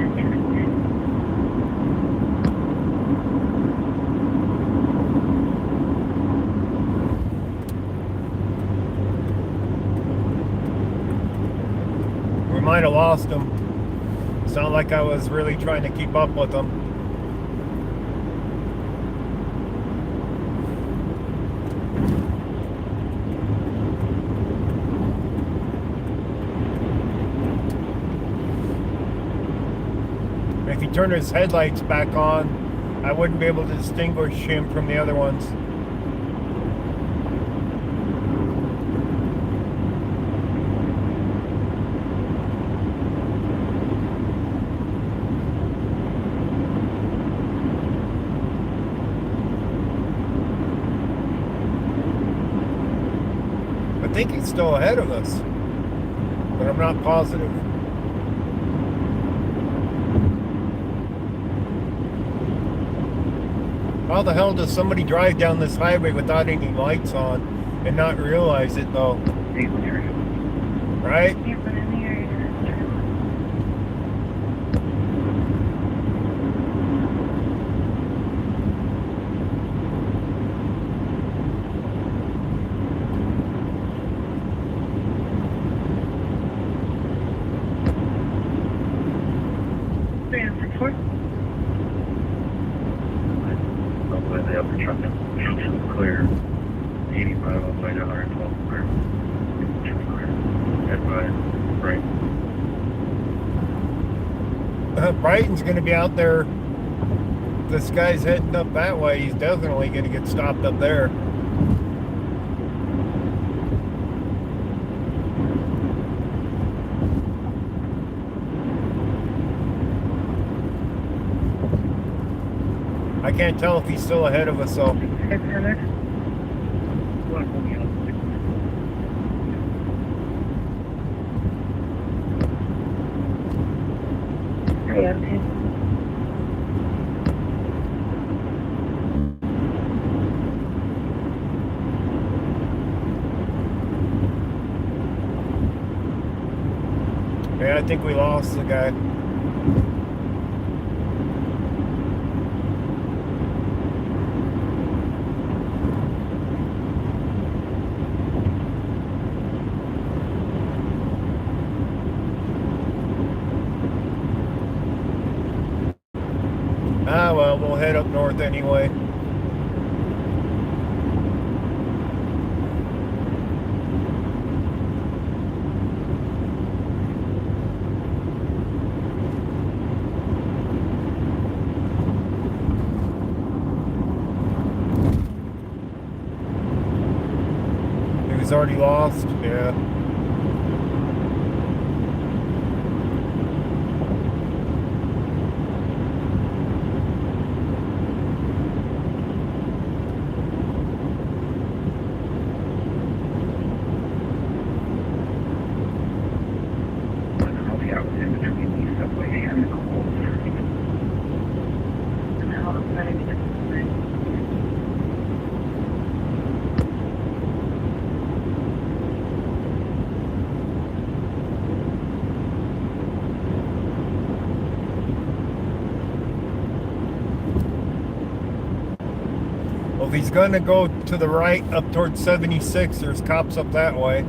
We might have lost him. It's not like I was really trying to keep up with him. If he turned his headlights back on, I wouldn't be able to distinguish him from the other ones. I think he's still ahead of us, but I'm not positive. How the hell does somebody drive down this highway without any lights on and not realize it though? Right? Yep, I'm in the area. Over the upper truck. Clear. 85 all the way to 112 clear. Clear. Head by right. Brighton's going to be out there. This guy's heading up that way. He's definitely going to get stopped up there. I can't tell if he's still ahead of us though. 600. Yeah, I think we lost the guy. Ah, well, we'll head up north anyway. He's already lost? Yeah. I'll be out in between the subway and the Coles. No, it's not even different. Well, if he's gonna go to the right up towards 76, there's cops up that way,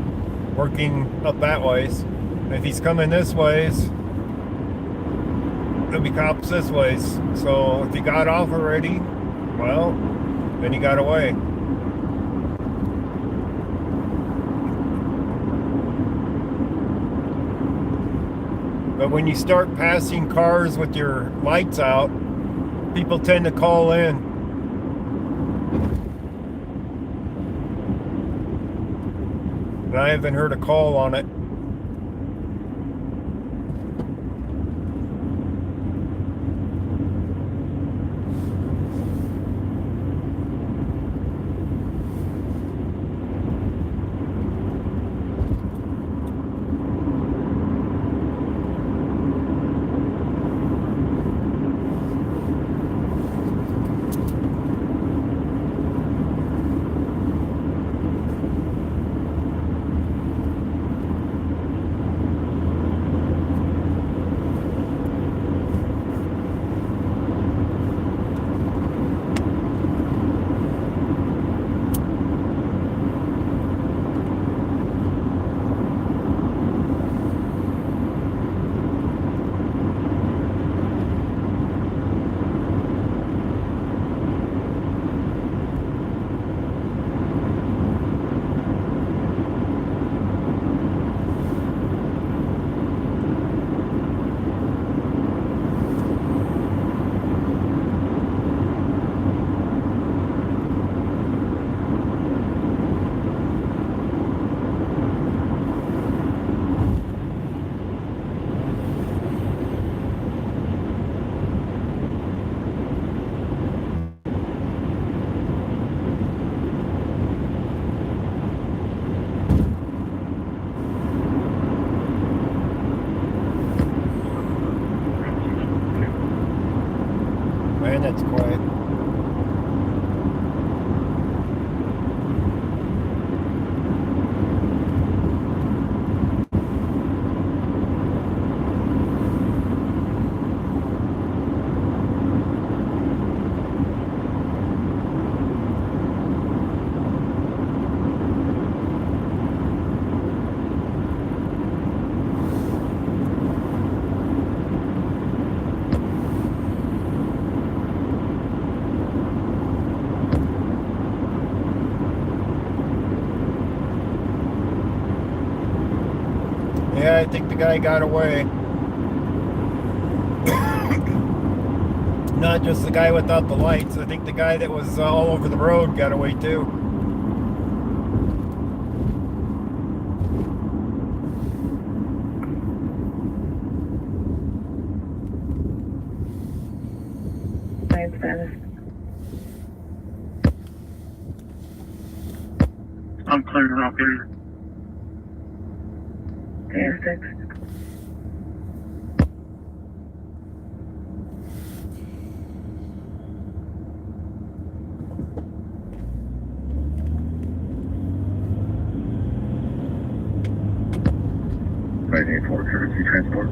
working up that ways. And if he's coming this ways, there'll be cops this ways. So if he got off already, well, then he got away. But when you start passing cars with your lights out, people tend to call in. And I haven't heard a call on it. Man, that's quiet. Yeah, I think the guy got away. Not just the guy without the lights. I think the guy that was all over the road got away too. I'm clearing up here. KS6. For courtesy transport.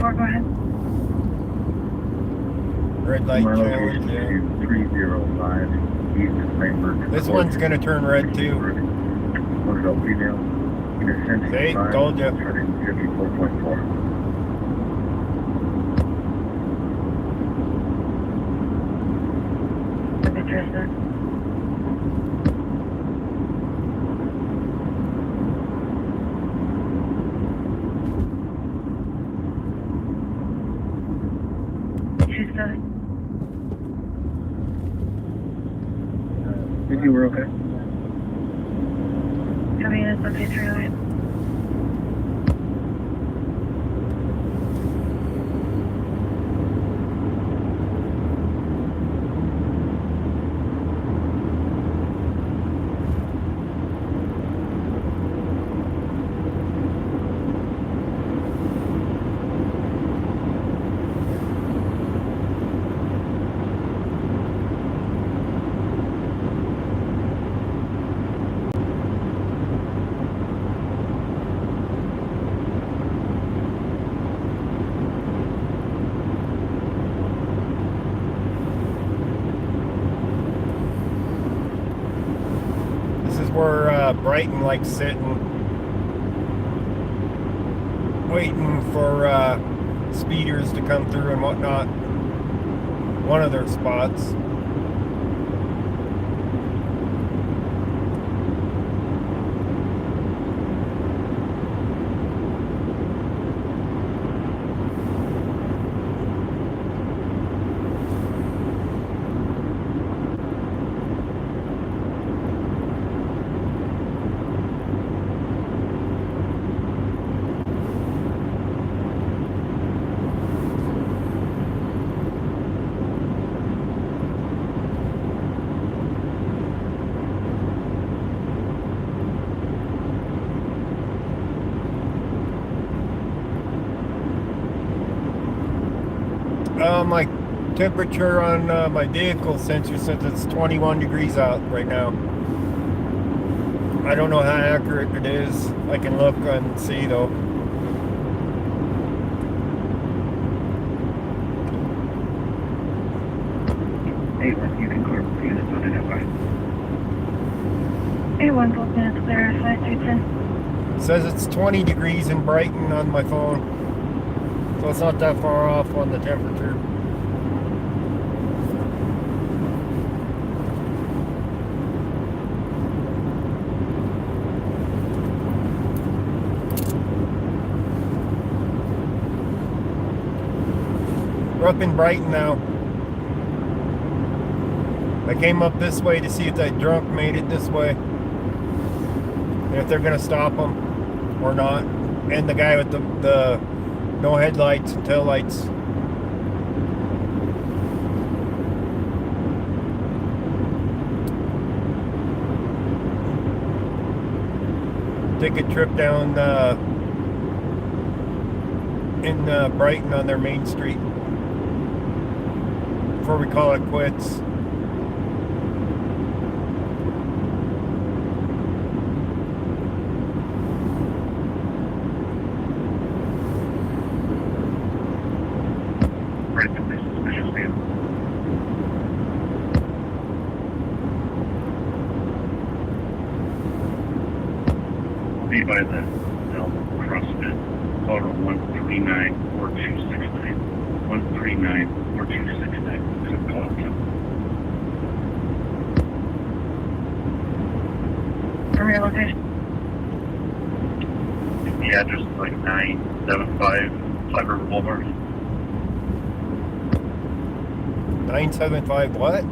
Or go ahead. Red light My challenge. location Yeah. is 305 East Frankfurt. This one's gonna turn red too. One adult female. Intersection See, 5, told ya. turning 54.4. The picture is that. She's studying. Maybe we're okay. Copy, that's okay, 308. This is where Brighton likes sitting, waiting for speeders to come through and whatnot. One of their spots. My temperature on my vehicle sensor says it's 21 degrees out right now. I don't know how accurate it is. I can look and see though. Hey, you can clear the units on identify. 81, both minutes clear, 5310. It says it's 20 degrees in Brighton on my phone. So it's not that far off on the temperature. We're up in Brighton now. I came up this way to see if that drunk made it this way. And if they're gonna stop him or not. And the guy with the no headlights and tail lights. Take a trip down in Brighton on their main street before we call it quits. Right, this is suspicious vehicle. Be by the CrossFit, photo 1394269. 1394269. Could call it something. From your location. The address is like 975 Flat River Boulevard. 975 what?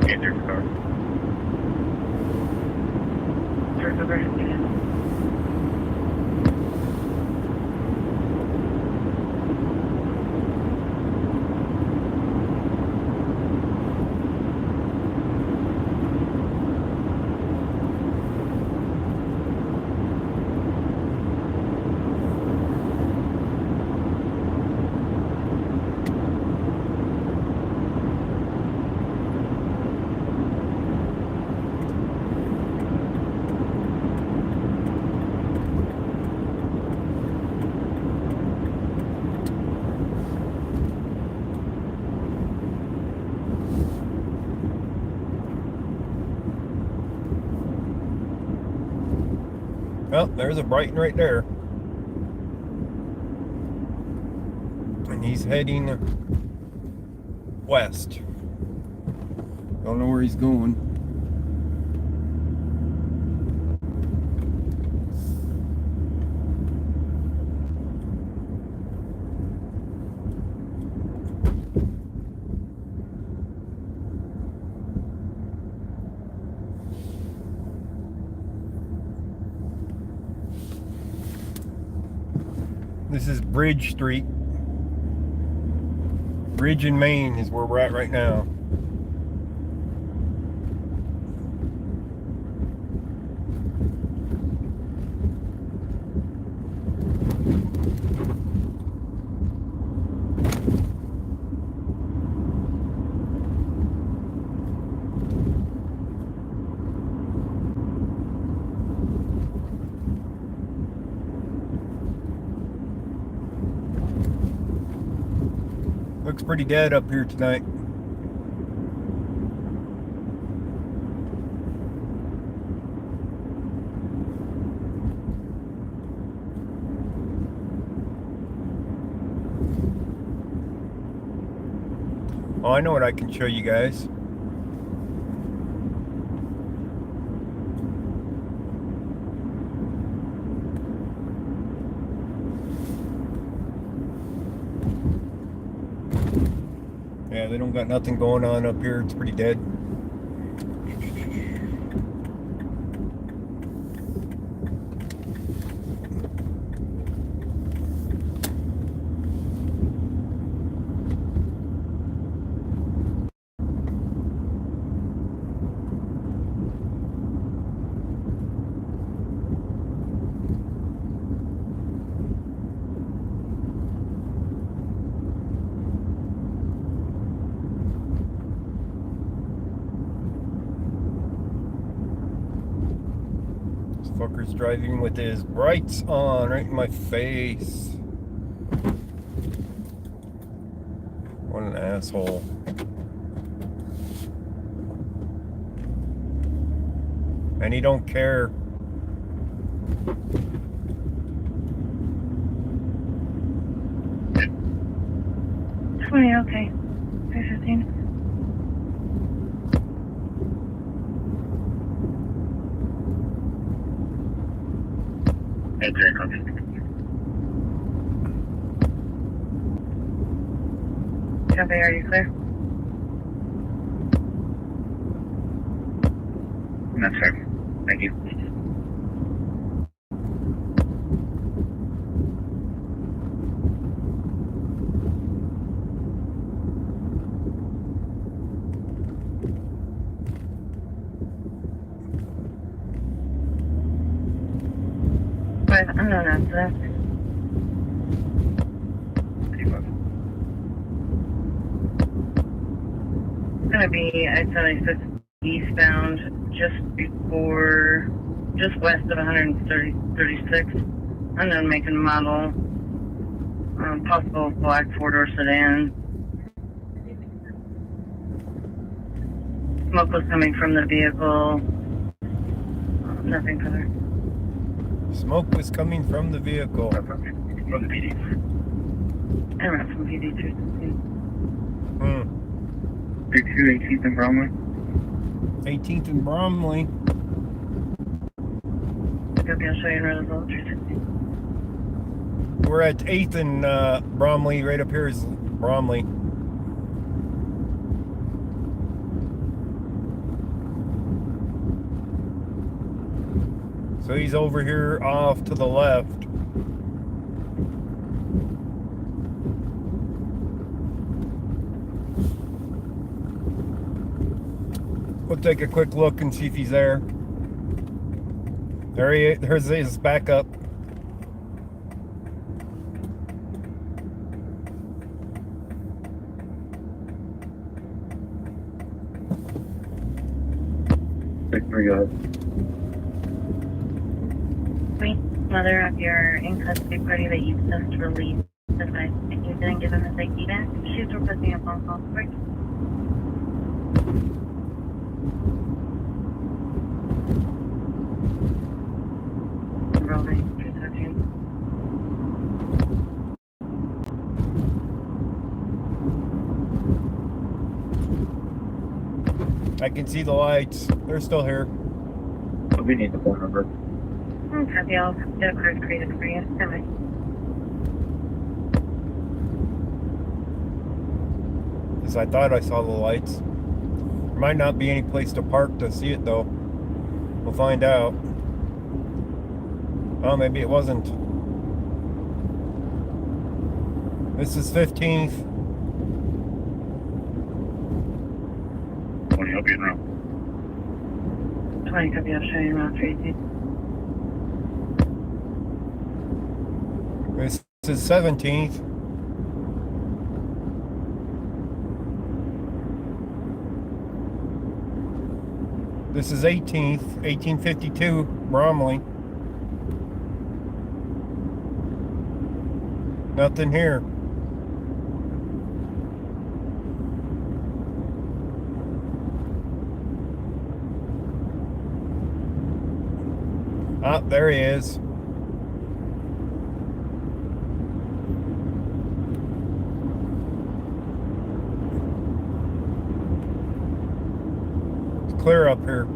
Get their car. Well, there's a Brighton right there. And he's heading west. Don't know where he's going. This is Bridge Street. Bridge in Maine is where we're at right now. Looks pretty dead up here tonight. Oh, I know what I can show you guys. Yeah, they don't got nothing going on up here. It's pretty dead. Fucker's driving with his brights on right in my face. What an asshole. And he don't care. Okay. 315. Okay, copy. Copy, are you clear? That's fair. Thank you. But unknown after that. It's gonna be I-76 eastbound, just west of 136. Unknown make and model. Possible black four-door sedan. Smoke was coming from the vehicle. Nothing further. Smoke was coming from the vehicle. From the PD. And right from PD 216. 32 18th and Bromley. 18th and Bromley. Copy, I'll show you another level 216. We're at 8th and Bromley. Right up here is Bromley. So he's over here off to the left. We'll take a quick look and see if he's there. There's his backup. Victory, go ahead. Mother of your in custody party that you just released advised that you didn't give him his ID back. She's requesting a phone call support. Rolling 213. I can see the lights. They're still here. We need the phone number. Copy, I'll get a card created for you. Bye-bye. Because I thought I saw the lights. There might not be any place to park to see it though. We'll find out. Oh, maybe it wasn't. This is 15th. Tony, help you in route. 20 copy, I'll show you around 318. This is 17th. This is 18th, 1852, Bromley. Nothing here. Ah, there he is. It's clear up here.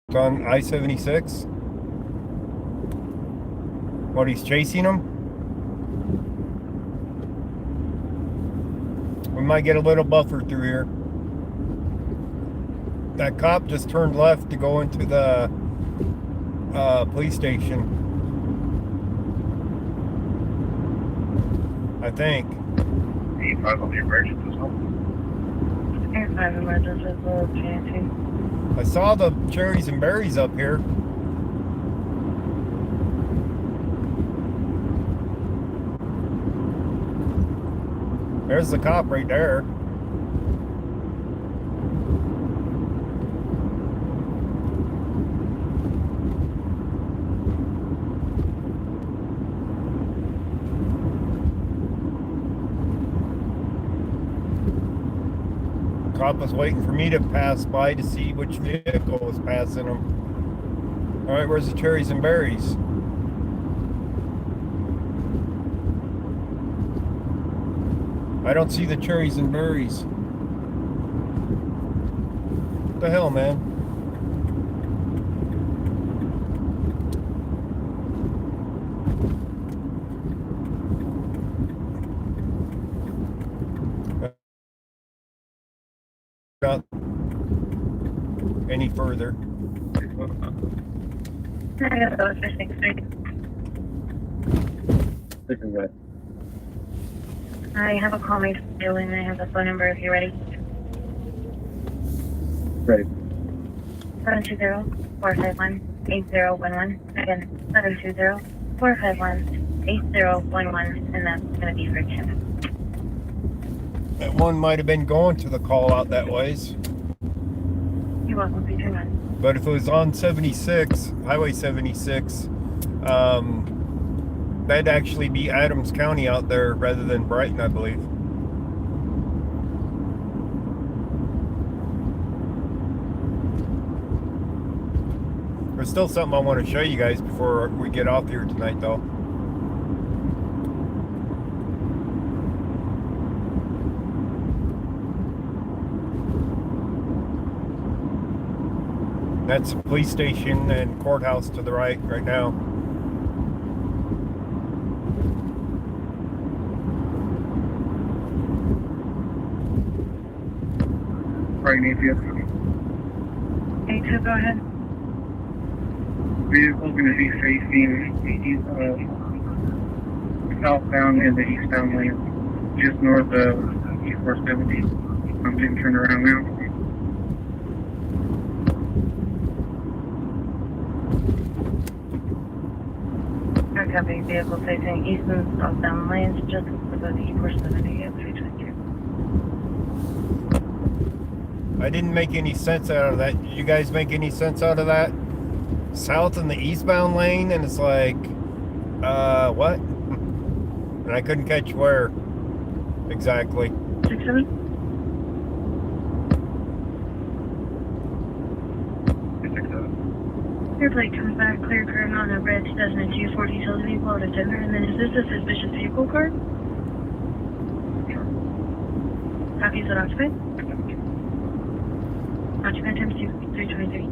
It's on I-76. What, he's chasing him? We might get a little buffer through here. That cop just turned left to go into the police station. I think. 85 on the emergency as well. 85 emergency as well, chanting. I saw the cherries and berries up here. There's the cop right there. Cop was waiting for me to pass by to see which vehicle was passing him. All right, where's the cherries and berries? I don't see the cherries and berries. What the hell, man? Not any further. I gotta go for 6 Street. This is what. I have a call made and I have the phone number if you're ready. Ready. 720-451-8011. Again, 720-451-8011, and that's gonna be for Kim. That one might have been going to the call out that ways. You're welcome, feature none. But if it was on 76, Highway 76, that'd actually be Adams County out there rather than Brighton, I believe. There's still something I want to show you guys before we get off here tonight, though. That's the police station and courthouse to the right now. Right, Napier. A2, go ahead. Vehicle's going to be facing southbound in the eastbound lane, just north of E470. I'm getting turned around now. I copy, vehicle facing east and southbound lanes, just above the E470 at 322. I didn't make any sense out of that. Did you guys make any sense out of that? South in the eastbound lane, and it's like, what? And I couldn't catch where exactly. 67? Your plate comes back clear current on a red 2002 Ford utility vehicle out of Denver, and then is this a suspicious vehicle card? Copy, is it occupied? Occupant times 323.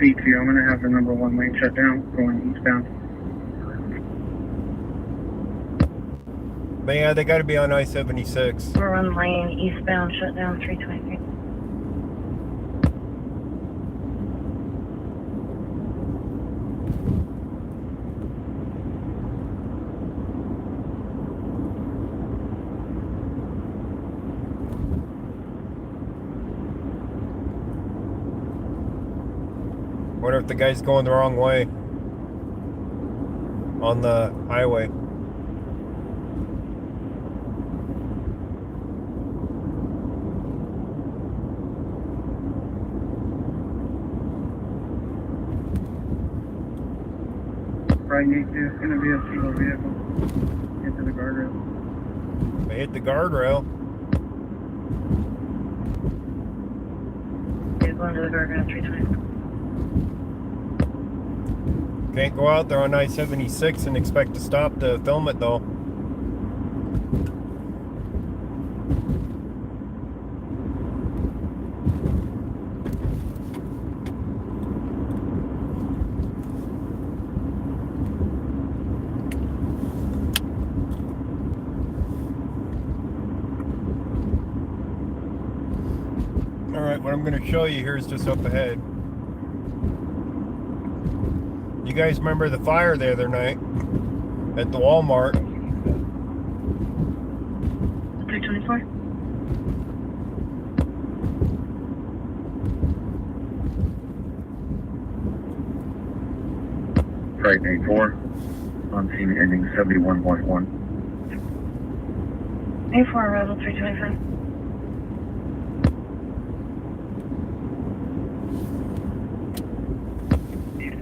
speed to you. I'm going to have the number 1 lane shut down going eastbound. But yeah, they got to be on I-76. We're on lane eastbound, shut down 323. What if the guy's going the wrong way on the highway? Right next to it's going to be a single vehicle. Into the guardrail. They hit the guardrail. Yeah, going to the guardrail 320. Can't go out there on I-76 and expect to stop to film it though. Alright, what I'm going to show you here is just up ahead. You guys remember the fire the other night at the Walmart? 324? Right 84. On scene ending 71.1. 84 arrival 325.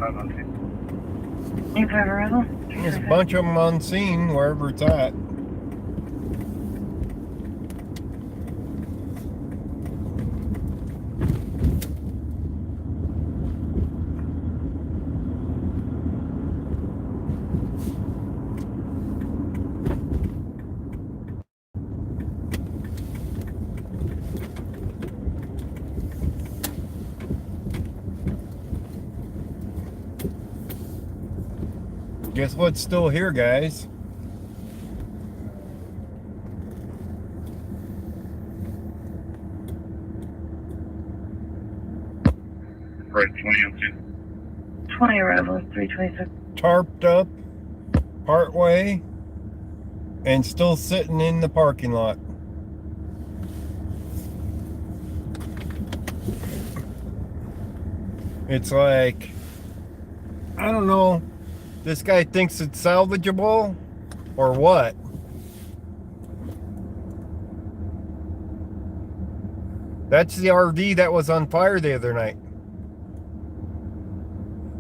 On scene. 85 arrival. There's a bunch of them on scene wherever it's at. Guess what's still here, guys? Right 20 on scene. 20 arrival 326. Tarped up, part way, and still sitting in the parking lot. It's like, I don't know, this guy thinks it's salvageable or what? That's the RV that was on fire the other night.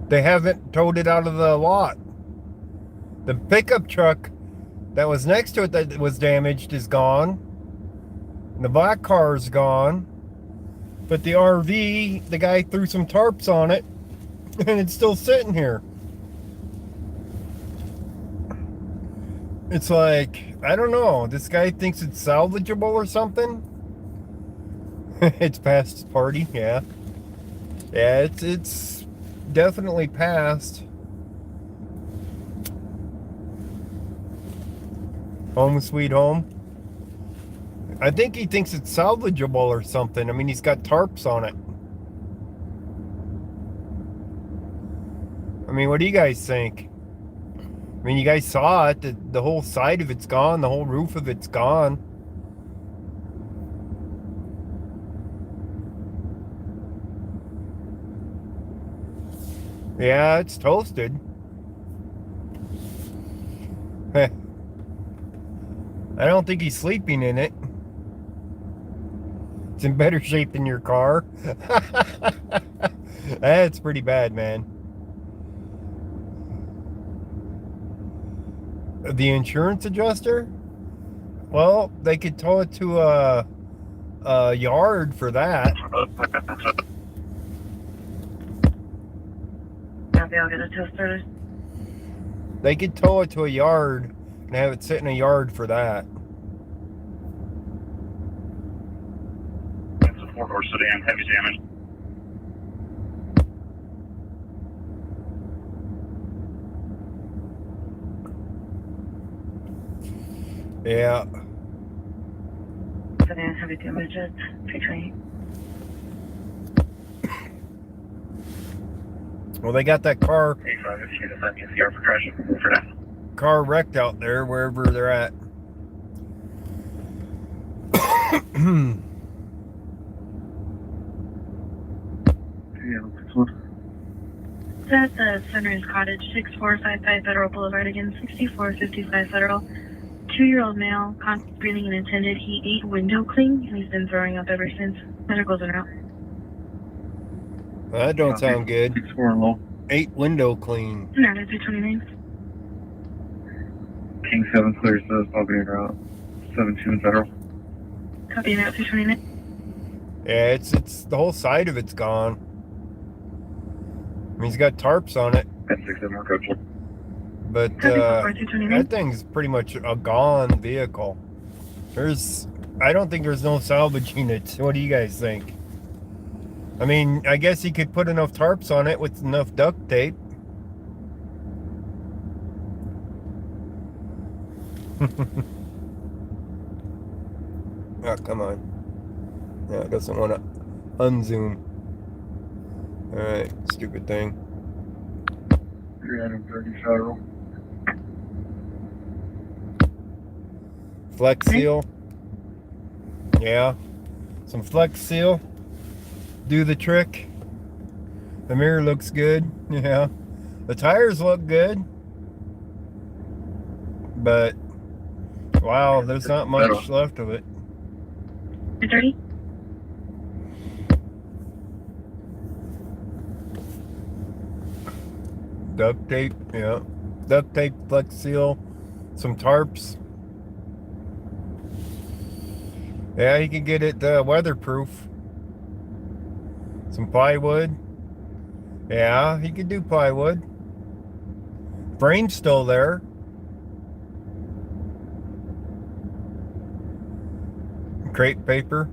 They haven't towed it out of the lot. The pickup truck that was next to it that was damaged is gone. And the black car is gone. But the RV, the guy threw some tarps on it and it's still sitting here. It's like, I don't know. This guy thinks it's salvageable or something. It's past his party, yeah. Yeah, it's definitely past. Home sweet home. I think he thinks it's salvageable or something. I mean, he's got tarps on it. I mean, what do you guys think? I mean, you guys saw it. The whole side of it's gone. The whole roof of it's gone. Yeah, it's toasted. I don't think he's sleeping in it. It's in better shape than your car. That's pretty bad, man. The insurance adjuster? Well, they could tow it to a yard for that. Copy, I'll get a tow started. They could tow it to a yard and have it sit in a yard for that. That's a 4-door sedan, heavy damage. Yeah. So then heavy damages, 320. Well, they got that car 85 if you decide to CR for crashing for now. wrecked out there, wherever they're at. Yeah, 61. That's Sunrise Cottage, 6455 Federal Boulevard, again, 6455 Federal. 2-year-old male, constant breathing and intended. He ate window cling, and he's been throwing up ever since. Medicals are out. That don't sound good. 64 and low. 8 window clean. No, 329. King 7 clears the Albany route. 72 in Federal. Copy now, 329. Yeah, it's the whole side of it's gone. I mean, he's got tarps on it, At 6 more coach. but Copy, 329. that thing's pretty much a gone vehicle. I don't think there's no salvaging it. What do you guys think? I mean, I guess he could put enough tarps on it with enough duct tape. Oh, come on. Yeah, it doesn't want to unzoom. Alright, stupid thing. 330 Federal. Flex seal. Yeah. Some flex seal. Do the trick. The mirror looks good. Yeah. The tires look good. But, wow, there's not much left of it. 330. Duct tape, yeah. Duct tape, flex seal, some tarps. Yeah, you can get it weatherproof. Some plywood. Yeah, he could do plywood. Frame's still there. Crepe paper.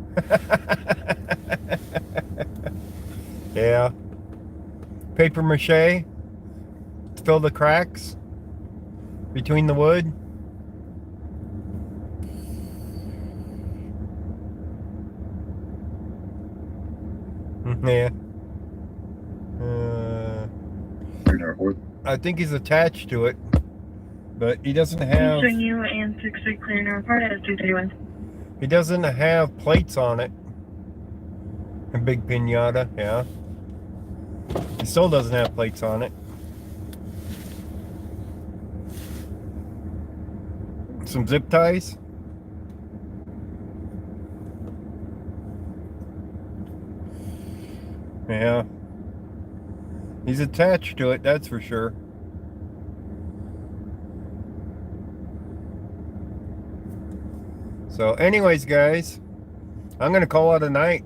Yeah. Paper mache to fill the cracks between the wood. Yeah. I think he's attached to it, but he doesn't have. Showing you and 6 clear now report as 231. He doesn't have plates on it. A big pinata, yeah. He still doesn't have plates on it. Some zip ties. Yeah. He's attached to it, that's for sure. So anyways, guys, I'm going to call it a night.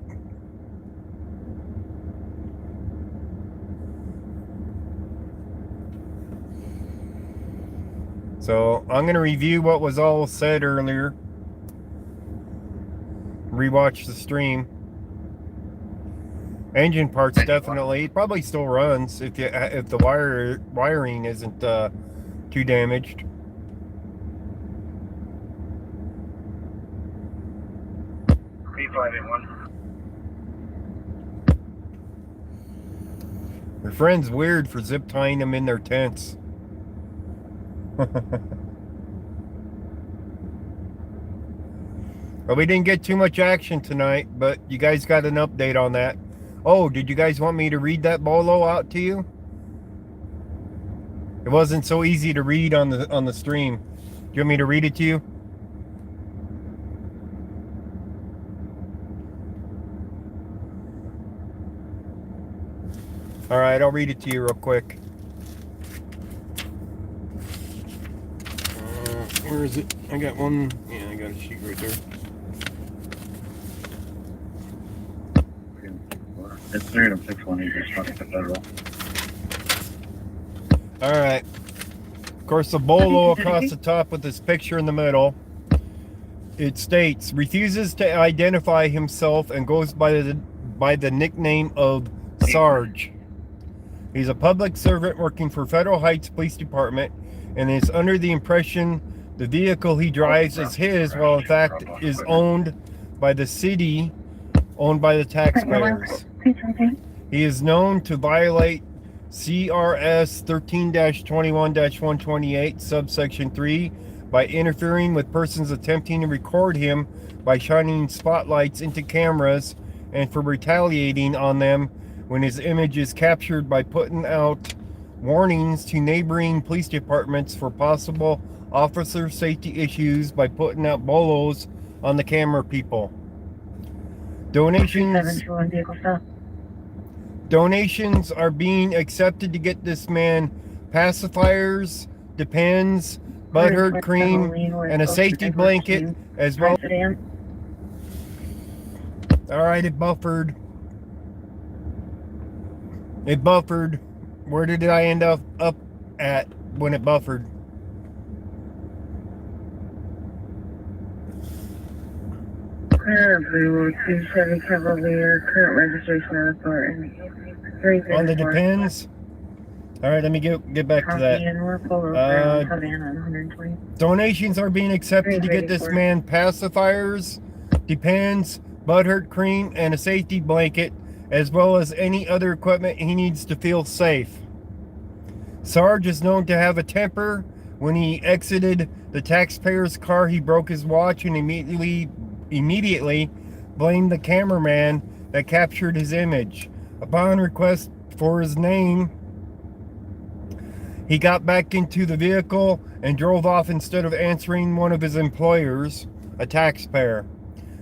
So I'm going to review what was all said earlier. Rewatch the stream. Engine parts definitely. It probably still runs if the wiring isn't too damaged. Your friend's weird for zip tying them in their tents. Well, we didn't get too much action tonight, but you guys got an update on that. Oh, did you guys want me to read that bolo out to you? It wasn't so easy to read on the stream. Do you want me to read it to you? All right, I'll read it to you real quick. Where is it? I got one. Yeah, I got a sheet right there. It's 361 just fucking to Federal. All right. Of course, the bolo across the top with this picture in the middle. It states, refuses to identify himself and goes by the nickname of Sarge. He's a public servant working for Federal Heights Police Department and is under the impression The vehicle he drives is his, while in fact is owned by the city, owned by the taxpayers. He is known to violate CRS 13-21-128, subsection 3, by interfering with persons attempting to record him by shining spotlights into cameras, and for retaliating on them when his image is captured by putting out warnings to neighboring police departments for possible officer safety issues by putting out bolos on the camera people. Donations are being accepted to get this man pacifiers, Depends, butthurt cream, and a safety blanket as well. Alright, it buffered. It buffered. Where did I end up at when it buffered? Blue 27 Cavalier, current registration report. On the Depends? Alright, let me get back to that. Donations are being accepted to get this man pacifiers, Depends, butthurt cream, and a safety blanket, as well as any other equipment he needs to feel safe. Sarge is known to have a temper. When he exited the taxpayer's car, he broke his watch and immediately blamed the cameraman that captured his image. Upon request for his name, he got back into the vehicle and drove off instead of answering one of his employers, a taxpayer.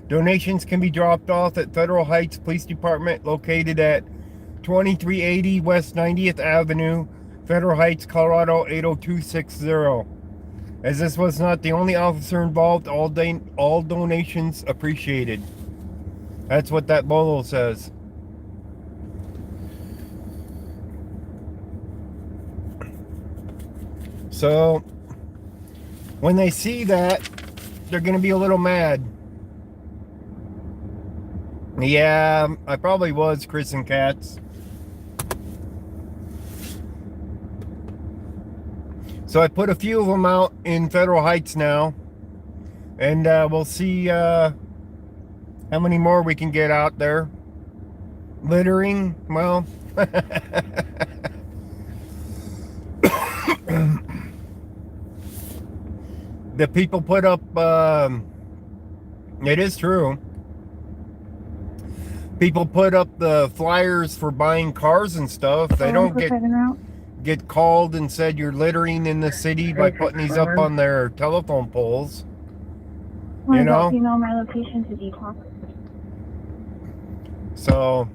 Donations can be dropped off at Federal Heights Police Department, located at 2380 West 90th Avenue, Federal Heights, Colorado 80260. As this was not the only officer involved, all donations appreciated. That's what that bolo says. So, when they see that, they're going to be a little mad. Yeah, I probably was Chris and Katz. So I put a few of them out in Federal Heights now. And we'll see how many more we can get out there. Littering, well... the people put up... it is true. People put up the flyers for buying cars and stuff. They don't get called and said you're littering in the city by putting these up on their telephone poles. You know? You know my location to detox. So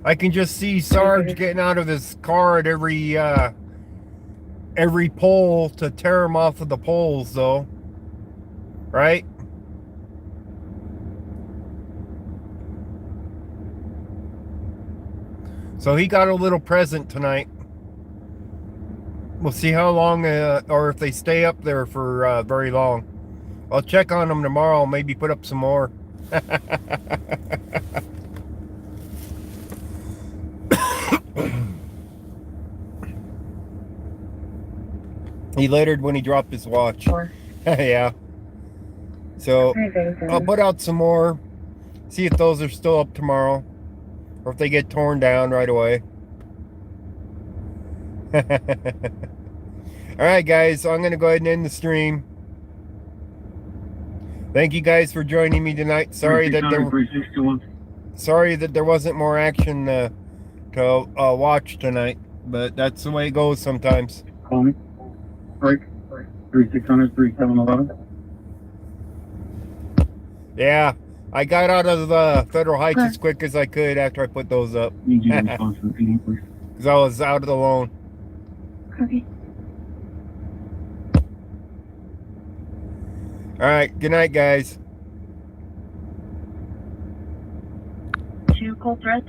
I can just see Sarge getting out of his car at every pole to tear him off of the poles, though. Right? So he got a little present tonight. We'll see how long, or if they stay up there for very long. I'll check on them tomorrow, maybe put up some more. He littered when he dropped his watch. Yeah. So I'll put out some more. See if those are still up tomorrow. Or if they get torn down right away. Alright guys, so I'm going to go ahead and end the stream. Thank you guys for joining me tonight. Sorry that there wasn't more action to watch tonight. But that's the way it goes sometimes. Call me. Break. 3600-3711. Yeah, I got out of the Federal Heights as quick as I could after I put those up. Need you to respond to the PD, please. Because I was out of the loan. Okay. Alright, good night, guys. 2 cold threats.